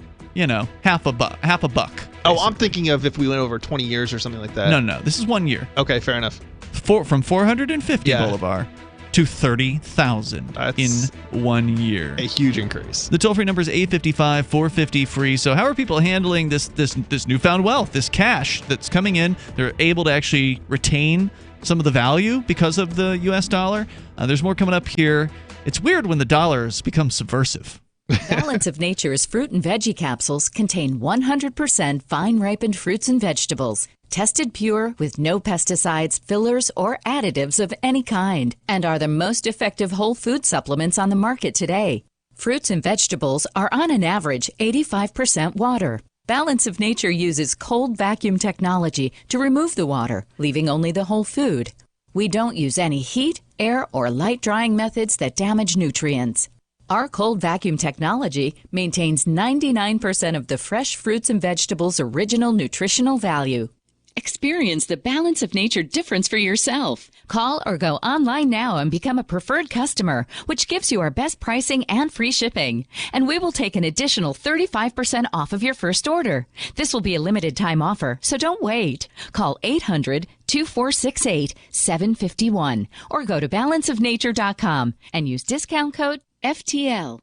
half a buck. Oh, I'm thinking of if we went over 20 years or something like that. No. This is 1 year. Okay, fair enough. From 450 bolivar to 30,000 in 1 year. A huge increase. The toll-free number is 855-450-FREE. So how are people handling this newfound wealth, this cash that's coming in? They're able to actually retain some of the value because of the U.S. dollar. There's more coming up here. It's weird when the dollars become subversive. Balance of Nature's fruit and veggie capsules contain 100% fine-ripened fruits and vegetables, tested pure with no pesticides, fillers, or additives of any kind, and are the most effective whole food supplements on the market today. Fruits and vegetables are on an average 85% water. Balance of Nature uses cold vacuum technology to remove the water, leaving only the whole food. We don't use any heat, air, or light drying methods that damage nutrients. Our cold vacuum technology maintains 99% of the fresh fruits and vegetables' original nutritional value. Experience the Balance of Nature difference for yourself. Call or go online now and become a preferred customer, which gives you our best pricing and free shipping. And we will take an additional 35% off of your first order. This will be a limited time offer, so don't wait. Call 800-2468-751 or go to balanceofnature.com and use discount code FTL.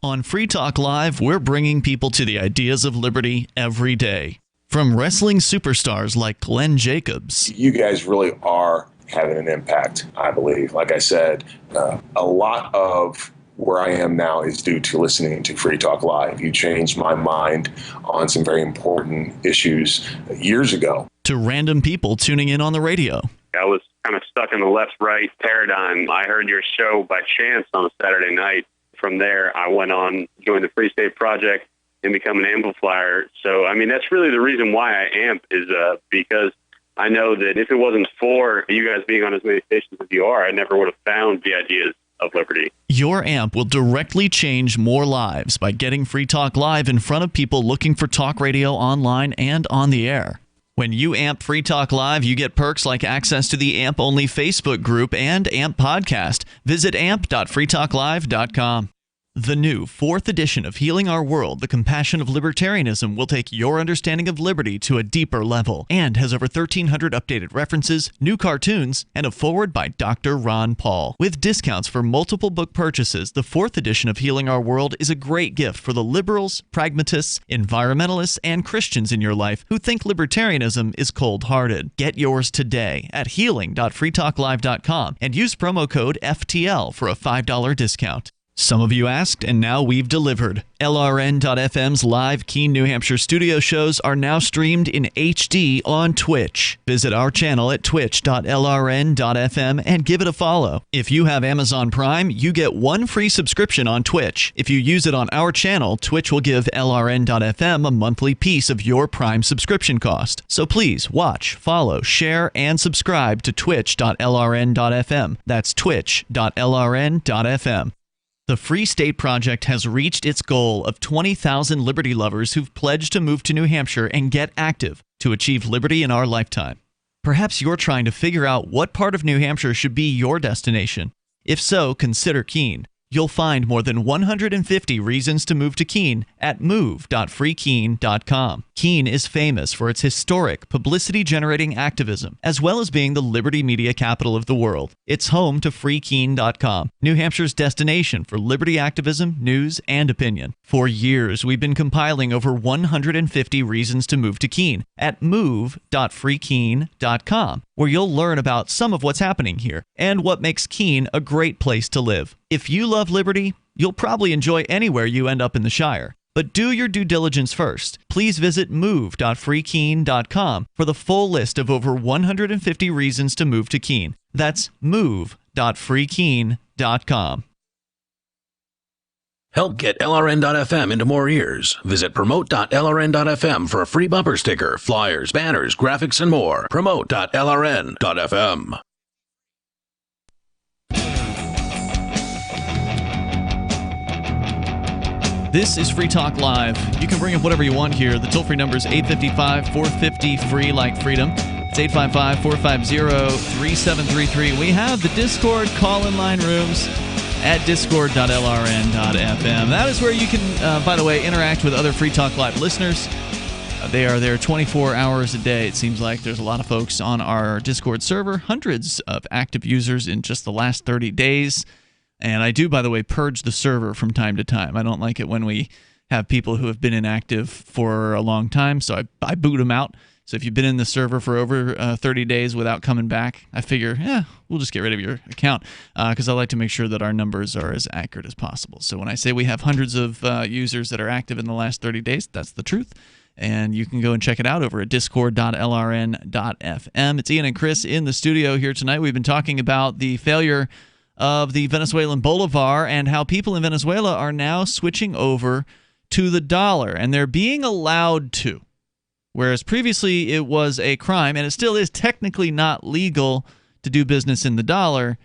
On Free Talk Live, we're bringing people to the ideas of liberty every day. From wrestling superstars like Glenn Jacobs. You guys really are having an impact, I believe. Like I said, a lot of where I am now is due to listening to Free Talk Live. You changed my mind on some very important issues years ago. To random people tuning in on the radio. I was kind of stuck in the left-right paradigm. I heard your show by chance on a Saturday night. From there, I went on, joined the Free State Project, and become an amplifier. So, I mean, that's really the reason why I amp is because I know that if it wasn't for you guys being on as many stations as you are, I never would have found the ideas of liberty. Your amp will directly change more lives by getting Free Talk Live in front of people looking for talk radio online and on the air. When you amp Free Talk Live, you get perks like access to the AMP-only Facebook group and AMP podcast. Visit amp.freetalklive.com. The new 4th edition of Healing Our World, The Compassion of Libertarianism, will take your understanding of liberty to a deeper level and has over 1,300 updated references, new cartoons, and a foreword by Dr. Ron Paul. With discounts for multiple book purchases, the 4th edition of Healing Our World is a great gift for the liberals, pragmatists, environmentalists, and Christians in your life who think libertarianism is cold-hearted. Get yours today at healing.freetalklive.com and use promo code FTL for a $5 discount. Some of you asked, and now we've delivered. LRN.FM's live Keene, New Hampshire studio shows are now streamed in HD on Twitch. Visit our channel at twitch.lrn.fm and give it a follow. If you have Amazon Prime, you get 1 free subscription on Twitch. If you use it on our channel, Twitch will give LRN.FM a monthly piece of your Prime subscription cost. So please watch, follow, share, and subscribe to twitch.lrn.fm. That's twitch.lrn.fm. The Free State Project has reached its goal of 20,000 liberty lovers who've pledged to move to New Hampshire and get active to achieve liberty in our lifetime. Perhaps you're trying to figure out what part of New Hampshire should be your destination. If so, consider Keene. You'll find more than 150 reasons to move to Keene at move.freekeene.com. Keene is famous for its historic, publicity-generating activism, as well as being the liberty media capital of the world. It's home to freekeene.com, New Hampshire's destination for liberty activism, news, and opinion. For years, we've been compiling over 150 reasons to move to Keene at move.freekeene.com, where you'll learn about some of what's happening here and what makes Keene a great place to live. If you love liberty, you'll probably enjoy anywhere you end up in the Shire. But do your due diligence first. Please visit move.freekeene.com for the full list of over 150 reasons to move to Keene. That's move.freekeene.com. Help get LRN.FM into more ears. Visit promote.lrn.fm for a free bumper sticker, flyers, banners, graphics, and more. Promote.lrn.fm. This is Free Talk Live. You can bring up whatever you want here. The toll-free number is 855-450-FREE like freedom. It's 855-450-3733. We have the Discord call-in line rooms at discord.lrn.fm. That is where you can, by the way, interact with other Free Talk Live listeners. They are there 24 hours a day. It seems like there's a lot of folks on our Discord server, hundreds of active users in just the last 30 days. And I do, by the way, purge the server from time to time. I don't like it when we have people who have been inactive for a long time, so I boot them out. So if you've been in the server for over 30 days without coming back, I figure, we'll just get rid of your account because I like to make sure that our numbers are as accurate as possible. So when I say we have hundreds of users that are active in the last 30 days, that's the truth. And you can go and check it out over at discord.lrn.fm. It's Ian and Chris in the studio here tonight. We've been talking about the failure of the Venezuelan bolivar and how people in Venezuela are now switching over to the dollar, and they're being allowed to. Whereas previously it was a crime, and it still is technically not legal to do business in the dollar,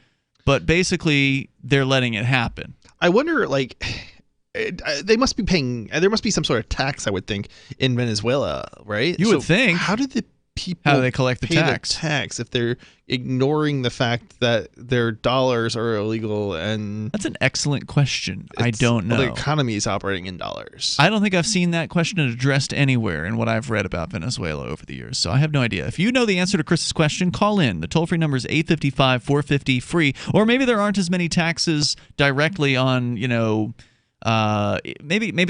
but basically they're letting it happen. I wonder, they must be paying, there must be some sort of tax, I would think, in Venezuela, right? You would think. How did the people how do they collect the pay tax? The tax if they're ignoring the fact that their dollars are illegal? And that's an excellent question. I don't know. The economy is operating in dollars. I don't think I've seen that question addressed anywhere in what I've read about Venezuela over the years, so I have no idea. If you know the answer to Chris's question, call in. The toll-free number is 855-450-FREE, or maybe there aren't as many taxes directly on, maybe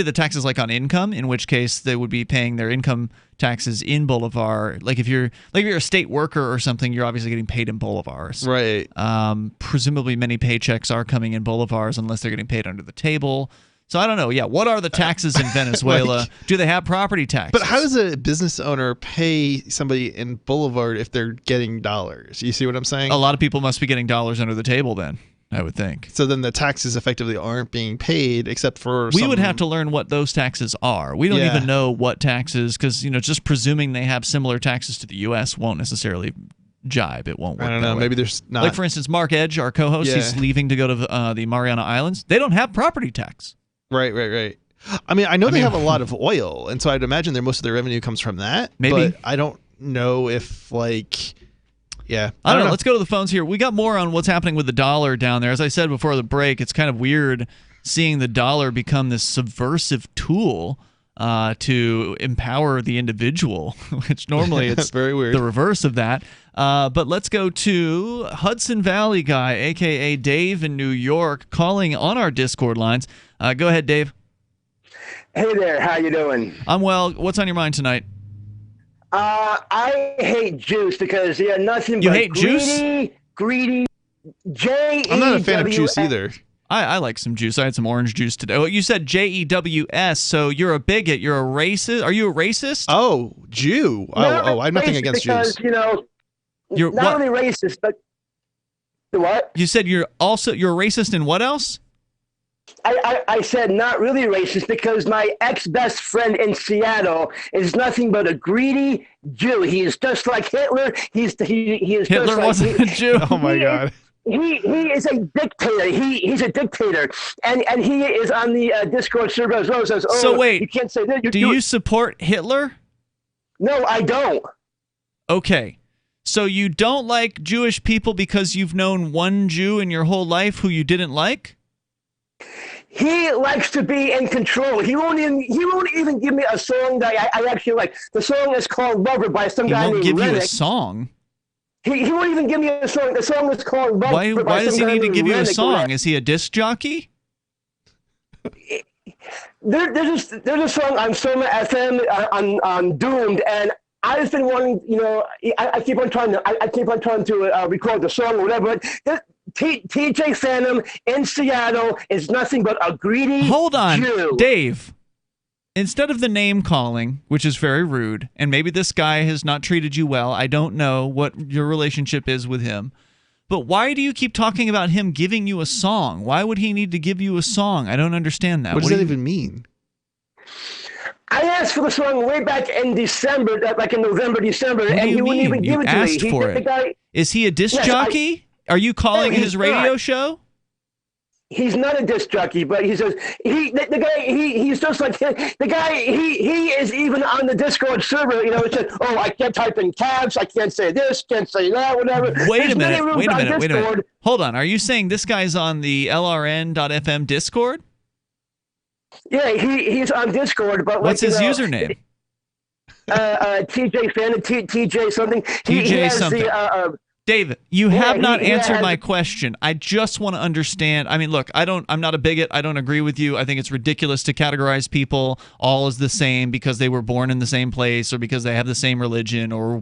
the taxes like on income, in which case they would be paying their income taxes in bolivar. Like if you're a state worker or something, you're obviously getting paid in bolivars. Right. Presumably many paychecks are coming in bolivars unless they're getting paid under the table. So I don't know. Yeah, what are the taxes in Venezuela? Do they have property taxes? But how does a business owner pay somebody in bolivar if they're getting dollars? You see what I'm saying? A lot of people must be getting dollars under the table then, I would think. So then the taxes effectively aren't being paid except for We would have to learn what those taxes are. We don't even know what taxes, because just presuming they have similar taxes to the U.S. won't necessarily jibe. It won't work. I don't know. Maybe there's not. Like, for instance, Mark Edge, our co-host, he's leaving to go to the Mariana Islands. They don't have property tax. Right. I mean, I know they have a lot of oil, and so I'd imagine most of their revenue comes from that. Maybe. But I don't know if, yeah. I don't know. Let's go to the phones here. We got more on what's happening with the dollar down there. As I said before the break, it's kind of weird seeing the dollar become this subversive tool to empower the individual, which normally it's very weird. The reverse of that. But let's go to Hudson Valley guy, a.k.a. Dave in New York, calling on our Discord lines. Go ahead, Dave. Hey there. How you doing? I'm well. What's on your mind tonight? I hate juice because nothing you but hate juice? greedy, J-E-W-S. I'm not a fan of juice either. I like some juice. I had some orange juice today. Oh, you said Jews, so you're a bigot. You're a racist. Are you a racist? Oh, Jew. Oh, I have nothing against because, Jews. You know, You're not what? only racist, but what? You said you're a racist and what else? I said not really racist because my ex-best friend in Seattle is nothing but a greedy Jew. He is just like Hitler. He is Hitler just wasn't like, a Jew. Oh my God. He is a dictator. He's a dictator, and he is on the Discord server as well. Says, "Oh, So wait, you can't say that." Do you support Hitler? No, I don't. Okay, so you don't like Jewish people because you've known one Jew in your whole life who you didn't like? He likes to be in control. He won't even give me a song that I actually like. The song is called "Lover" by some guy named He won't give you a Rennick. song. He won't even give me a song. The song is called "Lover." Why does he need to give you a Rennick. song? Is he a disc jockey? There's a song on Soma FM on Doomed, and I've been wanting, I keep on trying to record the song or whatever. But TJ Phantom in Seattle is nothing but a greedy Hold on, Jew. Dave. Instead of the name calling, which is very rude, and maybe this guy has not treated you well, I don't know what your relationship is with him, but why do you keep talking about him giving you a song? Why would he need to give you a song? I don't understand that. What does that even mean? I asked for the song way back in December, like in November, December, and he wouldn't even give it to me. Asked for it. Is he a disc jockey? Are you calling his radio show? He's not a disc jockey, but he says the guy he's just like the guy he is even on the Discord server. It says, "Oh, I can't type in caps. I can't say this, can't say that, whatever." Wait a minute. Hold on. Are you saying this guy's on the LRN.FM Discord? Yeah, he's on Discord, but what's his username? TJ Fan, TJ something. TJ something. David, you have not answered my has... question. I just want to understand. I mean, look, I'm not a bigot. I don't agree with you. I think it's ridiculous to categorize people all as the same because they were born in the same place or because they have the same religion or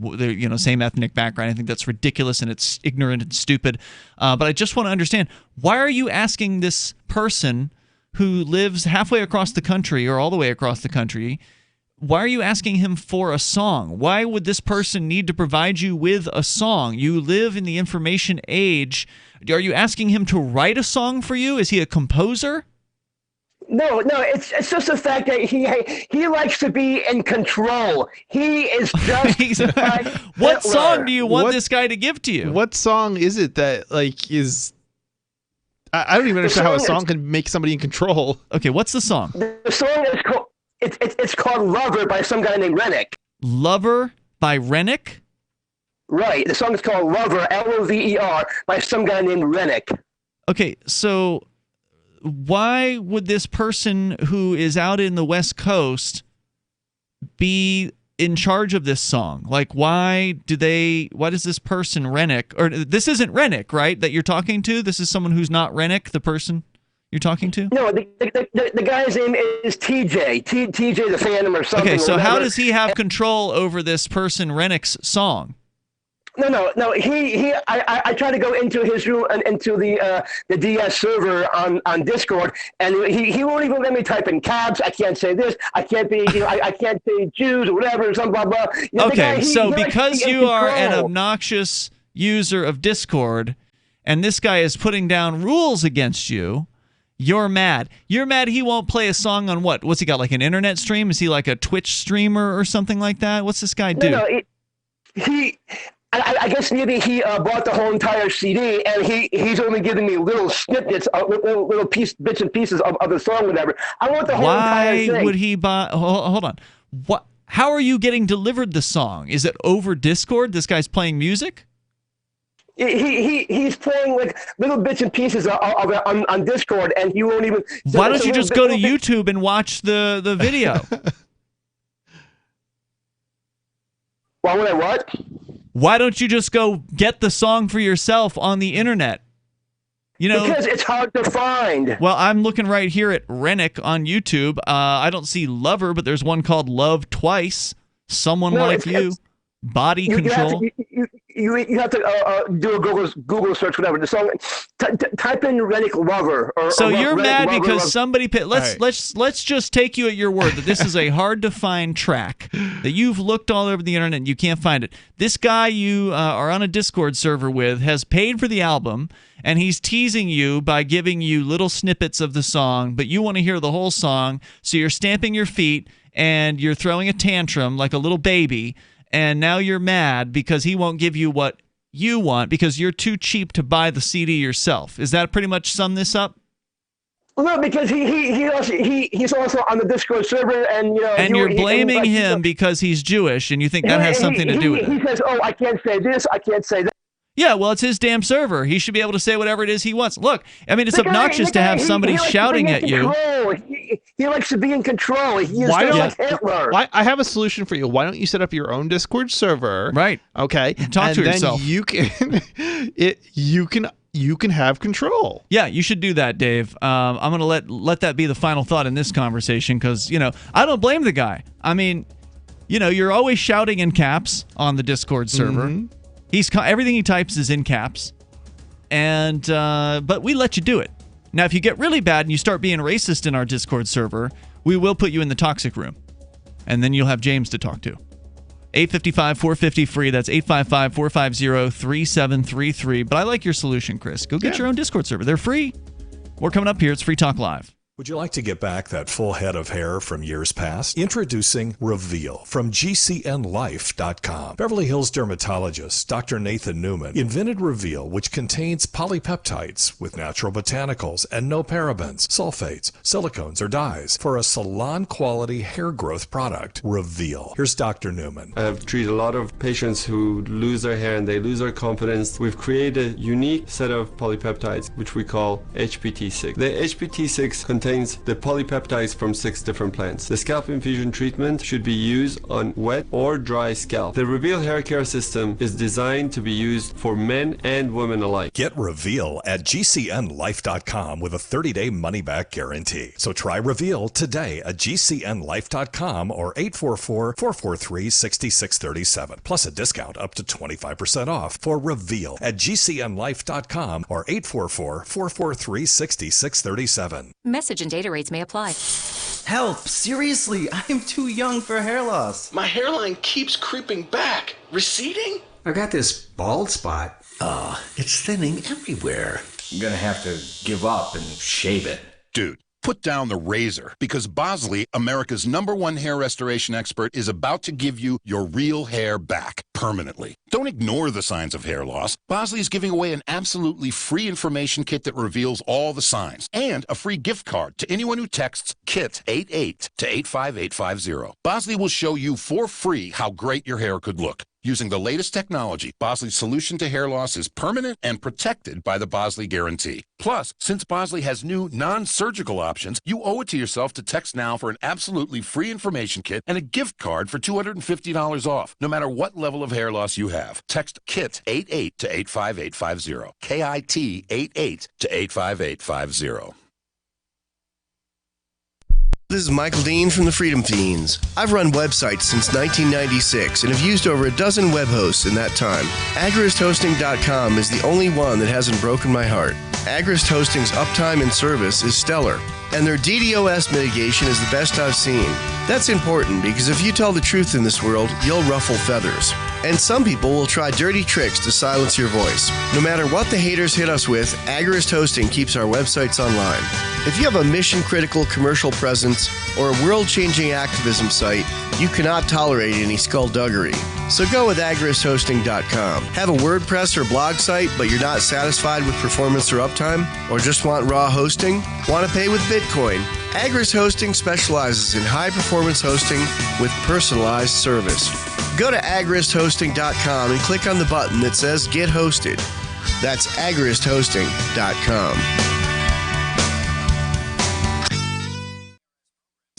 same ethnic background. I think that's ridiculous and it's ignorant and stupid. But I just want to understand, why are you asking this person who lives halfway across the country or all the way across the country, why are you asking him for a song? Why would this person need to provide you with a song? You live in the information age. Are you asking him to write a song for you? Is he a composer? No, it's just the fact that he likes to be in control. He is just like What Hitler. song do you want this guy to give to you? What song is it that is... I don't even understand how a song can make somebody in control. Okay, what's the song? The song is called... It's called "Lover" by some guy named Rennick. Lover by Rennick? Right. The song is called "Lover," Lover, by some guy named Rennick. Okay, so why would this person who is out in the West Coast be in charge of this song? Like, why does this person Rennick, or this isn't Rennick, right, that you're talking to? This is someone who's not Rennick, the person you're talking to? No, the guy's name is TJ the Phantom or something. Okay, so how does he have control over this person Rennick's song? No. I try to go into his room and into the DS server on Discord, and he won't even let me type in cabs. I can't say this. I can't be. I can't say Jews or whatever. Some blah blah. Okay, so because you are an obnoxious user of Discord, and this guy is putting down rules against you, you're mad. You're mad he won't play a song on what? What's he got, like an internet stream? Is he like a Twitch streamer or something like that? What's this guy do? No, I guess maybe he bought the whole entire CD, and he's only giving me little snippets, little bits and pieces of the song, whatever. I want the whole entire thing. Why would he buy? Hold on. What? How are you getting delivered the song? Is it over Discord? This guy's playing music? He's playing like little bits and pieces of it on Discord, and he won't even. Why don't you just go to YouTube and watch the video? Why would I what? Why don't you just go get the song for yourself on the internet? Because it's hard to find. Well, I'm looking right here at Rennick on YouTube. I don't see Lover, but there's one called Love Twice. Someone Like You. body control. You have to do a Google search, whatever. The song, type in Rennick Lover. So you're mad Lover, because somebody let's just take you at your word that this is a hard to find track, that you've looked all over the internet and you can't find it. This guy you are on a Discord server with has paid for the album, and he's teasing you by giving you little snippets of the song, but you want to hear the whole song, so you're stamping your feet and you're throwing a tantrum like a little baby. And now you're mad because he won't give you what you want because you're too cheap to buy the CD yourself. Is that pretty much sum this up? Well, no, because he's also on the Discord server, and you're blaming him because he's Jewish, and you think that has something to do with it. He says, "Oh, I can't say this, I can't say that." Yeah, well, it's his damn server. He should be able to say whatever it is he wants. Look, I mean, it's obnoxious to have somebody shouting at you. He likes to be in control. He's like Hitler. I have a solution for you. Why don't you set up your own Discord server? Right. Okay. Talk to yourself. You can have control. Yeah, you should do that, Dave. I'm going to let that be the final thought in this conversation because, I don't blame the guy. I mean, you're always shouting in caps on the Discord server. Mm-hmm. Everything he types is in caps, but we let you do it. Now, if you get really bad and you start being racist in our Discord server, we will put you in the toxic room, and then you'll have James to talk to. 855-450-FREE. That's 855-450-3733. But I like your solution, Chris. Go get your own Discord server. They're free. More coming up here. It's Free Talk Live. Would you like to get back that full head of hair from years past? Introducing Reveal from GCNLife.com. Beverly Hills dermatologist Dr. Nathan Newman invented Reveal, which contains polypeptides with natural botanicals and no parabens, sulfates, silicones, or dyes for a salon-quality hair growth product. Reveal. Here's Dr. Newman. I've treated a lot of patients who lose their hair and they lose their confidence. We've created a unique set of polypeptides, which we call HPT6. The HPT6 contains the polypeptides from 6 different plants. The scalp infusion treatment should be used on wet or dry scalp. The Reveal hair care system is designed to be used for men and women alike. Get Reveal at GCNLife.com with a 30-day money-back guarantee. So try Reveal today at GCNLife.com or 844-443-6637. Plus a discount up to 25% off for Reveal at GCNLife.com or 844-443-6637. Message and data rates may apply. Help! Seriously, I am too young for hair loss. My hairline keeps creeping back. Receding? I got this bald spot. It's thinning everywhere. I'm gonna have to give up and shave it. Dude, put down the razor because Bosley, America's #1 hair restoration expert, is about to give you your real hair back permanently. Don't ignore the signs of hair loss. Bosley is giving away an absolutely free information kit that reveals all the signs and a free gift card to anyone who texts KIT88 to 85850. Bosley will show you for free how great your hair could look. Using the latest technology, Bosley's solution to hair loss is permanent and protected by the Bosley Guarantee. Plus, since Bosley has new non-surgical options, you owe it to yourself to text now for an absolutely free information kit and a gift card for $250 off, no matter what level of hair loss you have. Text KIT88 to 85850. KIT88 to 85850. This is Michael Dean from the Freedom Fiends. I've run websites since 1996 and have used over a dozen web hosts in that time. AgristHosting.com is the only one that hasn't broken my heart. Agrist Hosting's uptime and service is stellar, and their DDoS mitigation is the best I've seen. That's important because if you tell the truth in this world, you'll ruffle feathers. And some people will try dirty tricks to silence your voice. No matter what the haters hit us with, Agrist Hosting keeps our websites online. If you have a mission-critical commercial presence or a world-changing activism site, you cannot tolerate any skullduggery. So go with AgristHosting.com. Have a WordPress or blog site, but you're not satisfied with performance or uptime? Or just want raw hosting? Want to pay with Bitcoin? Agrist Hosting specializes in high-performance hosting with personalized service. Go to AgristHosting.com and click on the button that says Get Hosted. That's AgristHosting.com.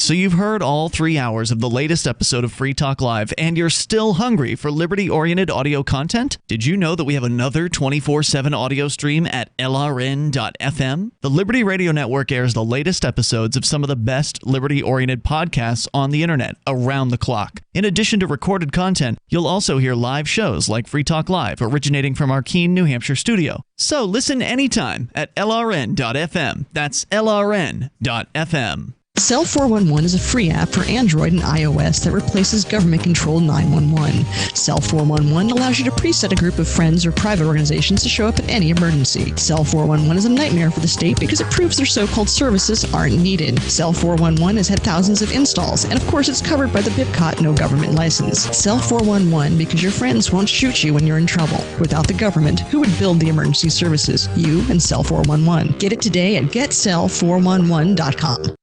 So you've heard all 3 hours of the latest episode of Free Talk Live, and you're still hungry for liberty-oriented audio content? Did you know that we have another 24/7 audio stream at LRN.FM? The Liberty Radio Network airs the latest episodes of some of the best liberty-oriented podcasts on the internet around the clock. In addition to recorded content, you'll also hear live shows like Free Talk Live, originating from our Keene, New Hampshire studio. So listen anytime at LRN.FM. That's LRN.FM. Cell 411 is a free app for Android and iOS that replaces government-controlled 911. Cell 411 allows you to preset a group of friends or private organizations to show up at any emergency. Cell 411 is a nightmare for the state because it proves their so-called services aren't needed. Cell 411 has had thousands of installs, and of course it's covered by the BIPCOT no government license. Cell 411 because your friends won't shoot you when you're in trouble. Without the government, who would build the emergency services? You and Cell 411. Get it today at getcell411.com.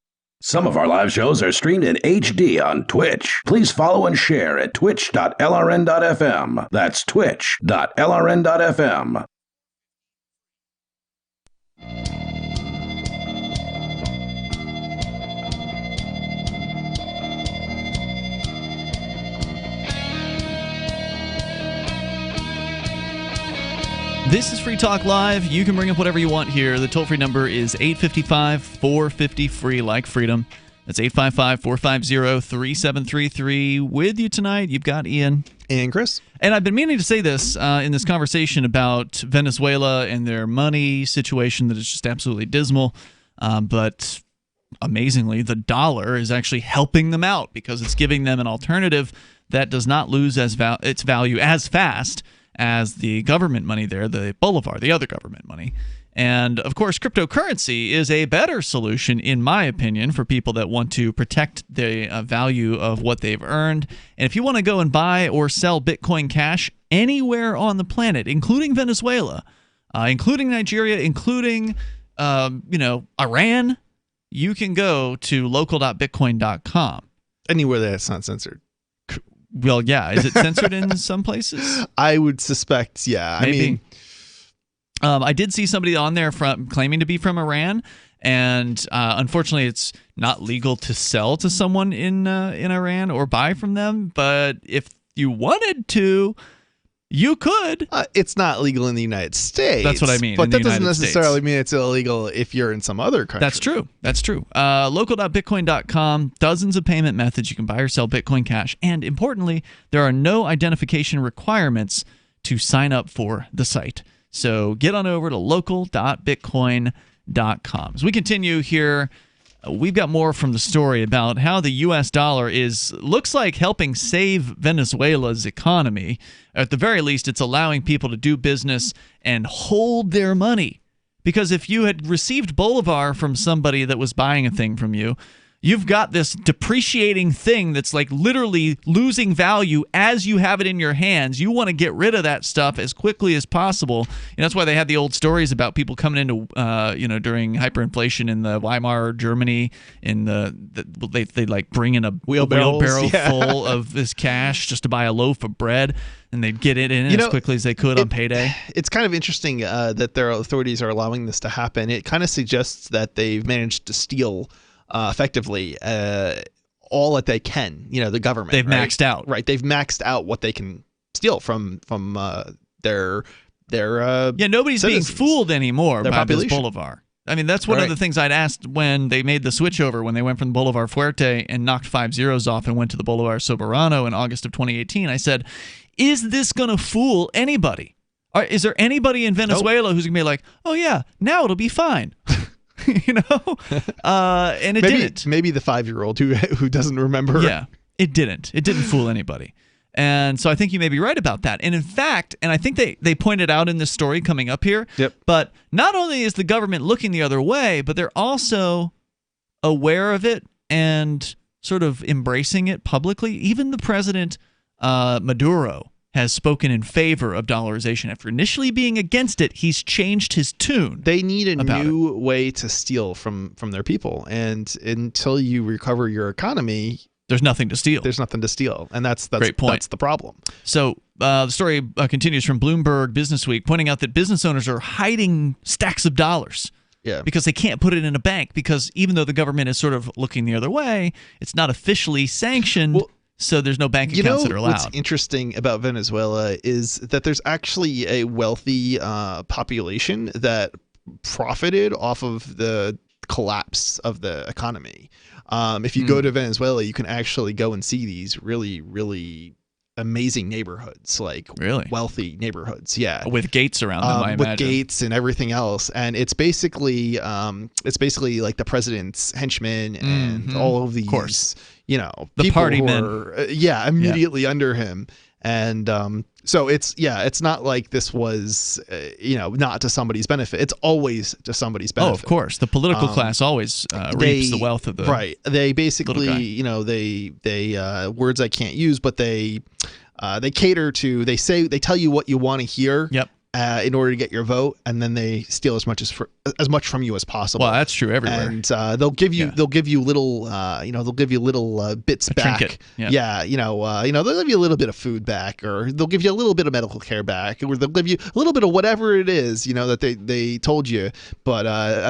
Some of our live shows are streamed in HD on Twitch. Please follow and share at twitch.lrn.fm. That's twitch.lrn.fm. This is Free Talk Live. You can bring up whatever you want here. The toll-free number is 855-450-FREE, like freedom. That's 855-450-3733. With you tonight, you've got Ian. And Chris. And I've been meaning to say this in this conversation about Venezuela and their money situation that is just absolutely dismal. But amazingly, the dollar is actually helping them out because it's giving them an alternative that does not lose its value as fast as the government money there, the Bolivar, the other government money. And, of course, cryptocurrency is a better solution, in my opinion, for people that want to protect the value of what they've earned. And if you want to go and buy or sell Bitcoin Cash anywhere on the planet, including Venezuela, including Nigeria, including, Iran, you can go to local.bitcoin.com. Anywhere that's not censored. Well, yeah. Is it censored in some places? I would suspect, yeah. Maybe. I did see somebody on there claiming to be from Iran, and unfortunately, it's not legal to sell to someone in Iran or buy from them. But if you wanted to, you could. It's not legal in the United States. That's what I mean. But that doesn't necessarily mean it's illegal if you're in some other country. That's true. Local.bitcoin.com, dozens of payment methods. You can buy or sell Bitcoin Cash. And importantly, there are no identification requirements to sign up for the site. So get on over to local.bitcoin.com. As we continue here, we've got more from the story about how the U.S. dollar looks like helping save Venezuela's economy. At the very least, it's allowing people to do business and hold their money. Because if you had received Bolivar from somebody that was buying a thing from you, you've got this depreciating thing that's like literally losing value as you have it in your hands. You want to get rid of that stuff as quickly as possible. And that's why they had the old stories about people coming into, during hyperinflation in the Weimar Germany. They like bring in a wheelbarrow full of this cash just to buy a loaf of bread, and they'd get it in as quickly as they could on payday. It's kind of interesting that their authorities are allowing this to happen. It kind of suggests that they've managed to steal effectively all that they can, the government. They've maxed out. Right. They've maxed out what they can steal from their nobody's citizens. being fooled anymore by population. this Bolivar. I mean, that's one of the things I'd asked when they made the switchover, when they went from the Bolivar Fuerte and knocked 5 zeros off and went to the Bolivar Soberano in August of 2018. I said, is this going to fool anybody? Is there anybody in Venezuela who's going to be like, oh yeah, now it'll be fine? And it didn't. Maybe the 5-year-old who doesn't remember. Yeah, it didn't. It didn't fool anybody. And so I think you may be right about that. And in fact, and I think they pointed out in this story coming up here, but not only is the government looking the other way, but they're also aware of it and sort of embracing it publicly. Even the president, Maduro, has spoken in favor of dollarization. After initially being against it, he's changed his tune. They need a new way to steal from their people. And until you recover your economy, there's nothing to steal. There's nothing to steal. And that's Great point. That's the problem. So the story continues from Bloomberg Businessweek, pointing out that business owners are hiding stacks of dollars. because they can't put it in a bank because even though the government is sort of looking the other way, it's not officially sanctioned. So there's no bank accounts that are allowed. What's interesting about Venezuela is that there's actually a wealthy population that profited off of the collapse of the economy. If you go to Venezuela, you can actually go and see these really, really amazing neighborhoods, like wealthy neighborhoods. Yeah, with gates around them. I with imagine. gates and everything else, and it's basically like the president's henchmen and all of these, the people party who men. are, immediately under him, and so it's not like this was not to somebody's benefit. It's always to somebody's benefit. Oh, of course, the political class always reaps the wealth of the right. They basically, guy. they words I can't use, but they cater to. They tell you what you want to hear. Yep. In order to get your vote, and then they steal as much from you as possible. Well, that's true everywhere. And they'll give you little bits back. Trinket. Yeah. They'll give you a little bit of food back, or they'll give you a little bit of medical care back, or they'll give you a little bit of whatever it is, that they told you, but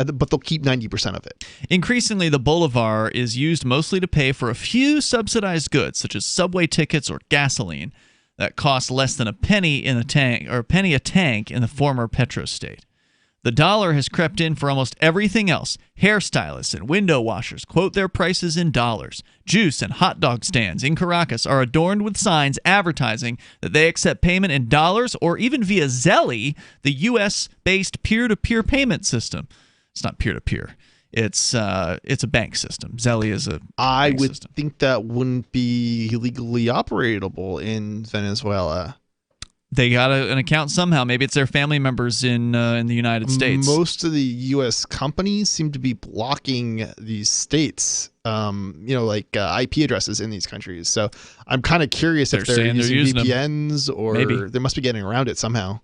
they'll keep 90% of it. Increasingly, the bolivar is used mostly to pay for a few subsidized goods, such as subway tickets or gasoline, that cost less than a penny in a tank in the former petro state. The dollar has crept in for almost everything else. Hairstylists and window washers quote their prices in dollars. Juice and hot dog stands in Caracas are adorned with signs advertising that they accept payment in dollars or even via Zelle, the U.S.-based peer-to-peer payment system. It's not peer-to-peer. It's a bank system. Zelle is a I would think that wouldn't be legally operatable in Venezuela. They got an account somehow. Maybe it's their family members in the United States. Most of the U.S. companies seem to be blocking these states, IP addresses in these countries. So I'm kind of curious if they're using VPNs or Maybe. They must be getting around it somehow.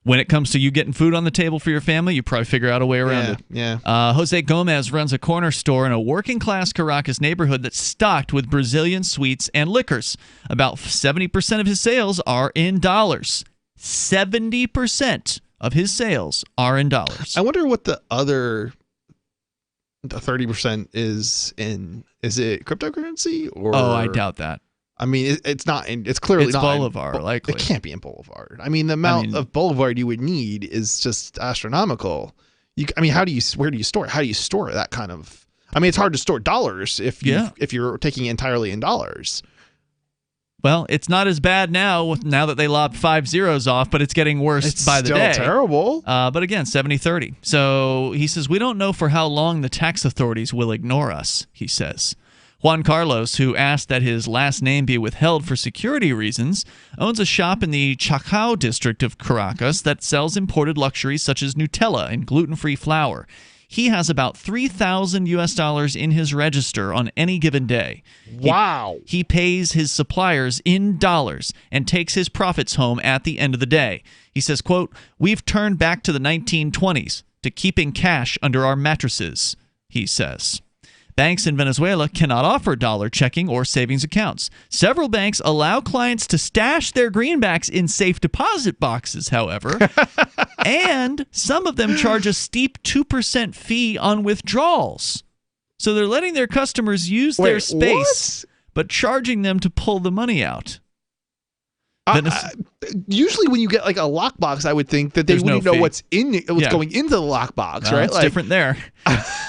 When it comes to you getting food on the table for your family, you probably figure out a way around it. Yeah. Jose Gomez runs a corner store in a working-class Caracas neighborhood that's stocked with Brazilian sweets and liquors. About 70% of his sales are in dollars. 70% of his sales are in dollars. I wonder what the other 30% is in. Is it cryptocurrency? Or I doubt that. I mean, it's not. It's clearly not Bolivar, likely. It can't be in Bolivar. I mean, the amount of Bolivar you would need is just astronomical. Where do you store it? How do you store that kind of? I mean, it's hard to store dollars if you're taking it entirely in dollars. Well, it's not as bad now that they lopped 5 zeros off, but it's getting worse by the day. It's still terrible. But again, 70-30. So he says, we don't know for how long the tax authorities will ignore us, he says. Juan Carlos, who asked that his last name be withheld for security reasons, owns a shop in the Chacao district of Caracas that sells imported luxuries such as Nutella and gluten-free flour. He has about $3,000 in his register on any given day. Wow. He pays his suppliers in dollars and takes his profits home at the end of the day. He says, quote, "We've turned back to the 1920s, to keeping cash under our mattresses," he says. Banks in Venezuela cannot offer dollar checking or savings accounts. Several banks allow clients to stash their greenbacks in safe deposit boxes, however, and some of them charge a steep 2% fee on withdrawals. So they're letting their customers use their space, but charging them to pull the money out. Usually when you get like a lockbox, I would think that they wouldn't know what's going into the lockbox, right? It's different there.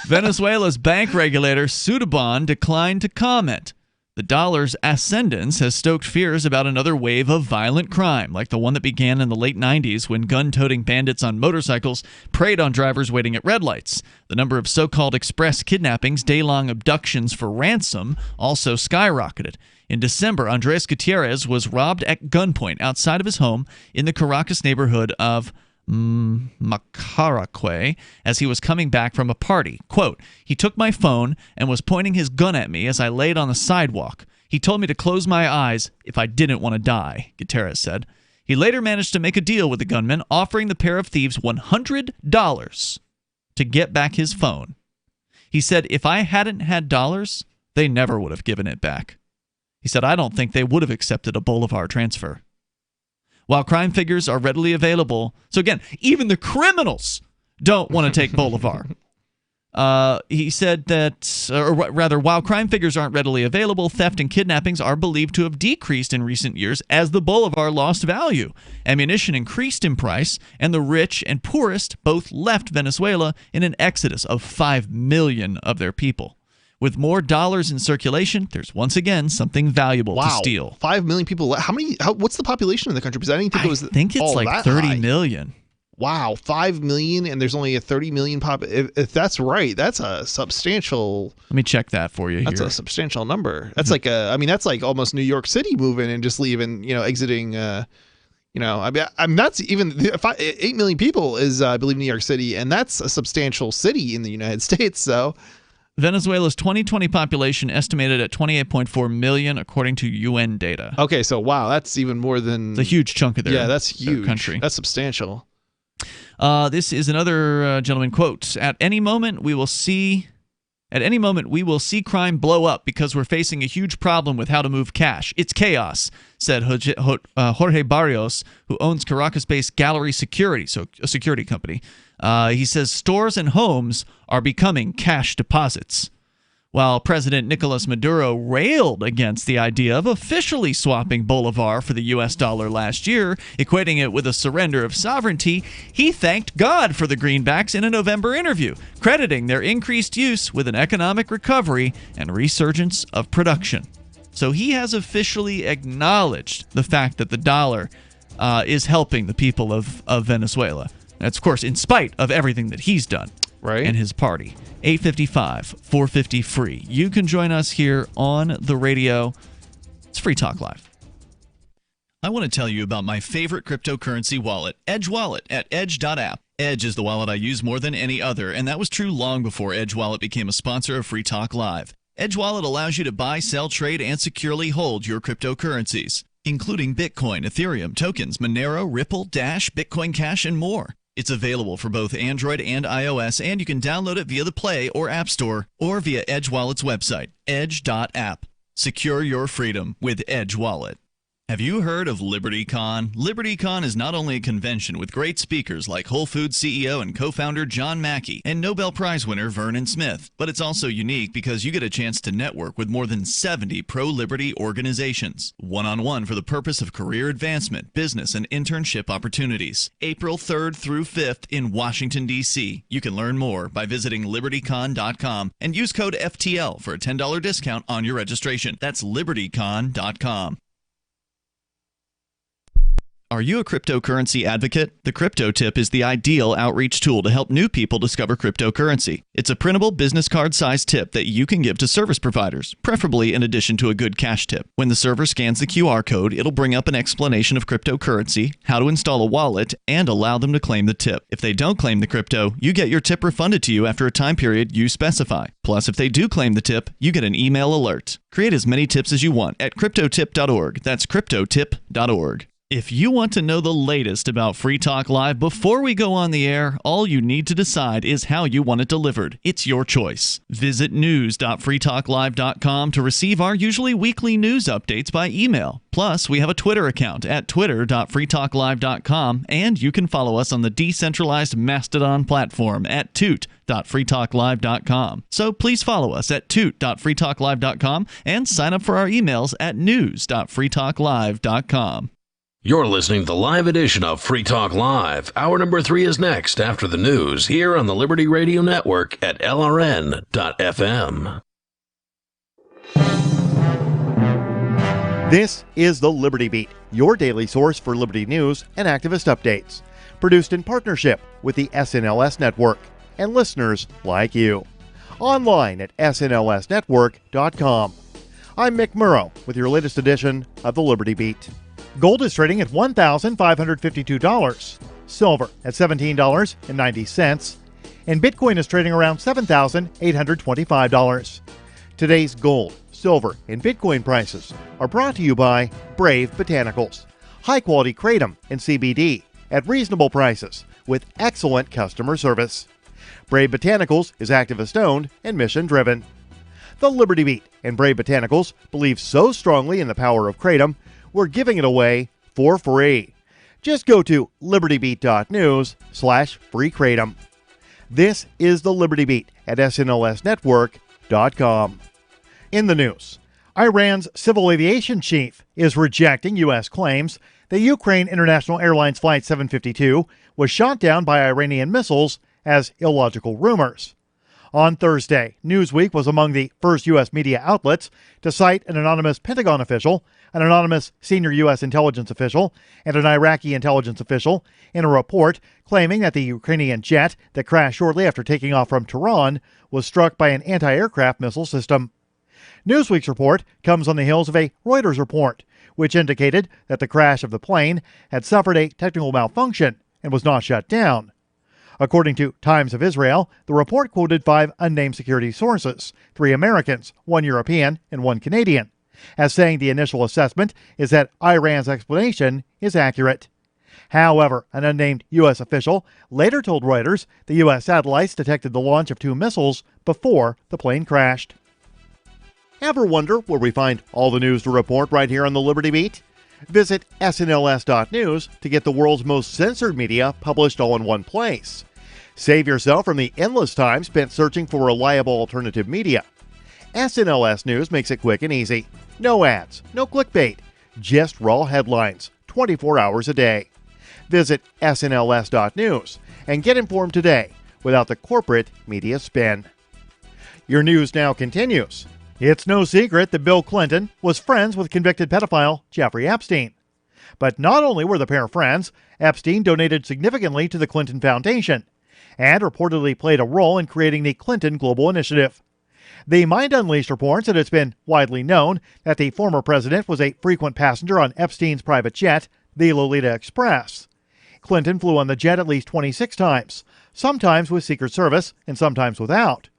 Venezuela's bank regulator, Sudabon, declined to comment. The dollar's ascendance has stoked fears about another wave of violent crime, like the one that began in the late 90s when gun-toting bandits on motorcycles preyed on drivers waiting at red lights. The number of so-called express kidnappings, day-long abductions for ransom, also skyrocketed. In December, Andres Gutierrez was robbed at gunpoint outside of his home in the Caracas neighborhood of Macaraque as he was coming back from a party. Quote, "He took my phone and was pointing his gun at me as I laid on the sidewalk. He told me to close my eyes if I didn't want to die," Gutierrez said. He later managed to make a deal with the gunman, offering the pair of thieves $100 to get back his phone. He said, "If I hadn't had dollars, they never would have given it back." He said, "I don't think they would have accepted a Bolivar transfer." While crime figures are readily available, so again, even the criminals don't want to take Bolivar. He said that, or rather, while crime figures aren't readily available, theft and kidnappings are believed to have decreased in recent years as the Bolivar lost value. Ammunition increased in price, and the rich and poorest both left Venezuela in an exodus of 5 million of their people. With more dollars in circulation, there's once again something valuable to steal. 5 million people. What's the population in the country? Because I didn't think it was. I think it's like 30 high. million. Wow, 5 million, and there's only a 30 million pop. If that's right, that's a substantial. Let me check that for you. That's a substantial number. That's like that's like almost New York City moving and just leaving, exiting. That's even 8 million people is, I believe, New York City, and that's a substantial city in the United States. So. Venezuela's 2020 population estimated at 28.4 million, according to UN data. Okay, so wow, that's even more than. It's a huge chunk of their that's huge. Country. That's substantial. This is another gentleman quote. At any moment we will see crime blow up because we're facing a huge problem with how to move cash. It's chaos, said Jorge Barrios, who owns Caracas-based Gallery Security, so a security company. He says stores and homes are becoming cash deposits. While President Nicolas Maduro railed against the idea of officially swapping Bolivar for the U.S. dollar last year, equating it with a surrender of sovereignty, he thanked God for the greenbacks in a November interview, crediting their increased use with an economic recovery and resurgence of production. So he has officially acknowledged the fact that the dollar is helping the people of Venezuela. That's, of course, in spite of everything that he's done. Right. And his party. 855-450-FREE. You can join us here on the radio. It's Free Talk Live. I want to tell you about my favorite cryptocurrency wallet, Edge Wallet, at edge.app. Edge is the wallet I use more than any other, and that was true long before Edge Wallet became a sponsor of Free Talk Live. Edge Wallet allows you to buy, sell, trade, and securely hold your cryptocurrencies, including Bitcoin, Ethereum, tokens, Monero, Ripple, Dash, Bitcoin Cash, and more. It's available for both Android and iOS, and you can download it via the Play or App Store or via Edge Wallet's website, edge.app. Secure your freedom with Edge Wallet. Have you heard of LibertyCon? LibertyCon is not only a convention with great speakers like Whole Foods CEO and co-founder John Mackey and Nobel Prize winner Vernon Smith, but it's also unique because you get a chance to network with more than 70 pro-liberty organizations, one-on-one for the purpose of career advancement, business, and internship opportunities. April 3rd through 5th in Washington, D.C. You can learn more by visiting libertycon.com and use code FTL for a $10 discount on your registration. That's libertycon.com. Are you a cryptocurrency advocate? The Crypto Tip is the ideal outreach tool to help new people discover cryptocurrency. It's a printable business card-sized tip that you can give to service providers, preferably in addition to a good cash tip. When the server scans the QR code, it'll bring up an explanation of cryptocurrency, how to install a wallet, and allow them to claim the tip. If they don't claim the crypto, you get your tip refunded to you after a time period you specify. Plus, if they do claim the tip, you get an email alert. Create as many tips as you want at cryptotip.org. That's cryptotip.org. If you want to know the latest about Free Talk Live before we go on the air, all you need to decide is how you want it delivered. It's your choice. Visit news.freetalklive.com to receive our usually weekly news updates by email. Plus, we have a Twitter account at twitter.freetalklive.com, and you can follow us on the decentralized Mastodon platform at toot.freetalklive.com. So please follow us at toot.freetalklive.com and sign up for our emails at news.freetalklive.com. You're listening to the live edition of Free Talk Live. Hour number 3 is next after the news here on the Liberty Radio Network at LRN.FM. This is the Liberty Beat, your daily source for liberty news and activist updates. Produced in partnership with the SNLS Network and listeners like you. Online at snlsnetwork.com. I'm Mick Murrow with your latest edition of the Liberty Beat. Gold is trading at $1,552, silver at $17.90, and Bitcoin is trading around $7,825. Today's gold, silver, and Bitcoin prices are brought to you by Brave Botanicals, high-quality kratom and CBD at reasonable prices with excellent customer service. Brave Botanicals is activist-owned and mission-driven. The Liberty Beat and Brave Botanicals believe so strongly in the power of kratom, we're giving it away for free. Just go to libertybeat.news/freekratom. This is the Liberty Beat at snlsnetwork.com. In the news, Iran's civil aviation chief is rejecting U.S. claims that Ukraine International Airlines Flight 752 was shot down by Iranian missiles as illogical rumors. On Thursday, Newsweek was among the first U.S. media outlets to cite an anonymous Pentagon official, an anonymous senior U.S. intelligence official, and an Iraqi intelligence official in a report claiming that the Ukrainian jet that crashed shortly after taking off from Tehran was struck by an anti-aircraft missile system. Newsweek's report comes on the heels of a Reuters report, which indicated that the crash of the plane had suffered a technical malfunction and was not shut down. According to Times of Israel, the report quoted 5 unnamed security sources, 3 Americans, 1 European, and 1 Canadian, as saying the initial assessment is that Iran's explanation is accurate. However, an unnamed U.S. official later told Reuters the U.S. satellites detected the launch of 2 missiles before the plane crashed. Ever wonder where we find all the news to report right here on the Liberty Beat? Visit snls.news to get the world's most censored media published all in one place. Save yourself from the endless time spent searching for reliable alternative media. SNLS News makes it quick and easy. No ads, no clickbait, just raw headlines, 24 hours a day. Visit snls.news and get informed today without the corporate media spin. Your news now continues. It's no secret that Bill Clinton was friends with convicted pedophile Jeffrey Epstein. But not only were the pair friends, Epstein donated significantly to the Clinton Foundation and reportedly played a role in creating the Clinton Global Initiative. The Mind Unleashed reports that it's been widely known that the former president was a frequent passenger on Epstein's private jet, the Lolita Express. Clinton flew on the jet at least 26 times, sometimes with Secret Service and sometimes without.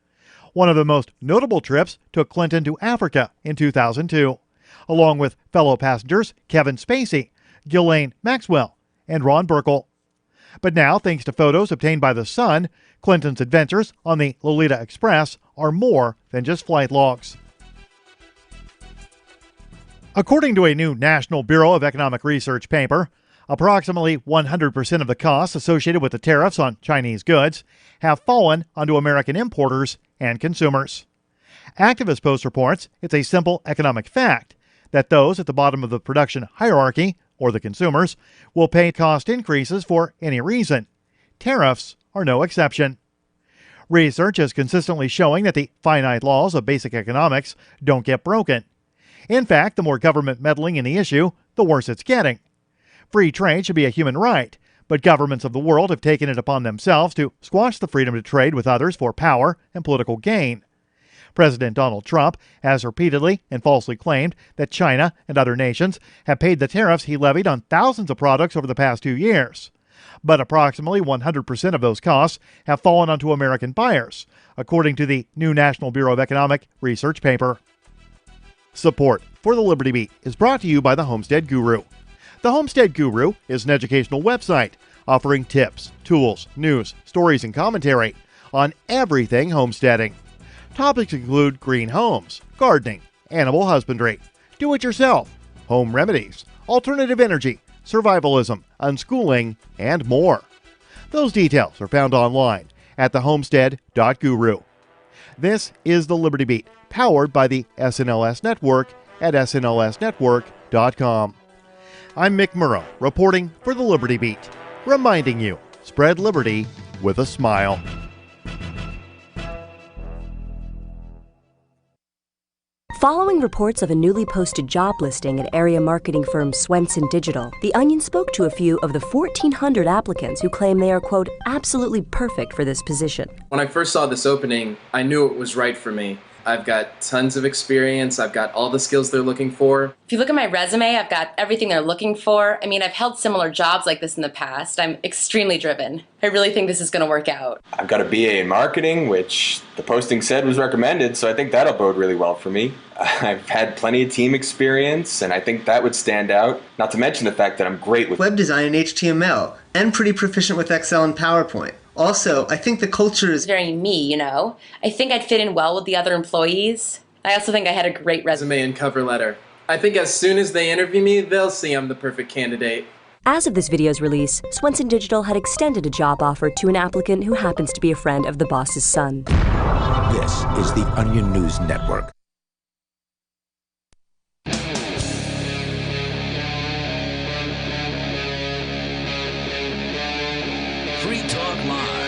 One of the most notable trips took Clinton to Africa in 2002, along with fellow passengers Kevin Spacey, Ghislaine Maxwell, and Ron Burkle. But now, thanks to photos obtained by The Sun, Clinton's adventures on the Lolita Express are more than just flight logs. According to a new National Bureau of Economic Research paper, approximately 100% of the costs associated with the tariffs on Chinese goods have fallen onto American importers and consumers. Activist Post reports it's a simple economic fact that those at the bottom of the production hierarchy, or the consumers, will pay cost increases for any reason. Tariffs are no exception. Research is consistently showing that the finite laws of basic economics don't get broken. In fact, the more government meddling in the issue, the worse it's getting. Free trade should be a human right, but governments of the world have taken it upon themselves to squash the freedom to trade with others for power and political gain. President Donald Trump has repeatedly and falsely claimed that China and other nations have paid the tariffs he levied on thousands of products over the past 2 years. But approximately 100% of those costs have fallen onto American buyers, according to the new National Bureau of Economic Research paper. Support for the Liberty Beat is brought to you by the Homestead Guru. The Homestead Guru is an educational website offering tips, tools, news, stories, and commentary on everything homesteading. Topics include green homes, gardening, animal husbandry, do-it-yourself, home remedies, alternative energy, survivalism, unschooling, and more. Those details are found online at thehomestead.guru. This is the Liberty Beat, powered by the SNLS Network at snlsnetwork.com. I'm Mick Murrow, reporting for the Liberty Beat, reminding you, spread liberty with a smile. Following reports of a newly posted job listing at area marketing firm Swenson Digital, The Onion spoke to a few of the 1,400 applicants who claim they are, quote, absolutely perfect for this position. When I first saw this opening, I knew it was right for me. I've got tons of experience. I've got all the skills they're looking for. If you look at my resume, I've got everything they're looking for. I mean, I've held similar jobs like this in the past. I'm extremely driven. I really think this is going to work out. I've got a BA in marketing, which the posting said was recommended, so I think that'll bode really well for me. I've had plenty of team experience, and I think that would stand out. Not to mention the fact that I'm great with web design and HTML, and pretty proficient with Excel and PowerPoint. Also, I think the culture is very me, you know. I think I'd fit in well with the other employees. I also think I had a great resume and cover letter. I think as soon as they interview me, they'll see I'm the perfect candidate. As of this video's release, Swenson Digital had extended a job offer to an applicant who happens to be a friend of the boss's son. This is the Onion News Network. Free Talk Live.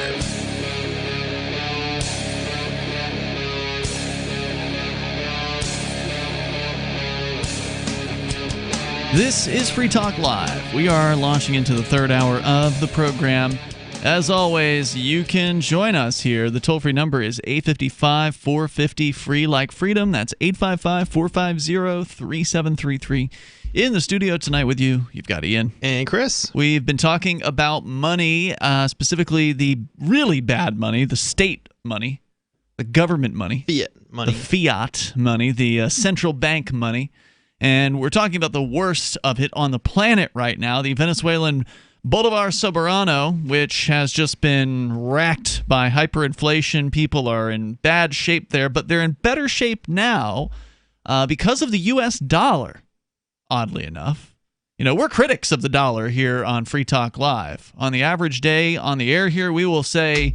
This is Free Talk Live. We are launching into the third hour of the program. As always, you can join us here. The toll-free number is 855-450-FREE like freedom. That's 855-450-3733. In the studio tonight with you, you've got Ian. And Chris. We've been talking about money, specifically the really bad money, the state money, the government money. Fiat money. The fiat money, the central bank money. And we're talking about the worst of it on the planet right now, the Venezuelan Bolivar Soberano, which has just been racked by hyperinflation. People are in bad shape there, but they're in better shape now because of the U.S. dollar, oddly enough. You know, we're critics of the dollar here on Free Talk Live. On the average day on the air here, we will say,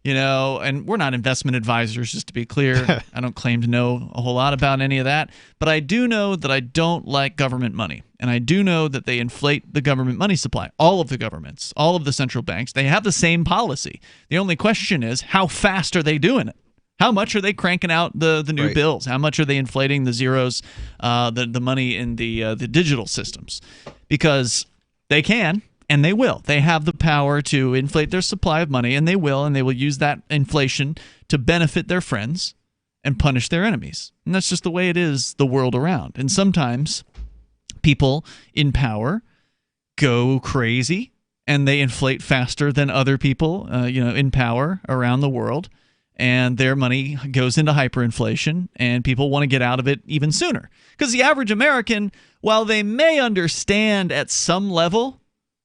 you know, and we're not investment advisors, just to be clear. I don't claim to know a whole lot about any of that. But I do know that I don't like government money. And I do know that they inflate the government money supply. All of the governments, all of the central banks, they have the same policy. The only question is, how fast are they doing it? How much are they cranking out the new bills? How much are they inflating the zeros, the money in the digital systems? Because they can. And they will. They have the power to inflate their supply of money, and they will use that inflation to benefit their friends and punish their enemies. And that's just the way it is the world around. And sometimes people in power go crazy, and they inflate faster than other people in power around the world, and their money goes into hyperinflation, and people want to get out of it even sooner. Because the average American, while they may understand at some level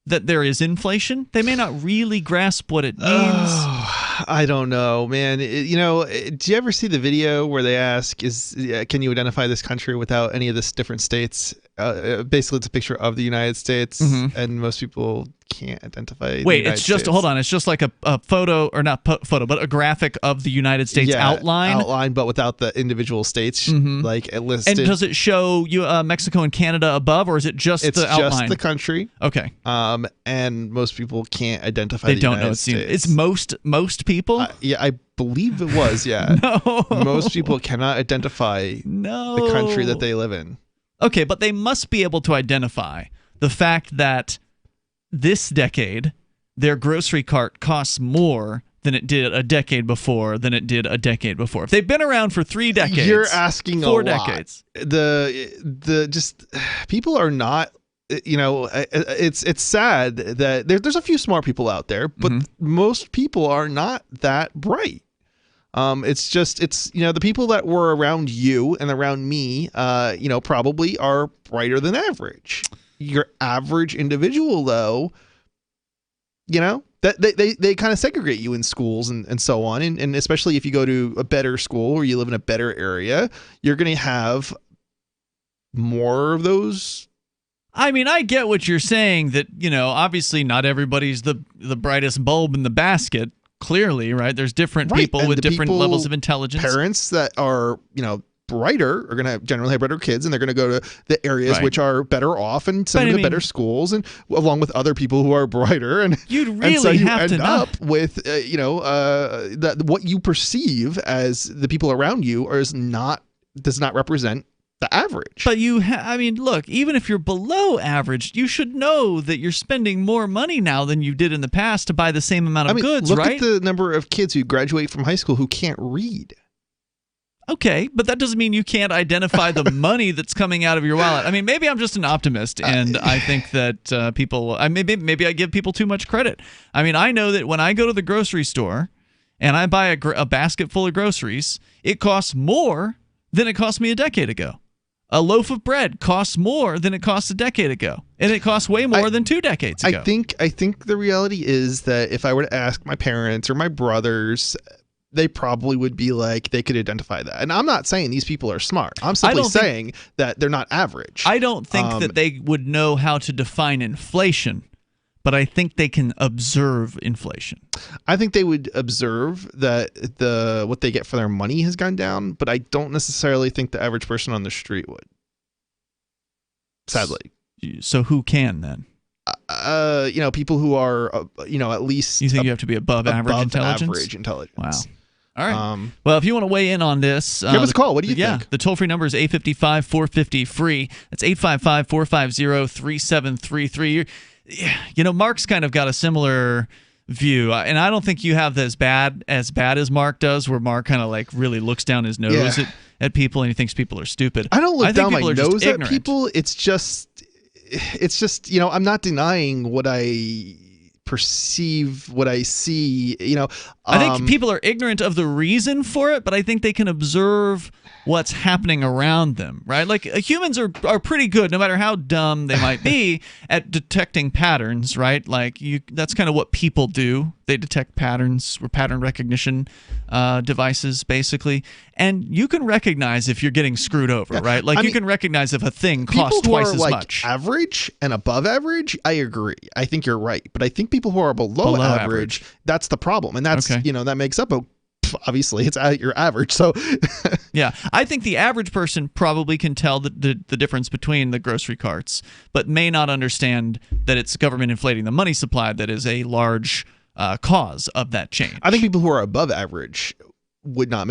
that there is inflation, they may not really grasp what it means. I don't know, man. Do you ever see the video where they ask, can you identify this country without any of the different states? Basically, it's a picture of the United States, and most people can't identify. Wait, it's just hold on. It's just like a photo, or not photo, but a graphic of the United States outline, but without the individual states like listed. And does it show you Mexico and Canada above, or is it just the outline? It's just the country. Okay. And most people can't identify. They the don't United know States. It's most people. I believe it was. Yeah. No. Most people cannot identify the country that they live in. Okay, but they must be able to identify the fact that this decade, their grocery cart costs more than it did a decade before If they've been around for 3 decades, you're asking 4 a lot. decades. People are not. It's sad that there's a few smart people out there, but most people are not that bright. It's the people that were around you and around me, probably are brighter than average. Your average individual, though, that they kind of segregate you in schools and so on. And especially if you go to a better school or you live in a better area, you're going to have more of those. I mean, I get what you're saying, that, obviously not everybody's the brightest bulb in the basket. Clearly, right? There's different people with different levels of intelligence. Parents that are, brighter are going to generally have better kids, and they're going to go to the areas which are better off and send them to better schools, and along with other people who are brighter. And you'd really and so you have end to up with, what you perceive as the people around you does not represent the average. But look, even if you're below average, you should know that you're spending more money now than you did in the past to buy the same amount of goods, look right? Look at the number of kids who graduate from high school who can't read. Okay, but that doesn't mean you can't identify the money that's coming out of your wallet. I mean, maybe I'm just an optimist, and I think that people, maybe I give people too much credit. I mean, I know that when I go to the grocery store and I buy a basket full of groceries, it costs more than it cost me a decade ago. A loaf of bread costs more than it cost a decade ago, and it costs way more than 2 decades ago. I think the reality is that if I were to ask my parents or my brothers, they probably would be like, they could identify that. And I'm not saying these people are smart. I'm simply saying that they're not average. I don't think that they would know how to define inflation, but I think they can observe inflation. I think they would observe that what they get for their money has gone down, but I don't necessarily think the average person on the street would. Sadly. So who can then? People who are, at least. You think you have to be above average intelligence? Average intelligence. Wow. All right. Well, if you want to weigh in on this, give us a call. What do you think? The toll-free number is 855-450-FREE. That's 855-450-3733. Mark's kind of got a similar view, and I don't think you have as bad as Mark does, where Mark kind of like really looks down his nose at people and he thinks people are stupid. I don't look down my nose at people. It's just, I'm not denying what I perceive, what I see. I think people are ignorant of the reason for it, but I think they can observe what's happening around them, right? Like humans are pretty good, no matter how dumb they might be, at detecting patterns, right? Like that's kind of what people do. They detect patterns. We're pattern recognition devices, basically. And you can recognize if you're getting screwed over, right? Like you can recognize if a thing costs twice as much. Average and above average, I agree. I think you're right. But I think people who are below average, that's the problem. And that's, that makes up obviously it's your average. So yeah, I think the average person probably can tell the difference between the grocery carts, but may not understand that it's government inflating the money supply that is a large cause of that change. I think people who are above average would not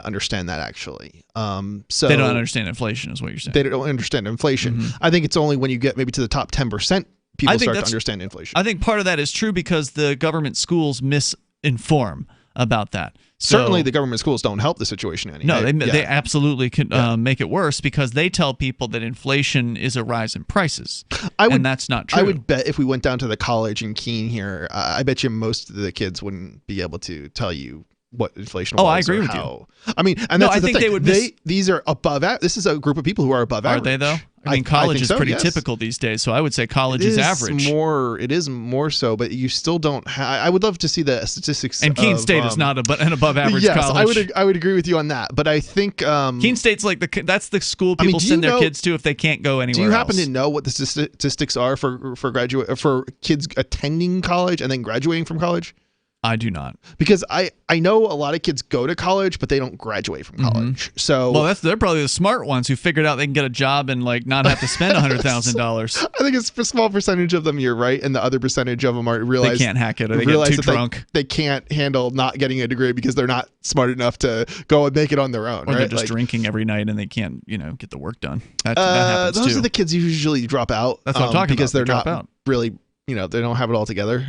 understand that actually. So they don't understand inflation is what you're saying. They don't understand inflation. Mm-hmm. I think it's only when you get maybe to the top 10% people start to understand inflation. I think part of that is true because the government schools misinform about that. Certainly the government schools don't help the situation any. No, they absolutely can make it worse because they tell people that inflation is a rise in prices. And that's not true. I would bet if we went down to the college in Keene here, I bet you most of the kids wouldn't be able to tell you what inflation was. I agree with you. I mean, and that's the thing. These are above. This is a group of people who are above average. Are they though? I mean, college is pretty typical these days, so I would say college is average. It is more so, but you still don't have. I would love to see the statistics. And Keene State is not an above average college. Yes, I would agree with you on that. But I think Keene State's like that's the school people send their kids to if they can't go anywhere. Do you happen to know what the statistics are for kids attending college and then graduating from college? I do not, because I know a lot of kids go to college, but they don't graduate from college. So they're probably the smart ones who figured out they can get a job and like not have to spend $100,000. I think it's a small percentage of them. You're right, and the other percentage of them realize they can't hack it or they get too drunk. They can't handle not getting a degree because they're not smart enough to go and make it on their own. Or right? they're just drinking every night and they can't get the work done. That happens those too. are the kids who usually drop out. That's what I'm talking because about. They're not really they don't have it all together.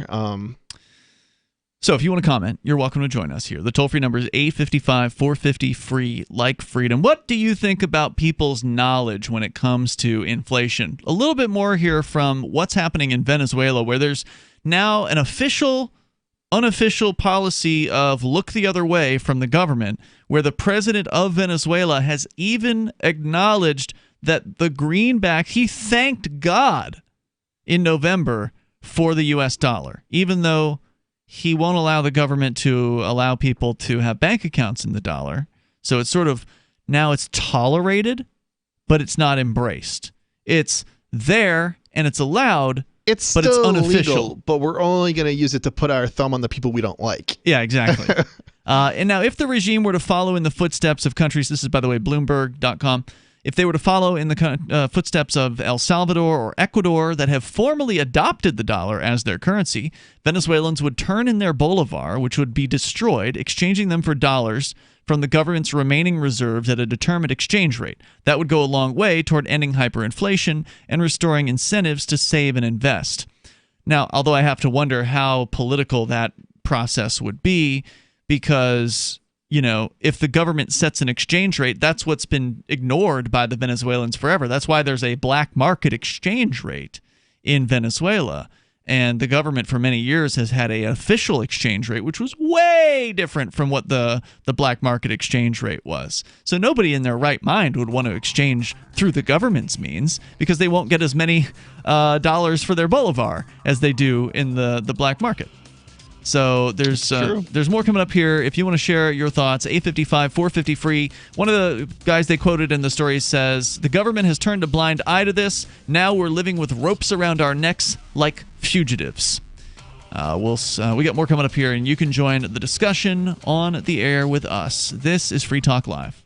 So if you want to comment, you're welcome to join us here. The toll-free number is 855-450-FREE, like freedom. What do you think about people's knowledge when it comes to inflation? A little bit more here from what's happening in Venezuela, where there's now an unofficial policy of look the other way from the government, where the president of Venezuela has even acknowledged that the greenback, he thanked God in November for the U.S. dollar, even though he won't allow the government to allow people to have bank accounts in the dollar. So it's sort of, now it's tolerated, but it's not embraced. It's there and it's allowed, but it's unofficial. Illegal, but we're only going to use it to put our thumb on the people we don't like. Yeah, exactly. And now if the regime were to follow in the footsteps of countries, this is, by the way, Bloomberg.com, if they were to follow in the footsteps of El Salvador or Ecuador that have formally adopted the dollar as their currency, Venezuelans would turn in their bolivar, which would be destroyed, exchanging them for dollars from the government's remaining reserves at a determined exchange rate. That would go a long way toward ending hyperinflation and restoring incentives to save and invest. Now, although I have to wonder how political that process would be, because if the government sets an exchange rate, that's what's been ignored by the Venezuelans forever. That's why there's a black market exchange rate in Venezuela. And the government for many years has had an official exchange rate, which was way different from what the black market exchange rate was. So nobody in their right mind would want to exchange through the government's means because they won't get as many dollars for their bolivar as they do in the black market. So there's more coming up here. If you want to share your thoughts, 855-450 free. One of the guys they quoted in the story says, "The government has turned a blind eye to this. Now we're living with ropes around our necks like fugitives." We got more coming up here, and you can join the discussion on the air with us. This is Free Talk Live.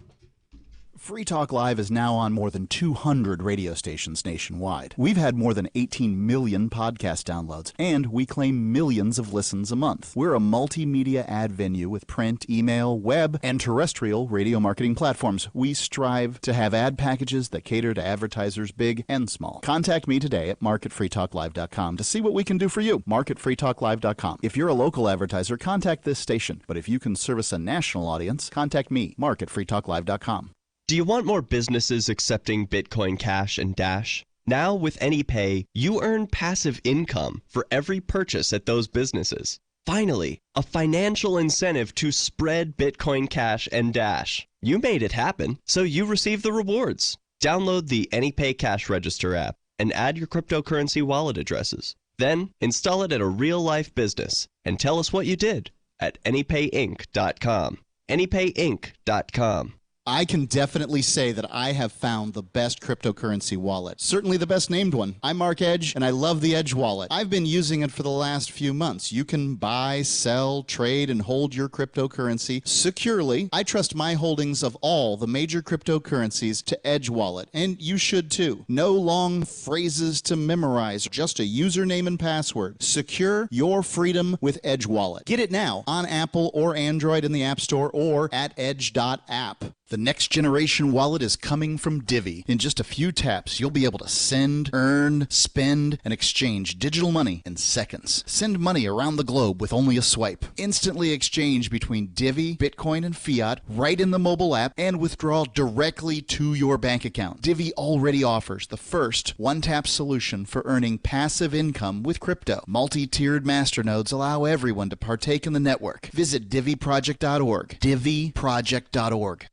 Free Talk Live is now on more than 200 radio stations nationwide. We've had more than 18 million podcast downloads, and we claim millions of listens a month. We're a multimedia ad venue with print, email, web, and terrestrial radio marketing platforms. We strive to have ad packages that cater to advertisers big and small. Contact me today at mark@freetalklive.com to see what we can do for you. mark@freetalklive.com. If you're a local advertiser, contact this station. But if you can service a national audience, contact me, mark@freetalklive.com. Do you want more businesses accepting Bitcoin Cash and Dash? Now with AnyPay, you earn passive income for every purchase at those businesses. Finally, a financial incentive to spread Bitcoin Cash and Dash. You made it happen, so you receive the rewards. Download the AnyPay Cash Register app and add your cryptocurrency wallet addresses. Then install it at a real-life business and tell us what you did at anypayinc.com. anypayinc.com. I can definitely say that I have found the best cryptocurrency wallet. Certainly the best named one. I'm Mark Edge, and I love the Edge wallet. I've been using it for the last few months. You can buy, sell, trade, and hold your cryptocurrency securely. I trust my holdings of all the major cryptocurrencies to Edge wallet, and you should too. No long phrases to memorize, just a username and password. Secure your freedom with Edge wallet. Get it now on Apple or Android in the App Store or at edge.app. The next generation wallet is coming from Divvy. In just a few taps, you'll be able to send, earn, spend, and exchange digital money in seconds. Send money around the globe with only a swipe. Instantly exchange between Divvy, Bitcoin, and fiat right in the mobile app and withdraw directly to your bank account. Divvy already offers the first one-tap solution for earning passive income with crypto. Multi-tiered masternodes allow everyone to partake in the network. Visit divvyproject.org. divvyproject.org.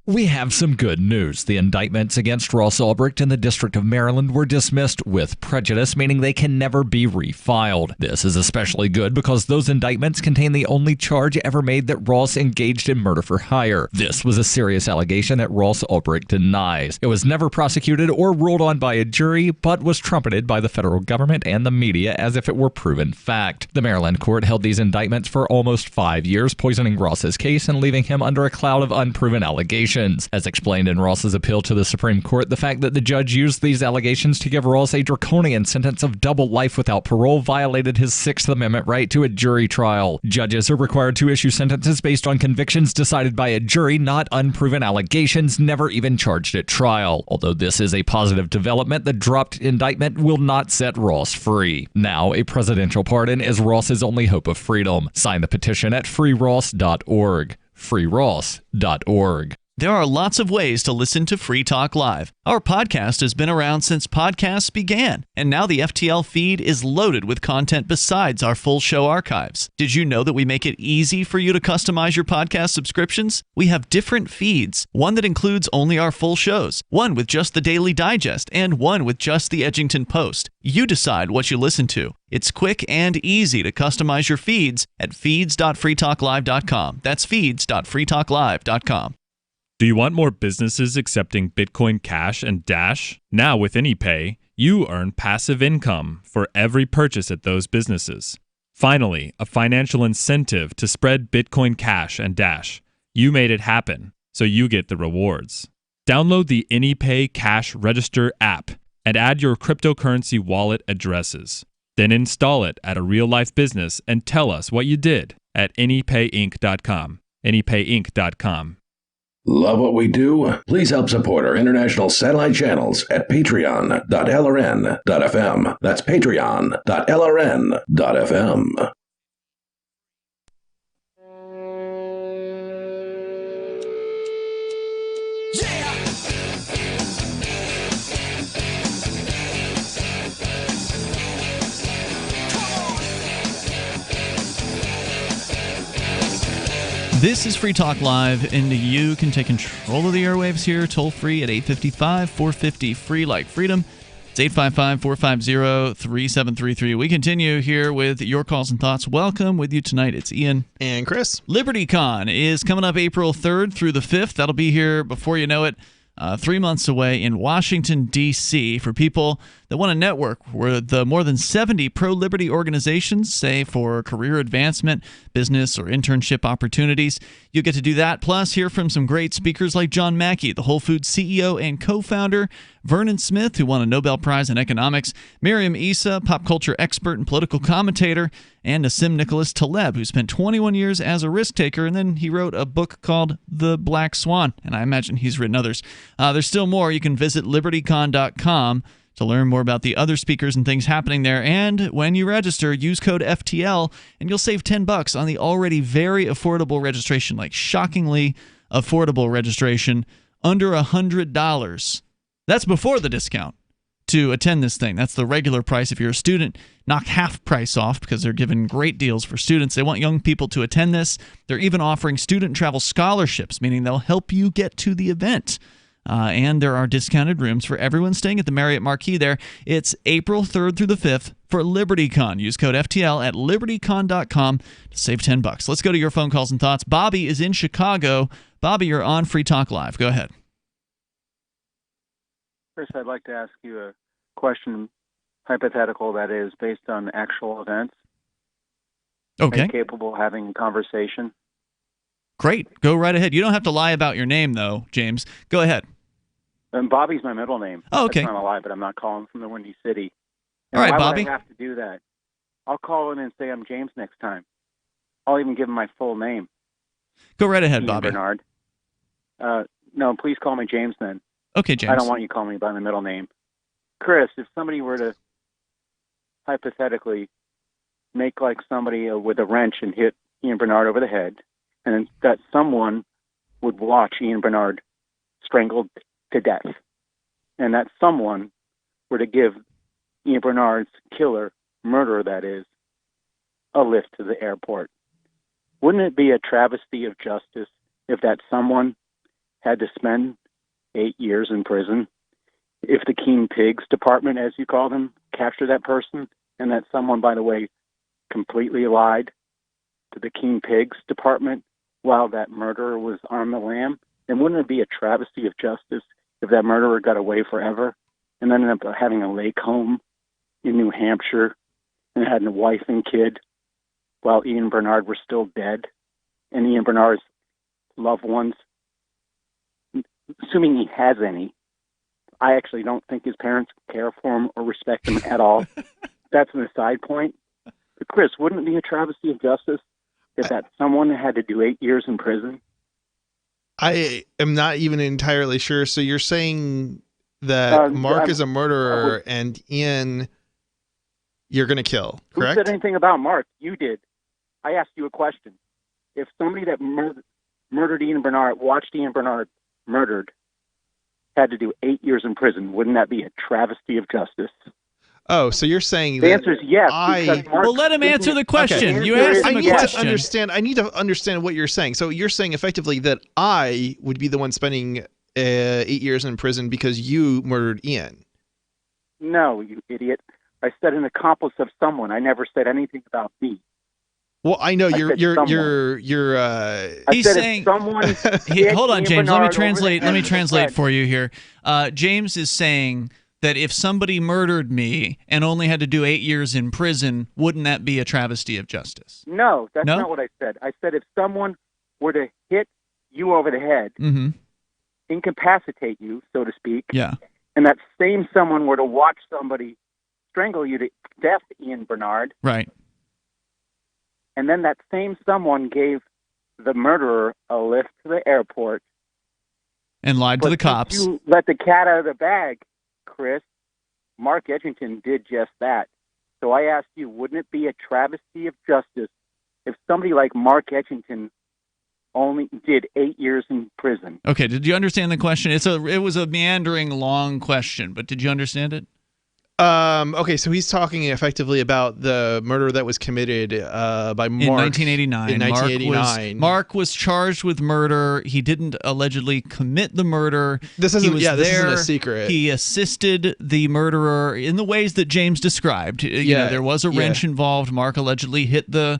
We have some good news. The indictments against Ross Ulbricht in the District of Maryland were dismissed with prejudice, meaning they can never be refiled. This is especially good because those indictments contain the only charge ever made that Ross engaged in murder for hire. This was a serious allegation that Ross Ulbricht denies. It was never prosecuted or ruled on by a jury, but was trumpeted by the federal government and the media as if it were proven fact. The Maryland court held these indictments for almost 5 years, poisoning Ross's case and leaving him under a cloud of unproven allegations. As explained in Ross's appeal to the Supreme Court, the fact that the judge used these allegations to give Ross a draconian sentence of double life without parole violated his Sixth Amendment right to a jury trial. Judges are required to issue sentences based on convictions decided by a jury, not unproven allegations never even charged at trial. Although this is a positive development, the dropped indictment will not set Ross free. Now, a presidential pardon is Ross's only hope of freedom. Sign the petition at freeross.org. freeross.org. There are lots of ways to listen to Free Talk Live. Our podcast has been around since podcasts began, and now the FTL feed is loaded with content besides our full show archives. Did you know that we make it easy for you to customize your podcast subscriptions? We have different feeds, one that includes only our full shows, one with just the Daily Digest, and one with just the Edgington Post. You decide what you listen to. It's quick and easy to customize your feeds at feeds.freetalklive.com. That's feeds.freetalklive.com. Do you want more businesses accepting Bitcoin Cash and Dash? Now with AnyPay, you earn passive income for every purchase at those businesses. Finally, a financial incentive to spread Bitcoin Cash and Dash. You made it happen, so you get the rewards. Download the AnyPay Cash Register app and add your cryptocurrency wallet addresses. Then install it at a real-life business and tell us what you did at anypayinc.com. anypayinc.com. Love what we do? Please help support our international satellite channels at patreon.lrn.fm. That's patreon.lrn.fm. This is Free Talk Live, and you can take control of the airwaves here, toll free at 855-450-FREE like freedom. It's 855-450-3733. We continue here with your calls and thoughts. Welcome with you tonight. It's Ian. And Chris. LibertyCon is coming up April 3rd through the 5th. That'll be here before you know it. 3 months away in Washington, D.C. for people that want to network with more than 70 pro-liberty organizations, say for career advancement, business, or internship opportunities. You'll get to do that, plus hear from some great speakers like John Mackey, the Whole Foods CEO and co-founder, Vernon Smith, who won a Nobel Prize in economics, Miriam Issa, pop culture expert and political commentator, and Nassim Nicholas Taleb, who spent 21 years as a risk taker, and then he wrote a book called The Black Swan, and I imagine he's written others. There's still more. You can visit libertycon.com to learn more about the other speakers and things happening there. And when you register, use code FTL, and you'll save $10 on the already very affordable registration, like shockingly affordable registration, under $100. That's before the discount to attend this thing. That's the regular price. If you're a student, knock half price off because they're giving great deals for students. They want young people to attend this. They're even offering student travel scholarships, meaning they'll help you get to the event. And there are discounted rooms for everyone staying at the Marriott Marquis there. It's April 3rd through the 5th for LibertyCon. Use code FTL at libertycon.com to save $10. Let's go to your phone calls and thoughts. Bobby is in Chicago. Bobby, you're on Free Talk Live. Go ahead. Chris, I'd like to ask you a question, hypothetical, that is based on actual events. Okay. Are you capable of having a conversation? Great. Go right ahead. You don't have to lie about your name, though, James. Go ahead. And Bobby's my middle name. Oh, okay. That's not a lie, but I'm not calling from the Windy City. All right, why Bobby. Would I have to do that? I'll call in and say I'm James next time. I'll even give him my full name. Go right ahead, Ian Bobby. Bernard. No, please call me James then. Okay, James. I don't want you calling me by my middle name. Chris, if somebody were to hypothetically make like somebody with a wrench and hit Ian Bernard over the head, and that someone would watch Ian Bernard strangled to death, and that someone were to give Ian Bernard's killer, murderer that is, a lift to the airport. Wouldn't it be a travesty of justice if that someone had to spend 8 years in prison? If the Keen Pigs Department, as you call them, captured that person, and that someone, by the way, completely lied to the Keen Pigs Department while that murderer was on the lam, then wouldn't it be a travesty of justice if that murderer got away forever and then ended up having a lake home in New Hampshire and had a wife and kid while Ian Bernard were still dead, and Ian Bernard's loved ones, assuming he has any, I actually don't think his parents care for him or respect him at all. That's an aside point. But Chris, wouldn't it be a travesty of justice if that someone had to do 8 years in prison? I am not even entirely sure. So you're saying that Mark is a murderer and Ian you're going to kill, correct? Who said anything about Mark? You did. I asked you a question. If somebody that murdered Ian Bernard, watched Ian Bernard murdered, had to do 8 years in prison, wouldn't that be a travesty of justice? Oh, so you're saying the answer is yes. Well, let him answer the question. Okay. You asked him a question. I need to understand what you're saying. So you're saying effectively that I would be the one spending 8 years in prison because you murdered Ian. No, you idiot. I said an accomplice of someone. I never said anything about me. Well, I know you're he's saying someone hold on, James. Let me translate for you here. James is saying that if somebody murdered me and only had to do 8 years in prison, wouldn't that be a travesty of justice? No, that's not what I said. I said if someone were to hit you over the head, incapacitate you, so to speak, and that same someone were to watch somebody strangle you to death, Ian Bernard, right? And then that same someone gave the murderer a lift to the airport and lied to the cops. You let the cat out of the bag, Chris. Mark Edgington did just that. So I asked you, wouldn't it be a travesty of justice if somebody like Mark Edgington only did 8 years in prison? Okay, did you understand the question? It was a meandering, long question, but did you understand it? Okay, so he's talking effectively about the murder that was committed by Mark in 1989. In 1989, Mark was charged with murder. He didn't allegedly commit the murder. This isn't a secret. He assisted the murderer in the ways that James described. There was a wrench involved. Mark allegedly hit the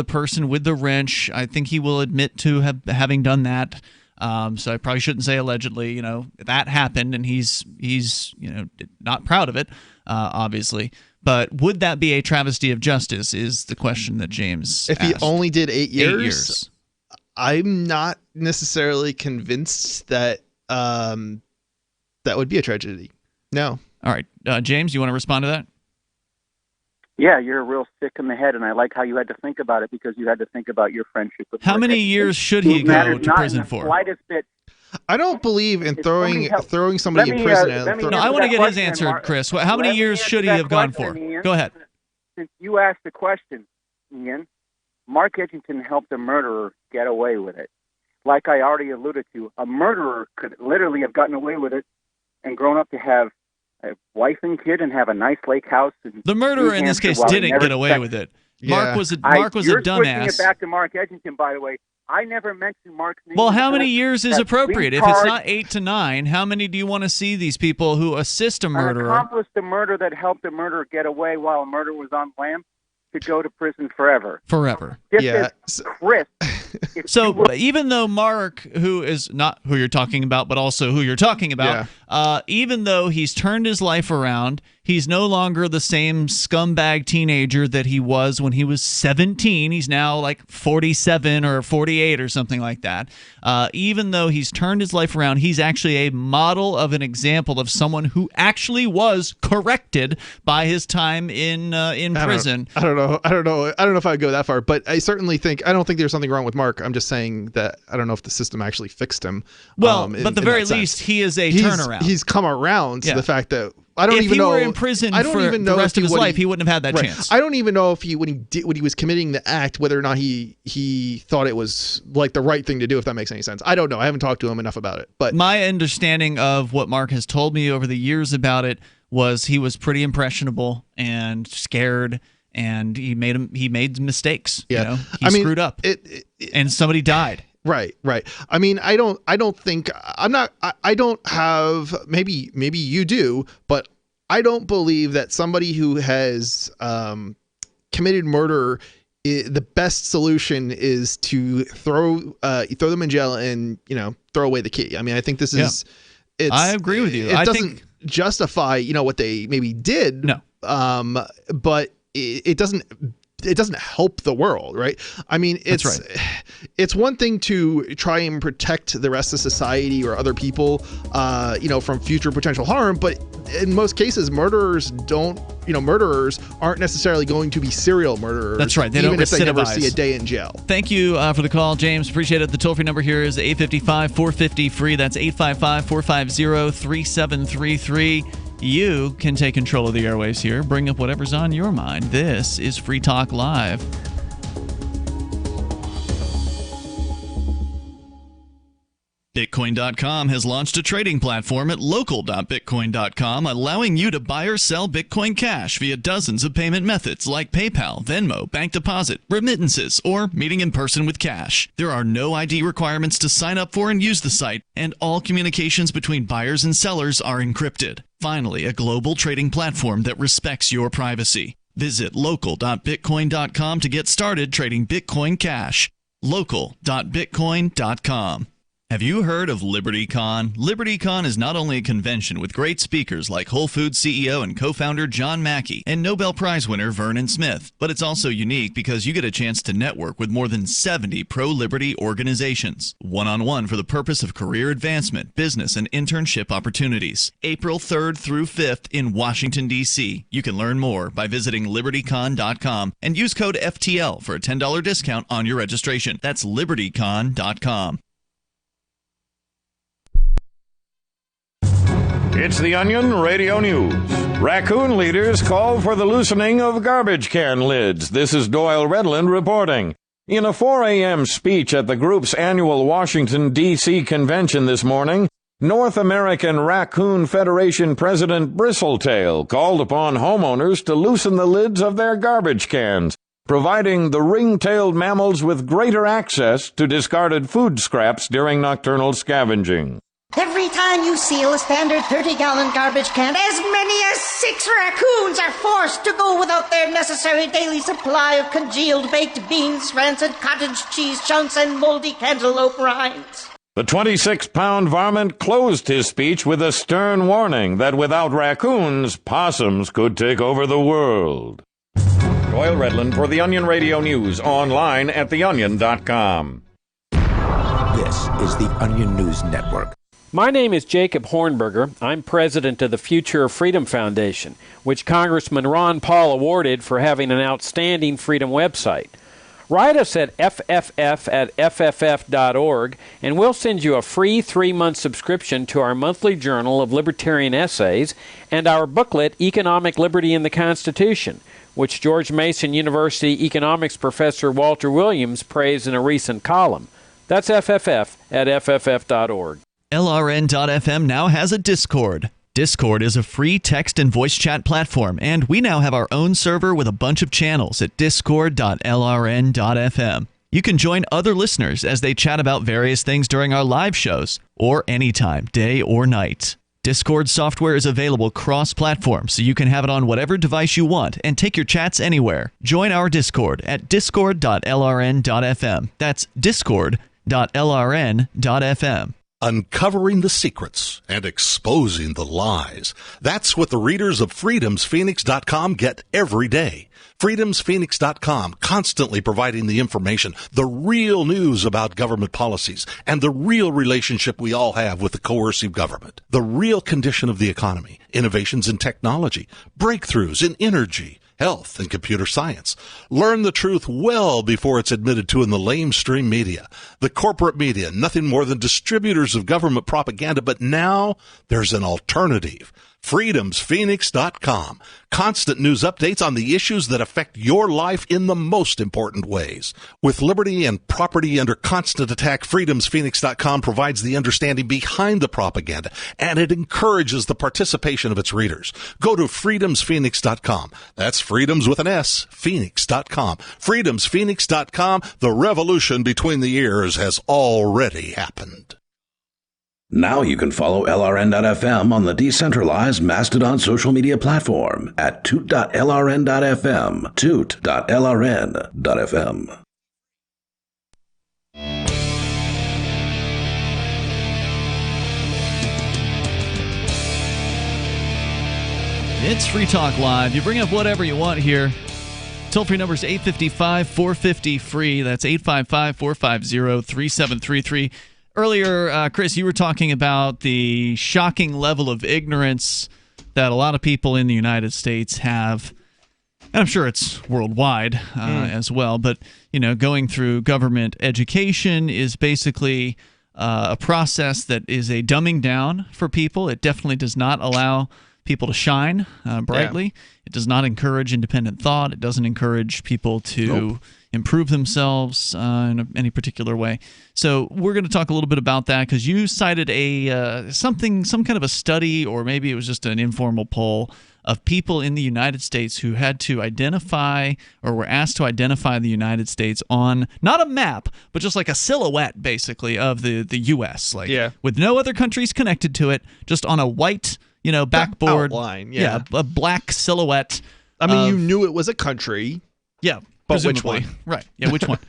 person with the wrench. I think he will admit to having done that. So I probably shouldn't say allegedly. That happened, and he's not proud of it, obviously. But would that be a travesty of justice? Is the question that James asked. He only did 8 years. 8 years. I'm not necessarily convinced that that would be a tragedy. No. All right, James, you want to respond to that? Yeah, you're real sick in the head, and I like how you had to think about it because you had to think about your friendship with. How many years should he go to prison for? Slightest bit. I don't believe in throwing somebody in prison. No, I want to get his answer, Chris. How many years should he have gone for? Ian. Go ahead. Since you asked the question, Ian, Mark Edgington helped a murderer get away with it. Like I already alluded to, a murderer could literally have gotten away with it and grown up to have a wife and kid and have a nice lake house. The murderer in this case didn't get away with it. Yeah. Mark was a dumbass. You're switching it back to Mark Edgington, by the way. I never mentioned Mark's name. Well, how many years is appropriate? If it's not 8 to 9, how many do you want to see these people who assist a murderer? An accomplice to murder that helped a murderer get away while a murder was on lam could go to prison forever. Forever. Chris. So even though Mark, who is not who you're talking about, but also who you're talking about, even though he's turned his life around, he's no longer the same scumbag teenager that he was when he was 17. He's now like 47 or 48 or something like that. Even though he's turned his life around, he's actually a model of an example of someone who actually was corrected by his time in prison. I don't know if I would go that far, but I certainly think I don't think there's something wrong with Mark. I'm just saying that I don't know if the system actually fixed him. Well, but at the very least, he is a turnaround. He's come around to the fact that I don't even know. If he were in prison for the rest of his life, he wouldn't have had that chance. I don't even know if when he was committing the act, whether or not he thought it was like the right thing to do. If that makes any sense, I don't know. I haven't talked to him enough about it. But my understanding of what Mark has told me over the years about it was he was pretty impressionable and scared. And he made mistakes. Yeah. He screwed up. And somebody died. Right. I mean, I don't have, maybe you do, but I don't believe that somebody who has committed murder, the best solution is to throw them in jail and, throw away the key. I mean, I think this is, I agree with you. It doesn't justify, what they maybe did. No. But it doesn't help the world, right? I mean, it's one thing to try and protect the rest of society or other people, from future potential harm, but in most cases, murderers aren't necessarily going to be serial murderers. That's right. They don't even if they never recidivize. see a day in jail. Thank you for the call, James. Appreciate it. The toll-free number here is 855-450-FREE. That's 855-450-3733. You can take control of the airwaves here. Bring up whatever's on your mind. This is Free Talk Live. Bitcoin.com has launched a trading platform at local.bitcoin.com, allowing you to buy or sell Bitcoin Cash via dozens of payment methods like PayPal, Venmo, bank deposit, remittances, or meeting in person with cash. There are no ID requirements to sign up for and use the site, and all communications between buyers and sellers are encrypted. Finally, a global trading platform that respects your privacy. Visit local.bitcoin.com to get started trading Bitcoin Cash. local.bitcoin.com. Have you heard of LibertyCon? LibertyCon is not only a convention with great speakers like Whole Foods CEO and co-founder John Mackey and Nobel Prize winner Vernon Smith, but it's also unique because you get a chance to network with more than 70 pro-liberty organizations, one-on-one for the purpose of career advancement, business, and internship opportunities. April 3rd through 5th in Washington, D.C. You can learn more by visiting libertycon.com and use code FTL for a $10 discount on your registration. That's libertycon.com. It's the Onion Radio News. Raccoon leaders call for the loosening of garbage can lids. This is Doyle Redland reporting. In a 4 a.m. speech at the group's annual Washington, D.C. convention this morning, North American Raccoon Federation President Bristletail called upon homeowners to loosen the lids of their garbage cans, providing the ring-tailed mammals with greater access to discarded food scraps during nocturnal scavenging. Every time you seal a standard 30-gallon garbage can, as many as 6 raccoons are forced to go without their necessary daily supply of congealed baked beans, rancid cottage cheese chunks, and moldy cantaloupe rinds. The 26-pound varmint closed his speech with a stern warning that without raccoons, possums could take over the world. Doyle Redland for the Onion Radio News, online at theonion.com. This is the Onion News Network. My name is Jacob Hornberger. I'm president of the Future of Freedom Foundation, which Congressman Ron Paul awarded for having an outstanding freedom website. Write us at fff@fff.org, and we'll send you a free 3-month subscription to our monthly journal of libertarian essays and our booklet, Economic Liberty in the Constitution, which George Mason University economics professor Walter Williams praised in a recent column. That's fff@fff.org. LRN.FM now has a Discord. Discord is a free text and voice chat platform, and we now have our own server with a bunch of channels at discord.lrn.fm. You can join other listeners as they chat about various things during our live shows, or anytime, day or night. Discord software is available cross-platform, so you can have it on whatever device you want and take your chats anywhere. Join our Discord at discord.lrn.fm. That's discord.lrn.fm. Uncovering the secrets and exposing the lies. That's what the readers of freedomsphoenix.com get every day. freedomsphoenix.com, constantly providing the information, the real news about government policies, and the real relationship we all have with the coercive government. The real condition of the economy, innovations in technology, breakthroughs in energy, health, and computer science. Learn the truth well before it's admitted to in the lamestream media. The corporate media, nothing more than distributors of government propaganda, but now there's an alternative. freedomsphoenix.com. Constant news updates on the issues that affect your life in the most important ways. With liberty and property under constant attack, freedomsphoenix.com provides the understanding behind the propaganda, and it encourages the participation of its readers. Go to freedomsphoenix.com. That's freedoms with an S, phoenix.com. freedomsphoenix.com. The revolution between the ears has already happened. Now you can follow LRN.FM on the decentralized Mastodon social media platform at toot.lrn.fm, toot.lrn.fm. It's Free Talk Live. You bring up whatever you want here. Toll-free number is 855-450-FREE. That's 855-450-3733. Earlier, Chris, you were talking about the shocking level of ignorance that a lot of people in the United States have. And I'm sure it's worldwide as well. But, you know, going through government education is basically a process that is a dumbing down for people. It definitely does not allow people to shine brightly. Yeah. It does not encourage independent thought. It doesn't encourage people to improve themselves in any particular way. So we're going to talk a little bit about that because you cited some kind of a study, or maybe it was just an informal poll of people in the United States who had to identify, or were asked to identify, the United States on not a map, but just like a silhouette, basically, of the U.S. With no other countries connected to it, just on a white, backboard outline. Yeah, a black silhouette. I mean, you knew it was a country. Yeah. But which one? Right. Yeah, which one?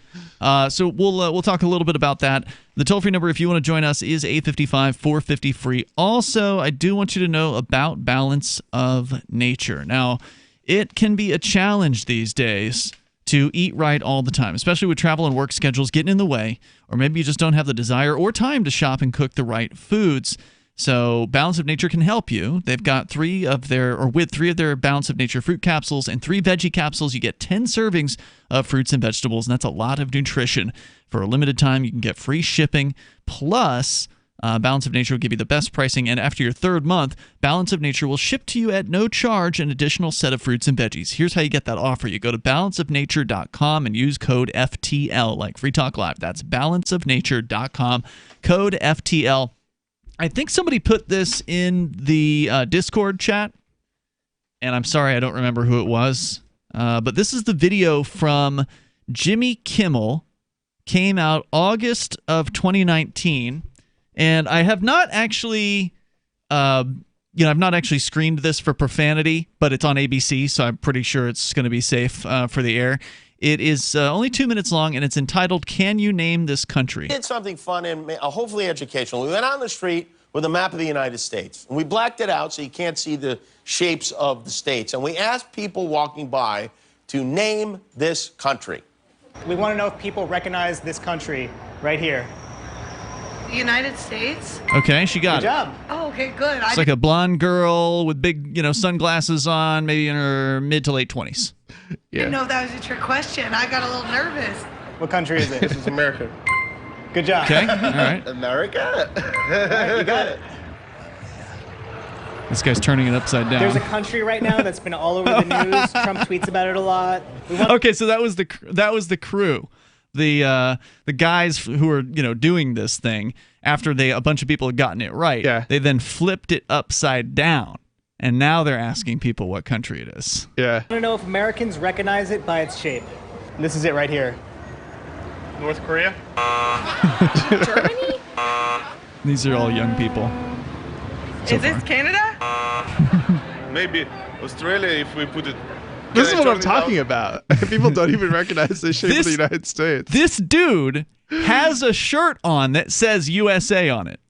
So we'll talk a little bit about that. The toll-free number, if you want to join us, is 855-450-FREE. Also, I do want you to know about balance of nature. Now, it can be a challenge these days to eat right all the time, especially with travel and work schedules getting in the way, or maybe you just don't have the desire or time to shop and cook the right foods. So Balance of Nature can help you. They've got with 3 of their Balance of Nature fruit capsules and 3 veggie capsules, you get 10 servings of fruits and vegetables, and that's a lot of nutrition. For a limited time, you can get free shipping, plus Balance of Nature will give you the best pricing, and after your 3rd month, Balance of Nature will ship to you at no charge an additional set of fruits and veggies. Here's how you get that offer. You go to balanceofnature.com and use code FTL, like Free Talk Live. That's balanceofnature.com, code FTL. I think somebody put this in the Discord chat, and I'm sorry I don't remember who it was, but this is the video from Jimmy Kimmel. Came out August of 2019, and I have not actually, I've not actually screened this for profanity, but it's on ABC, so I'm pretty sure it's going to be safe for the air. It is only 2 minutes long, and it's entitled, Can You Name This Country? We did something fun and hopefully educational. We went out on the street with a map of the United States, and we blacked it out so you can't see the shapes of the states. And we asked people walking by to name this country. We want to know if people recognize this country right here. The United States? Okay, she got Good job. Oh, okay, good. It's like a blonde girl with big, sunglasses on, maybe in her mid to late 20s. I didn't know if that was a trick question. I got a little nervous. What country is it? This is America. Good job. Okay, all right. America? Right, you got it. This guy's turning it upside down. There's a country right now that's been all over the news. Trump tweets about it a lot. Okay, so that was the crew, the guys who were doing this thing. After a bunch of people had gotten it right, they then flipped it upside down, and now they're asking people what country it is. Yeah. I want to know if Americans recognize it by its shape. This is it right here. North Korea? Germany? These are all young people. Is this Canada? Maybe Australia if we put it. This is what I'm talking about. People don't even recognize the shape of the United States. This dude has a shirt on that says USA on it.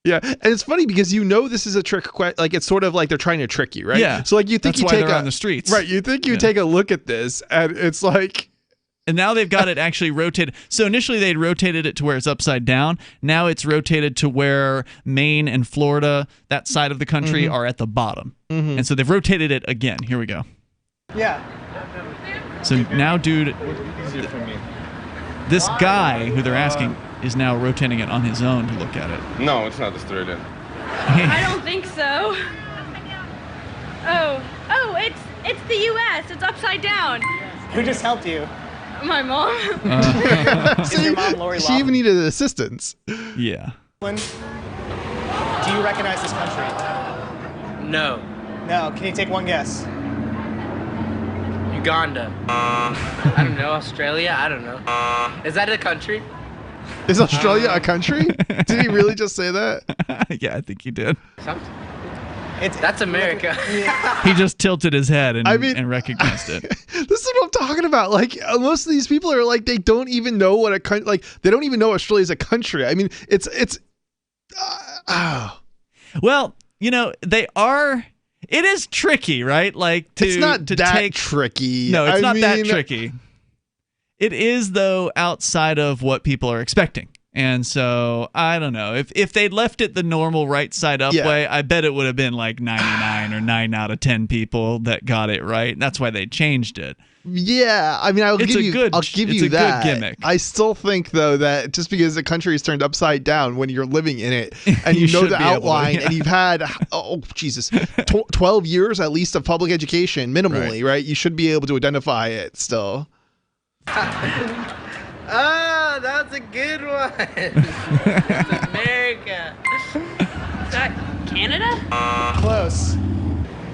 Yeah, and it's funny because this is a trick question. Like, it's sort of like they're trying to trick you, right? Yeah. So like you think That's you why take they're on the streets. Right, you think you take a look at this, and it's like. And now they've got it actually rotated. So initially they'd rotated it to where it's upside down. Now it's rotated to where Maine and Florida, that side of the country, are at the bottom. And so they've rotated it again. Here we go. Yeah. So now, dude, this guy who they're asking is now rotating it on his own to look at it. No, it's not Australia. I don't think so. Oh, it's the U.S. It's upside down. Who just helped you? My mom. Is your mom Lori She even needed assistance. Yeah. Do you recognize this country? No. No. Can you take one guess? Uganda. I don't know. Australia? I don't know. Is that a country? Is Australia a country? Did he really just say that? Yeah, I think he did. That's America. He just tilted his head and recognized it. This is what I'm talking about. Like, most of these people are like, they don't even know what a country, like, they don't even know Australia's a country. I mean, Well, they are. It is tricky, right? Like, it's not that tricky. No, it's not that tricky. It is, though, outside of what people are expecting. And so, I don't know. If they'd left it the normal right side up way, I bet it would have been like 99 or 9 out of 10 people that got it right. That's why they changed it. Yeah, I mean, I'll give you that. Good gimmick. I still think, though, that just because the country is turned upside down when you're living in it, and you know the outline, and you've had 12 years at least of public education minimally, right? You should be able to identify it still. Oh, that's a good one. It's America. Is that Canada? Close.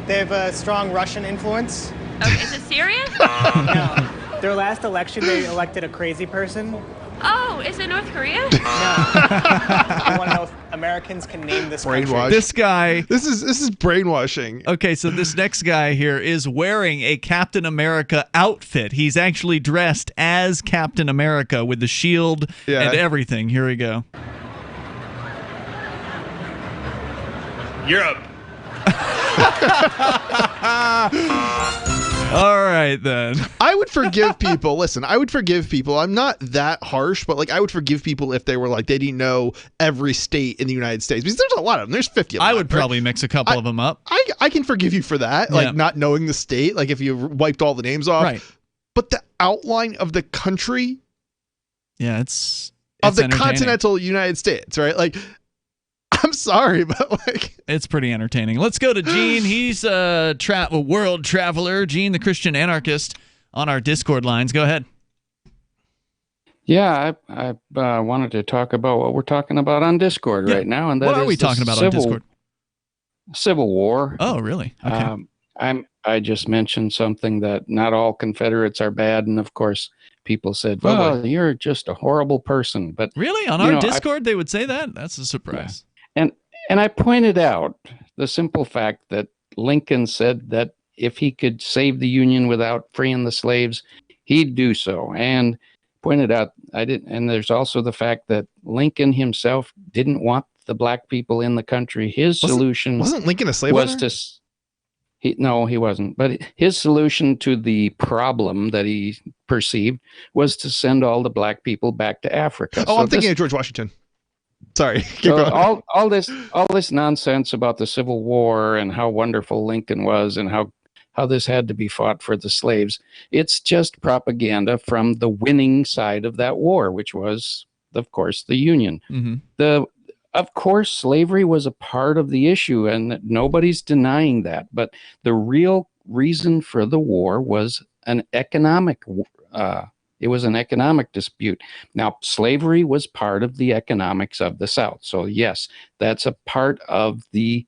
They have a strong Russian influence. Okay, is it Syria? No. Their last election, they elected a crazy person. Oh, is it North Korea? No. I want to know if Americans can name this country. This guy. This is brainwashing. Okay, so this next guy here is wearing a Captain America outfit. He's actually dressed as Captain America with the shield and everything. Here we go. Europe. All right, then. I would forgive people. Listen, I would forgive people. I'm not that harsh, but like I would forgive people if they were like they didn't know every state in the United States, because there's a lot of them. There's 50 of them. I would probably mix a couple of them up. I can forgive you for that, like not knowing the state, like if you wiped all the names off. Right. But the outline of the country, it's of the continental United States, right? Like, I'm sorry, but like it's pretty entertaining. Let's go to Gene. He's a world traveler. Gene, the Christian anarchist, on our Discord lines. Go ahead. Yeah, I wanted to talk about what we're talking about on Discord right now, and that what are is we talking about on Discord? Civil War. Oh, really? Okay. I just mentioned something that not all Confederates are bad, and of course, people said, "Well, you're just a horrible person." But really, on our Discord, they would say that? That's a surprise. Yeah. And I pointed out the simple fact that Lincoln said that if he could save the Union without freeing the slaves, he'd do so. And pointed out and there's also the fact that Lincoln himself didn't want the black people in the country. His solution wasn't Lincoln a slave owner? No, he wasn't. But his solution to the problem that he perceived was to send all the black people back to Africa. Oh, I'm thinking of George Washington. Sorry. Keep going. All this nonsense about the Civil War and how wonderful Lincoln was and how this had to be fought for the slaves. It's just propaganda from the winning side of that war, which was, of course, the Union. Mm-hmm. Of course, slavery was a part of the issue, and nobody's denying that. But the real reason for the war was an economic. It was an economic dispute. Now, slavery was part of the economics of the South. So yes, that's a part of the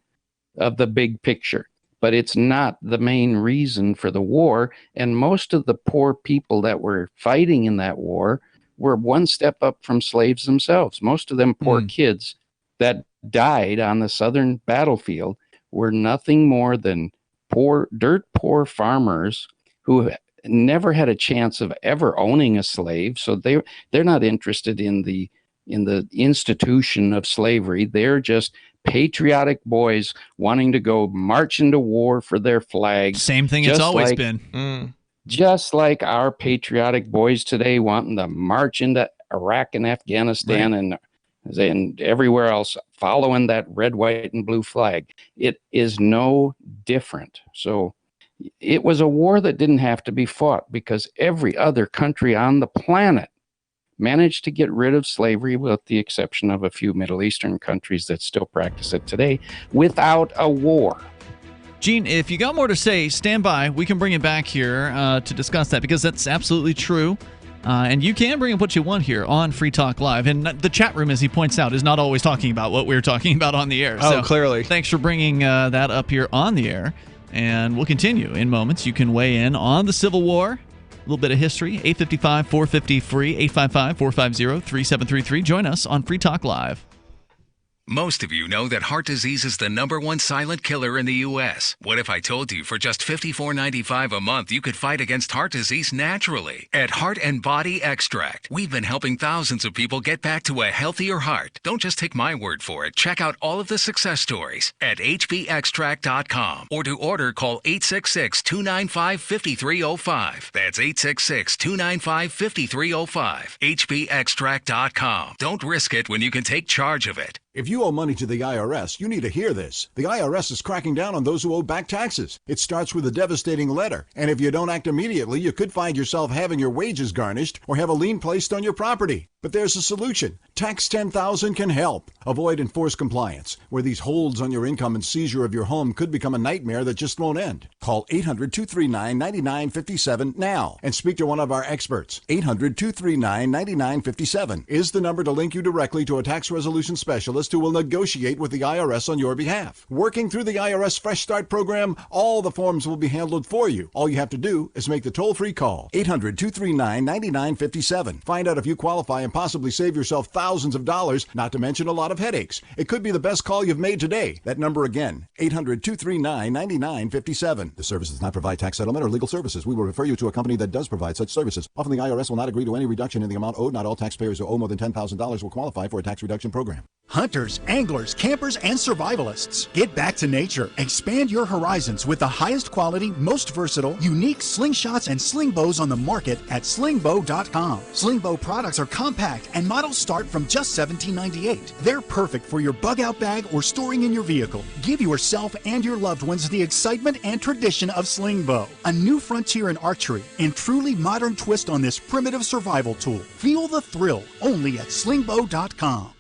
big picture. But it's not the main reason for the war. And most of the poor people that were fighting in that war were one step up from slaves themselves. Most of them poor kids that died on the Southern battlefield were nothing more than dirt poor farmers who never had a chance of ever owning a slave. So they're not interested in the institution of slavery. They're just patriotic boys wanting to go march into war for their flag. Same thing it's always been. Just like our patriotic boys today wanting to march into Iraq and Afghanistan and everywhere else, following that red, white, and blue flag. It is no different. So it was a war that didn't have to be fought because every other country on the planet managed to get rid of slavery, with the exception of a few Middle Eastern countries that still practice it today, without a war. Gene, if you got more to say, stand by. We can bring it back here to discuss that, because that's absolutely true. And you can bring up what you want here on Free Talk Live. And the chat room, as he points out, is not always talking about what we're talking about on the air. So clearly. Thanks for bringing that up here on the air. And we'll continue in moments. You can weigh in on the Civil War. A little bit of history. 855-450-FREE, 855-450-3733. Join us on Free Talk Live. Most of you know that heart disease is the #1 silent killer in the U.S. What if I told you for just $54.95 a month you could fight against heart disease naturally? At Heart and Body Extract, we've been helping thousands of people get back to a healthier heart. Don't just take my word for it. Check out all of the success stories at hbextract.com, or to order, call 866-295-5305. That's 866-295-5305. hbextract.com. Don't risk it when you can take charge of it. If you owe money to the IRS, you need to hear this. The IRS is cracking down on those who owe back taxes. It starts with a devastating letter, and if you don't act immediately, you could find yourself having your wages garnished or have a lien placed on your property. But there's a solution. Tax 10,000 can help. Avoid enforced compliance, where these holds on your income and seizure of your home could become a nightmare that just won't end. Call 800-239-9957 now and speak to one of our experts. 800-239-9957 is the number to link you directly to a tax resolution specialist who will negotiate with the IRS on your behalf. Working through the IRS Fresh Start program, all the forms will be handled for you. All you have to do is make the toll-free call. 800-239-9957. Find out if you qualify and possibly save yourself thousands of dollars, not to mention a lot of headaches. It could be the best call you've made today. That number again, 800-239-9957. The service does not provide tax settlement or legal services. We will refer you to a company that does provide such services. Often the IRS will not agree to any reduction in the amount owed. Not all taxpayers who owe more than $10,000 will qualify for a tax reduction program. Hunters, anglers, campers, and survivalists. Get back to nature. Expand your horizons with the highest quality, most versatile, unique slingshots and sling bows on the market at slingbow.com. Slingbow products are compact and models start from just $17.98. They're perfect for your bug out bag or storing in your vehicle. Give yourself and your loved ones the excitement and tradition of Slingbow, a new frontier in archery and truly modern twist on this primitive survival tool. Feel the thrill only at slingbow.com.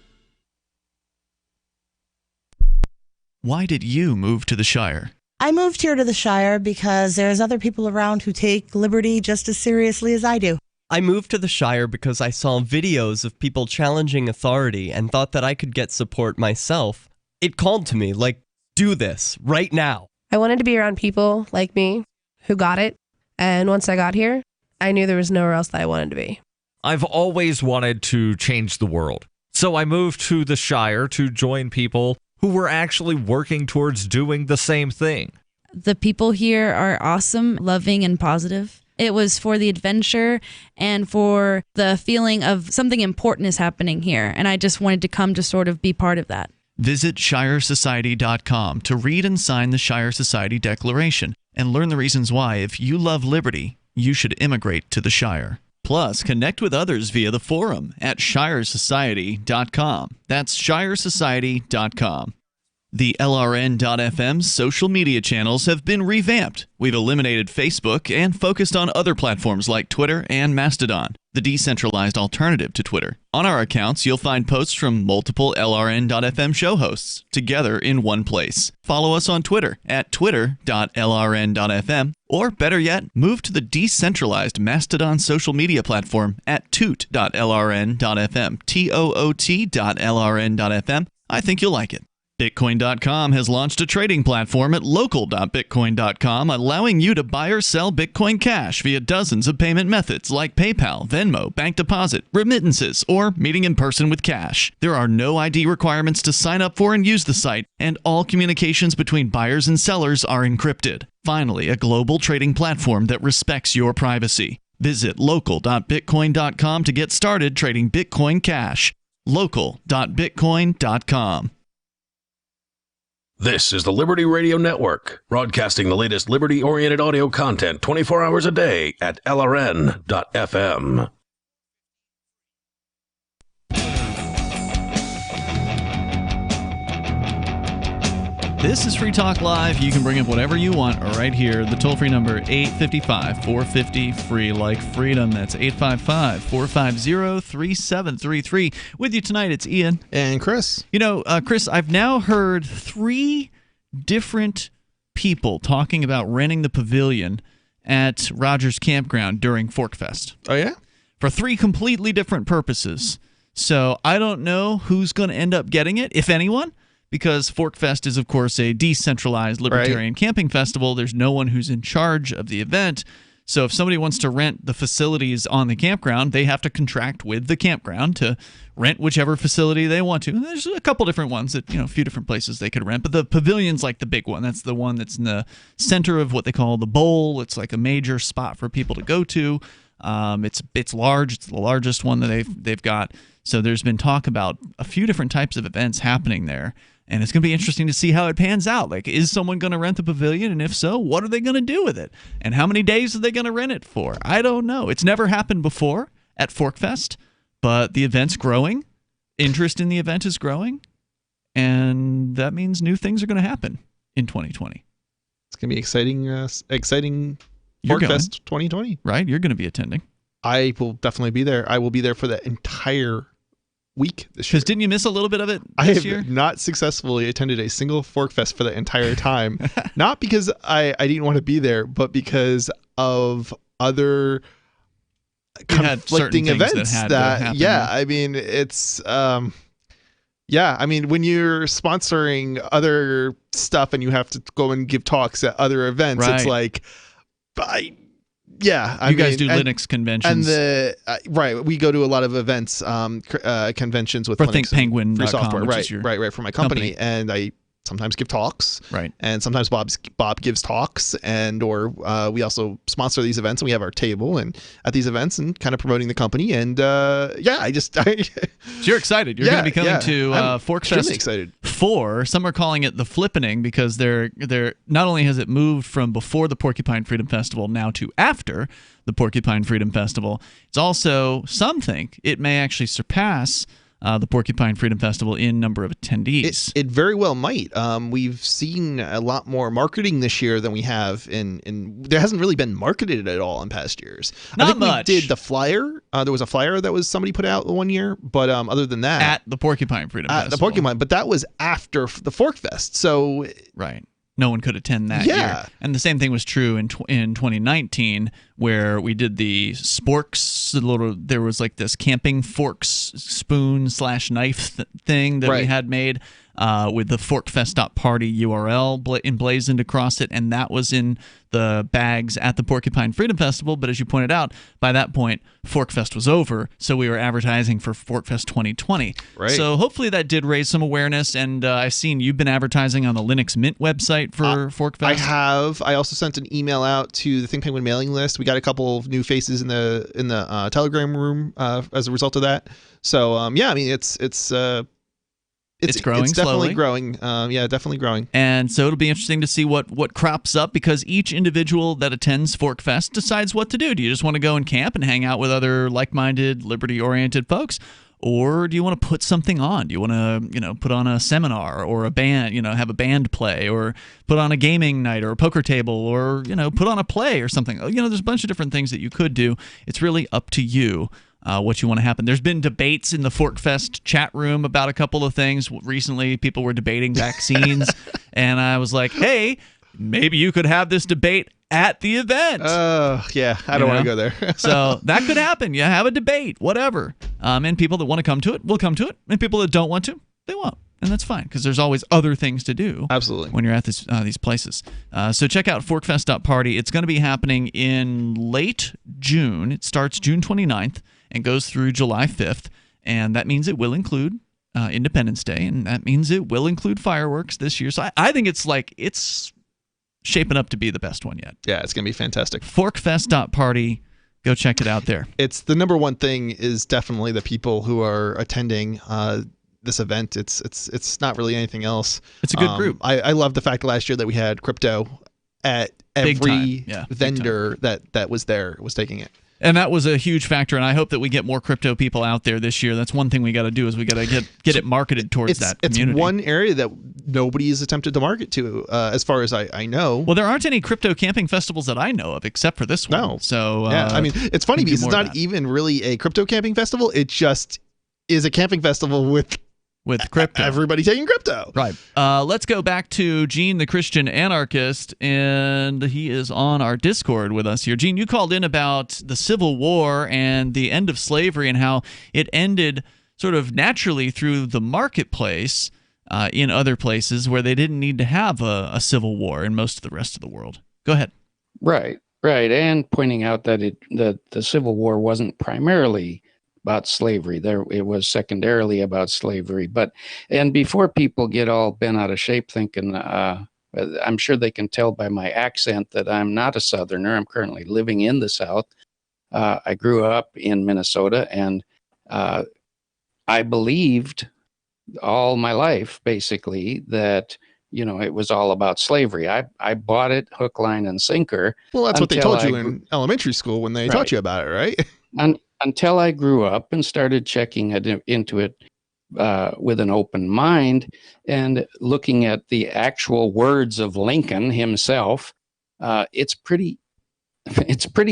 Why did you move to the Shire? I moved here to the Shire because there's other people around who take liberty just as seriously as I do. I moved to the Shire because I saw videos of people challenging authority and thought that I could get support myself. It called to me, like, do this right now. I wanted to be around people like me who got it. And once I got here, I knew there was nowhere else that I wanted to be. I've always wanted to change the world. So I moved to the Shire to join people who were actually working towards doing the same thing. The people here are awesome, loving, and positive. It was for the adventure and for the feeling of something important is happening here. And I just wanted to come to sort of be part of that. Visit ShireSociety.com to read and sign the Shire Society Declaration and learn the reasons why, if you love liberty, you should immigrate to the Shire. Plus, connect with others via the forum at ShireSociety.com. That's ShireSociety.com. The LRN.FM social media channels have been revamped. We've eliminated Facebook and focused on other platforms like Twitter and Mastodon, the decentralized alternative to Twitter. On our accounts, you'll find posts from multiple LRN.FM show hosts together in one place. Follow us on Twitter at twitter.lrn.fm, or better yet, move to the decentralized Mastodon social media platform at toot.lrn.fm, toot.lrn.fm. I think you'll like it. Bitcoin.com has launched a trading platform at local.bitcoin.com, allowing you to buy or sell Bitcoin Cash via dozens of payment methods like PayPal, Venmo, bank deposit, remittances, or meeting in person with cash. There are no ID requirements to sign up for and use the site, and all communications between buyers and sellers are encrypted. Finally, a global trading platform that respects your privacy. Visit local.bitcoin.com to get started trading Bitcoin Cash. local.bitcoin.com. This is the Liberty Radio Network, broadcasting the latest liberty-oriented audio content 24 hours a day at LRN.FM. This is Free Talk Live. You can bring up whatever you want right here. The toll-free number, 855-450-FREE, like freedom. That's 855-450-3733. With you tonight, it's Ian. And Chris. You know, Chris, I've now heard 3 different people talking about renting the pavilion at Rogers Campground during Forkfest. Oh, yeah? For 3 completely different purposes. So I don't know who's going to end up getting it, if anyone. Because Forkfest is, of course, a decentralized libertarian camping festival. There's no one who's in charge of the event. So if somebody wants to rent the facilities on the campground, they have to contract with the campground to rent whichever facility they want to. And there's a couple different ones that, a few different places they could rent. But the pavilion's like the big one. That's the one that's in the center of what they call the bowl. It's like a major spot for people to go to. It's large. It's the largest one that they've got. So there's been talk about a few different types of events happening there. And it's going to be interesting to see how it pans out. Like, is someone going to rent the pavilion? And if so, what are they going to do with it? And how many days are they going to rent it for? I don't know. It's never happened before at Forkfest, but the event's growing. Interest in the event is growing. And that means new things are going to happen in 2020. It's going to be exciting You're Forkfest 2020. Right? You're going to be attending. I will definitely be there. I will be there for the entire week this year. Because didn't you miss a little bit of it this year? I have not successfully attended a single Forkfest for the entire time. Not because I didn't want to be there, but because of other conflicting events that yeah, I mean, it's when you're sponsoring other stuff and you have to go and give talks at other events, it's like you guys do Linux conventions, and we go to a lot of events, conventions with Linux Penguin free software, right for my company, and I sometimes give talks, right, and sometimes Bob gives talks, and or we also sponsor these events, and we have our table and at these events and kind of promoting the company, and so you're excited. You're going to be coming to Forkfest. Excited. 4. Some are calling it the Flippening because they're not only has it moved from before the Porcupine Freedom Festival now to after the Porcupine Freedom Festival. It's also, some think it may actually surpass the Porcupine Freedom Festival in number of attendees. It very well might. We've seen a lot more marketing this year than we have in there hasn't really been marketed at all in past years. Not I think much. We did the flyer. There was a flyer that was somebody put out one year, but other than that, at the Porcupine Freedom Festival. The Porcupine, but that was after the Forkfest. So right. no one could attend that year. And the same thing was true in 2019, where we did the sporks. There was like this camping forks, spoon / knife thing that we had made with the forkfest.party URL emblazoned across it, and that was in the bags at the Porcupine Freedom Festival. But as you pointed out, by that point, Forkfest was over, so we were advertising for Forkfest 2020. Right. So hopefully that did raise some awareness, and I've seen you've been advertising on the Linux Mint website for Forkfest. I have. I also sent an email out to the Think Penguin mailing list. We got a couple of new faces in the Telegram room as a result of that. So yeah, I mean it's growing. It's definitely slowly. growing. Definitely growing. And so it'll be interesting to see what crops up, because each individual that attends Forkfest decides what to do. Do you just want to go and camp and hang out with other like-minded, liberty-oriented folks? Or do you want to put something on? Do you want to, put on a seminar or a band, have a band play, or put on a gaming night or a poker table, or, put on a play or something? There's a bunch of different things that you could do. It's really up to you. What you want to happen. There's been debates in the Forkfest chat room about a couple of things. Recently, people were debating vaccines, and I was like, hey, maybe you could have this debate at the event. Yeah, I don't want to go there. So that could happen. You have a debate, whatever. And people that want to come to it will come to it, and people that don't want to, they won't. And that's fine, because there's always other things to do. Absolutely. When you're at these places. So check out forkfest.party. It's going to be happening in late June. It starts June 29th and goes through July 5th. And that means it will include Independence Day, and that means it will include fireworks this year. So I think it's shaping up to be the best one yet. Yeah, it's going to be fantastic. Forkfest.party. Go check it out there. It's the number one thing is definitely the people who are attending this event. It's not really anything else. It's a good group. I love the fact last year that we had crypto at every vendor that was there was taking it. And that was a huge factor, and I hope that we get more crypto people out there this year. That's one thing we got to do, is we got to get it marketed towards that community. It's one area that nobody has attempted to market to, as far as I know. Well, there aren't any crypto camping festivals that I know of, except for this one. No. So yeah, I mean, it's funny because it's not even really a crypto camping festival. It just is a camping festival with crypto. Everybody taking crypto. Right. Let's go back to Gene, the Christian anarchist, and he is on our Discord with us here. Gene, you called in about the Civil War and the end of slavery and how it ended sort of naturally through the marketplace in other places where they didn't need to have a civil war in most of the rest of the world. Go ahead. Right. And pointing out that the Civil War wasn't primarily about slavery. It was secondarily about slavery. And before people get all bent out of shape thinking, I'm sure they can tell by my accent that I'm not a Southerner. I'm currently living in the South. I grew up in Minnesota, and I believed all my life, basically, that it was all about slavery. I bought it hook, line, and sinker. Well, that's what they told you in elementary school when they taught you about it, right? Until I grew up and started checking into it with an open mind and looking at the actual words of Lincoln himself, it's pretty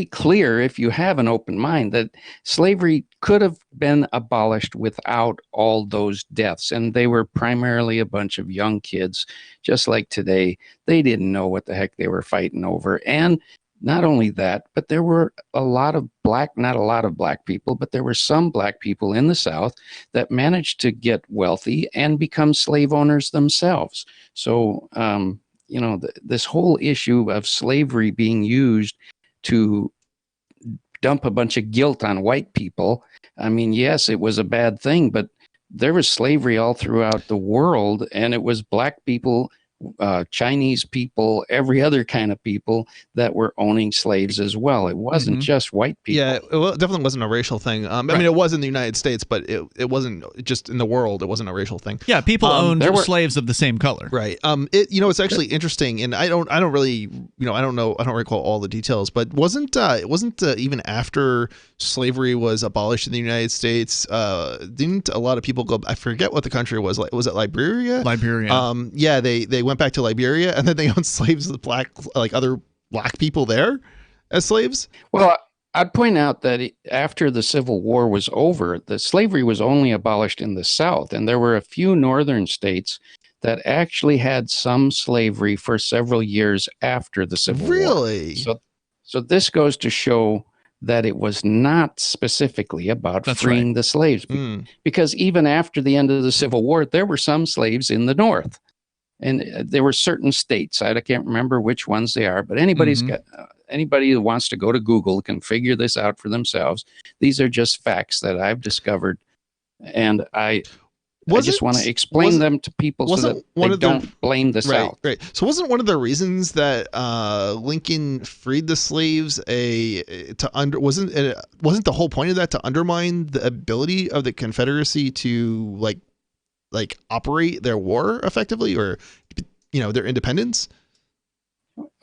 clear, if you have an open mind, that slavery could have been abolished without all those deaths. And they were primarily a bunch of young kids, just like today. They didn't know what the heck they were fighting over. And not only that, but there were not a lot of black people, but there were some black people in the South that managed to get wealthy and become slave owners themselves. So, this whole issue of slavery being used to dump a bunch of guilt on white people, I mean, yes, it was a bad thing, but there was slavery all throughout the world, and it was black people, Chinese people, every other kind of people that were owning slaves as well. It wasn't just white people. Yeah, it definitely wasn't a racial thing. I mean, it was in the United States, but it wasn't just in the world. It wasn't a racial thing. Yeah, people owned slaves of the same color. Right. It's actually interesting, and I don't really, I don't recall all the details, but wasn't even after slavery was abolished in the United States, didn't a lot of people go? I forget what the country was like. Was it Liberia? Liberia. Yeah, they went back to Liberia, and then they owned slaves of other black people there as slaves. Well, I'd point out that after the Civil War was over, the slavery was only abolished in the South, and there were a few northern states that actually had some slavery for several years after the Civil War. Really? So this goes to show that it was not specifically about freeing the slaves. Because even after the end of the Civil War, there were some slaves in the North. And there were certain states, I can't remember which ones they are, but anybody who wants to go to Google can figure this out for themselves. These are just facts that I've discovered, and I just want to explain them to people so that they don't blame the South. Right. So wasn't one of the reasons that Lincoln freed the slaves wasn't the whole point of that to undermine the ability of the Confederacy to like operate their war effectively, or their independence?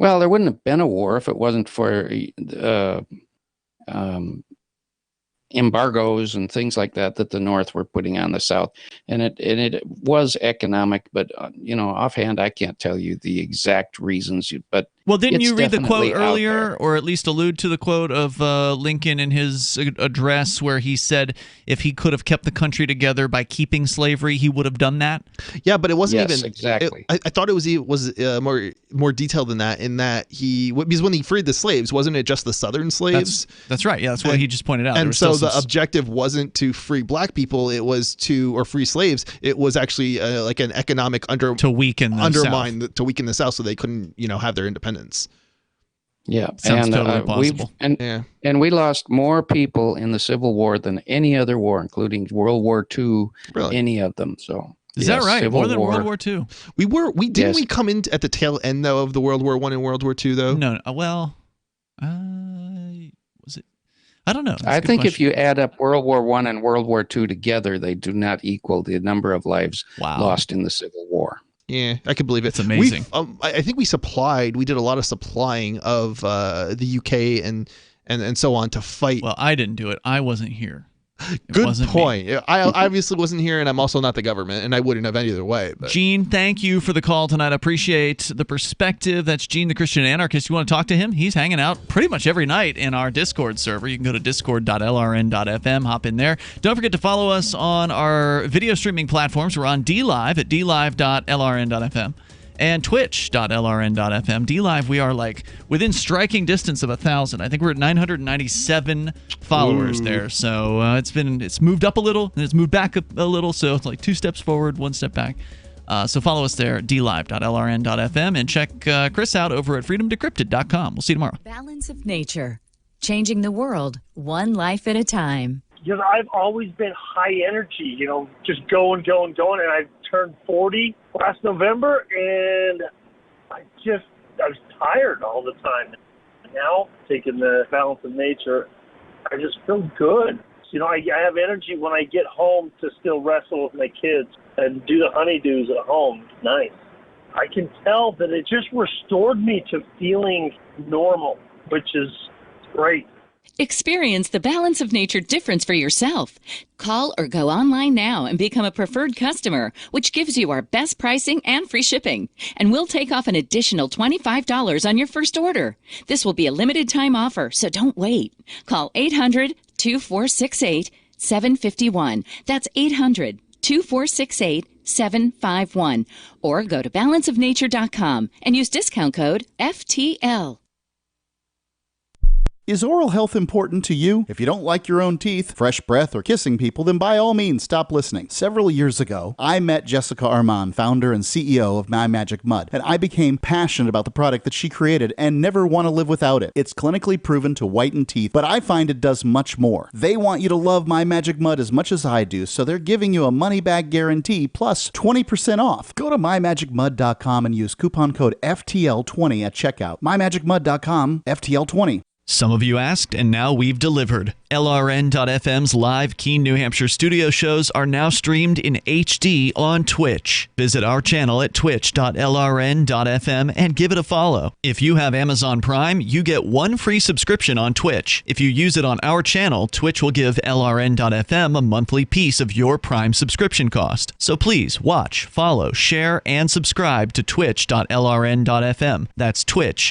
Well, there wouldn't have been a war if it wasn't for embargoes and things like that the North were putting on the South, and it was economic, but offhand I can't tell you the exact reasons. But well, didn't you read the quote earlier, or at least allude to the quote of Lincoln in his address, where he said if he could have kept the country together by keeping slavery, he would have done that? Yeah, but it wasn't even exactly. I thought it was more detailed than that. In that because when he freed the slaves, wasn't it just the Southern slaves? That's right. Yeah, that's what he just pointed out. And so the objective wasn't to free black people; it was or free slaves. It was actually like an economic to weaken the South, so they couldn't have their independence. Yeah, sounds totally possible. And we lost more people in the Civil War than any other war, including World War II. Really? Any of them. So is that right? More than World War II. We come in at the tail end though of the World War I and World War II though? No. Well, was it? I don't know. I think if you add up World War I and World War II together, they do not equal the number of lives lost in the Civil War. Yeah, I can believe it. It's amazing. I think we did a lot of supplying of the UK and so on to fight. Well, I didn't do it. I wasn't here. Good point. I obviously wasn't here, and I'm also not the government, and I wouldn't have any other way. But. Gene, thank you for the call tonight. I appreciate the perspective. That's Gene, the Christian anarchist. You want to talk to him? He's hanging out pretty much every night in our Discord server. You can go to discord.lrn.fm, hop in there. Don't forget to follow us on our video streaming platforms. We're on DLive at dlive.lrn.fm. and twitch.lrn.fm. DLive, we are within striking distance of 1,000. I think we're at 997 followers there. So it's moved up a little and it's moved back a little. So it's 2 steps forward, 1 step back. So follow us there at dlive.lrn.fm and check Chris out over at freedomdecrypted.com. We'll see you tomorrow. Balance of nature, changing the world one life at a time. I've always been high energy, just going, and I turned 40 last November, and I was tired all the time. Now, taking the balance of nature, I just feel good. I have energy when I get home to still wrestle with my kids and do the honeydews at home. It's nice. I can tell that it just restored me to feeling normal, which is great. Experience the Balance of Nature difference for yourself. Call or go online now and become a preferred customer, which gives you our best pricing and free shipping. And we'll take off an additional $25 on your first order. This will be a limited time offer, so don't wait. Call 800-2468-751. That's 800-2468-751. Or go to balanceofnature.com and use discount code FTL. Is oral health important to you? If you don't like your own teeth, fresh breath, or kissing people, then by all means stop listening. Several years ago, I met Jessica Armand, founder and CEO of My Magic Mud, and I became passionate about the product that she created and never want to live without it. It's clinically proven to whiten teeth, but I find it does much more. They want you to love My Magic Mud as much as I do, so they're giving you a money-back guarantee plus 20% off. Go to mymagicmud.com and use coupon code FTL20 at checkout. mymagicmud.com, FTL20. Some of you asked, and now we've delivered. LRN.FM's live Keene, New Hampshire studio shows are now streamed in HD on Twitch. Visit our channel at twitch.lrn.fm and give it a follow. If you have Amazon Prime, you get 1 free subscription on Twitch. If you use it on our channel, Twitch will give LRN.FM a monthly piece of your Prime subscription cost. So please watch, follow, share, and subscribe to twitch.lrn.fm. That's Twitch.